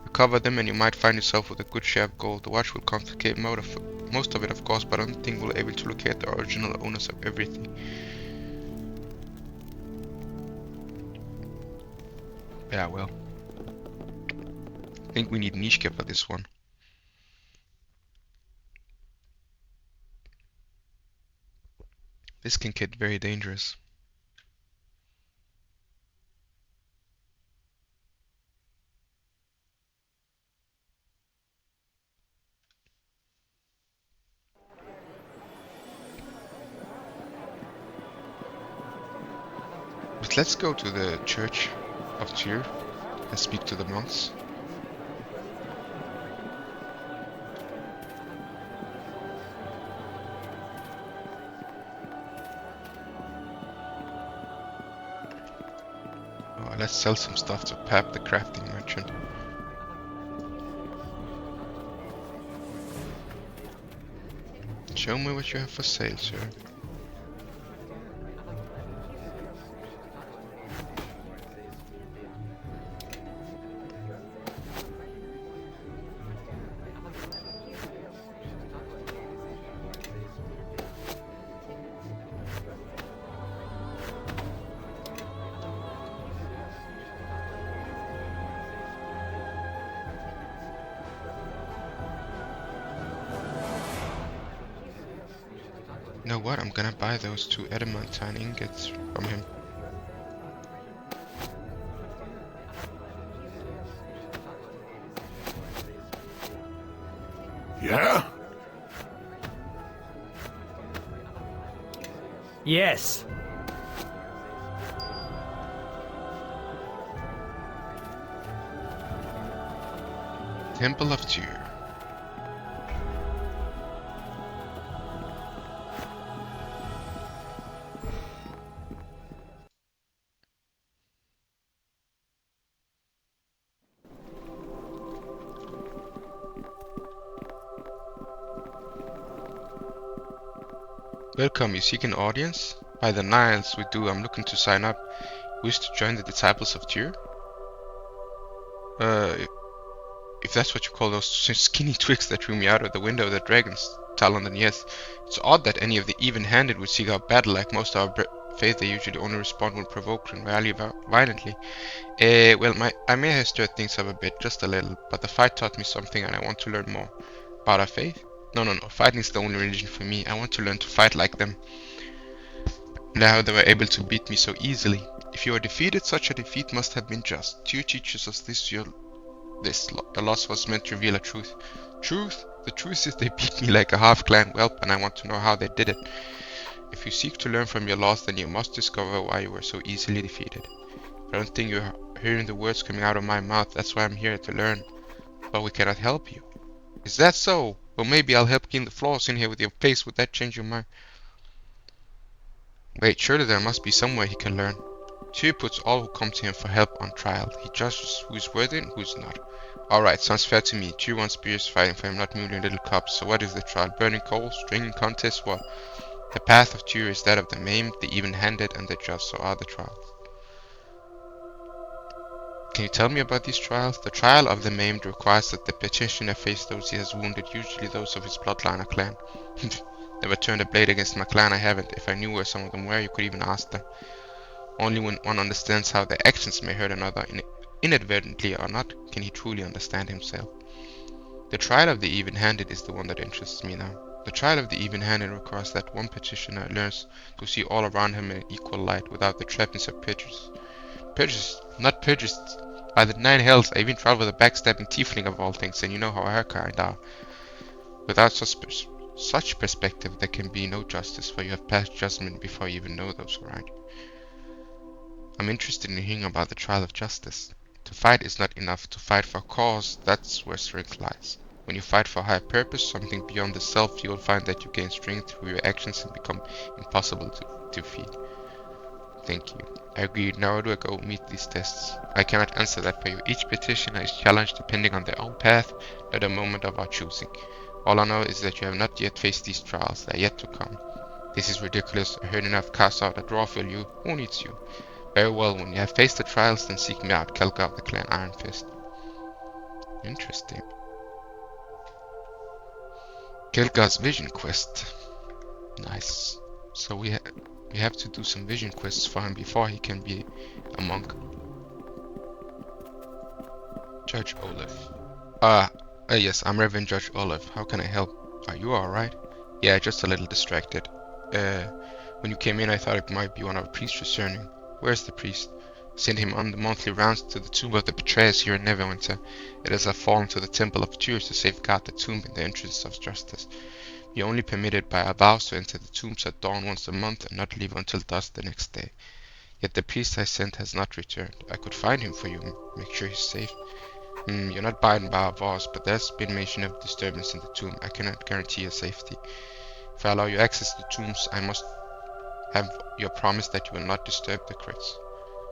Recover them and you might find yourself with a good share of gold. The watch will confiscate most of it, of course, but I don't think we'll be able to locate the original owners of everything. Yeah, well. I think we need Nishka for this one. This can get very dangerous. But let's go to the church of Tyr and speak to the monks. Oh, let's sell some stuff to Pap, the crafting merchant. Show me what you have for sale, sir. You know what? I'm gonna buy those 2 adamantine ingots from him. Yeah? Yes. Temple of Tyr. Welcome, you seek an audience? By the Niles, we do. I'm looking to sign up. Wish to join the Disciples of Tyr? If that's what you call those skinny twigs that threw me out of the window of the Dragon's Talon, then yes. It's odd that any of the even-handed would seek out battle. Like most of our faith, they usually only respond when provoked and rally violently. Well, I may have stirred things up a bit, just a little, but the fight taught me something and I want to learn more. About our faith? No. Fighting is the only religion for me. I want to learn to fight like them. And how they were able to beat me so easily. If you are defeated, such a defeat must have been just. Tyr teaches us this. The loss was meant to reveal a truth. Truth? The truth is they beat me like a half-clan whelp, and I want to know how they did it. If you seek to learn from your loss, then you must discover why you were so easily defeated. I don't think you're hearing the words coming out of my mouth. That's why I'm here to learn. but we cannot help you. Is that so? Well, maybe I'll help clean the floors in here with your face. Would that change your mind? Wait, surely there must be somewhere he can learn. Tyr puts all who come to him for help on trial. He judges who is worthy and who is not. Alright, sounds fair to me. Tyr wants spears fighting for him, not merely little cups. So what is the trial? Burning coals? Drinking contests? What? The path of Tyr is that of the maimed, the even-handed, and the just. So are the trials. Can you tell me about these trials? The trial of the maimed requires that the petitioner face those he has wounded, usually those of his bloodline or clan. Never turned a blade against my clan, I haven't. If I knew where some of them were, you could even ask them. Only when one understands how their actions may hurt another inadvertently or not, can he truly understand himself. The trial of the even-handed is the one that interests me now. The trial of the even-handed requires that one petitioner learns to see all around him in equal light, without the trappings of prejudice. Not prejudice. By the 9 hells, I even tried with a backstabbing tiefling of all things, and you know how her kind are. Without such perspective, there can be no justice, for you have passed judgment before you even know those around you. I'm interested in hearing about the trial of justice. To fight is not enough. To fight for a cause, that's where strength lies. When you fight for a higher purpose, something beyond the self, you will find that you gain strength through your actions and become impossible to defeat. Thank you. I agree. Now do I go meet these tests? I cannot answer that for you. Each petitioner is challenged depending on their own path, at a moment of our choosing. All I know is that you have not yet faced these trials. They are yet to come. This is ridiculous. I heard enough cast out a draw for you. Who needs you? Very well, when you have faced the trials, then seek me out. Kelgar of the clan Iron Fist. Interesting. Kelgar's vision quest. Nice. So we have to do some vision quests for him before he can be a monk. Judge Olaf. Yes, I'm Reverend Judge Olaf. How can I help? Are you alright? Yeah, just a little distracted. When you came in, I thought it might be one of our priests returning. Where's the priest? Send him on the monthly rounds to the tomb of the betrayers here in Neverwinter. It is a fallen to the temple of Tyr to safeguard the tomb in the interests of justice. We are only permitted by our vows to enter the tombs at dawn once a month and not leave until dusk the next day. Yet the priest I sent has not returned. I could find him for you, make sure he's safe. You're not bound by our vows, but there's been mention of disturbance in the tomb. I cannot guarantee your safety. If I allow you access to the tombs, I must have your promise that you will not disturb the crypts.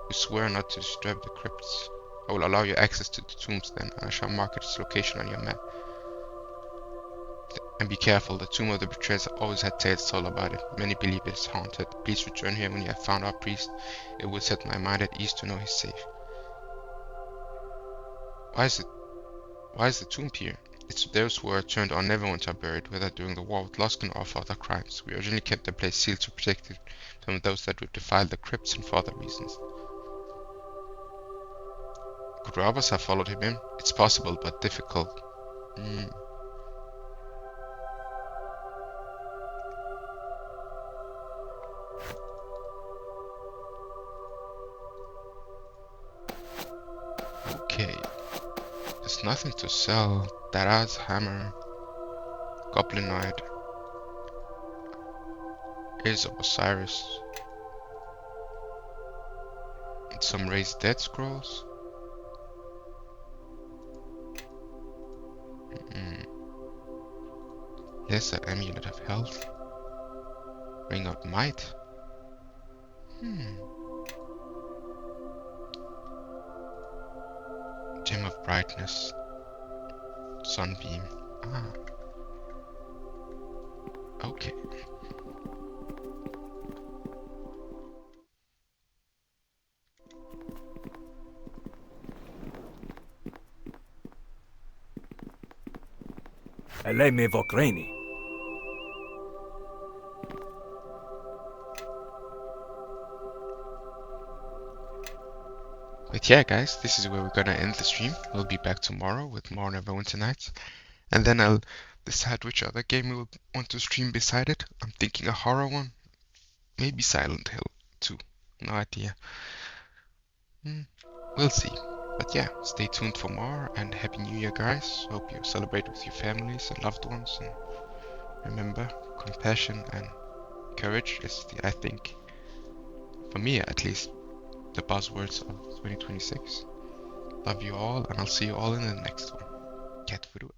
You swear not to disturb the crypts. I will allow you access to the tombs then, and I shall mark its location on your map. And be careful, the tomb of the betrayers always had tales told about it. Many believe it is haunted. Please return here when you have found our priest. It will set my mind at ease to know he's safe. Why is the tomb here? It's those who are turned on Neverwinter are buried, whether during the war with Luskan or for other crimes. We originally kept the place sealed to protect it from those that would defile the crypts and for other reasons. Could robbers have followed him in? It's possible, but difficult. Okay. There's nothing to sell. Daraz hammer. Goblinoid. Ears of Osiris. And some raised dead scrolls. Lesser amulet of health. Ring of might. Gem of brightness. Sunbeam. Okay. Eleme Vokraini. But yeah, guys, this is where we're gonna end the stream. We'll be back tomorrow with more Neverwinter Nights. And then I'll decide which other game we will want to stream beside it. I'm thinking a horror one. Maybe Silent Hill 2. No idea. We'll see. But yeah, stay tuned for more, and Happy New Year, guys. Hope you celebrate with your families and loved ones. And remember, compassion and courage is I think, for me at least, the buzzwords of 2026. Love you all, and I'll see you all in the next one. cat voodoo.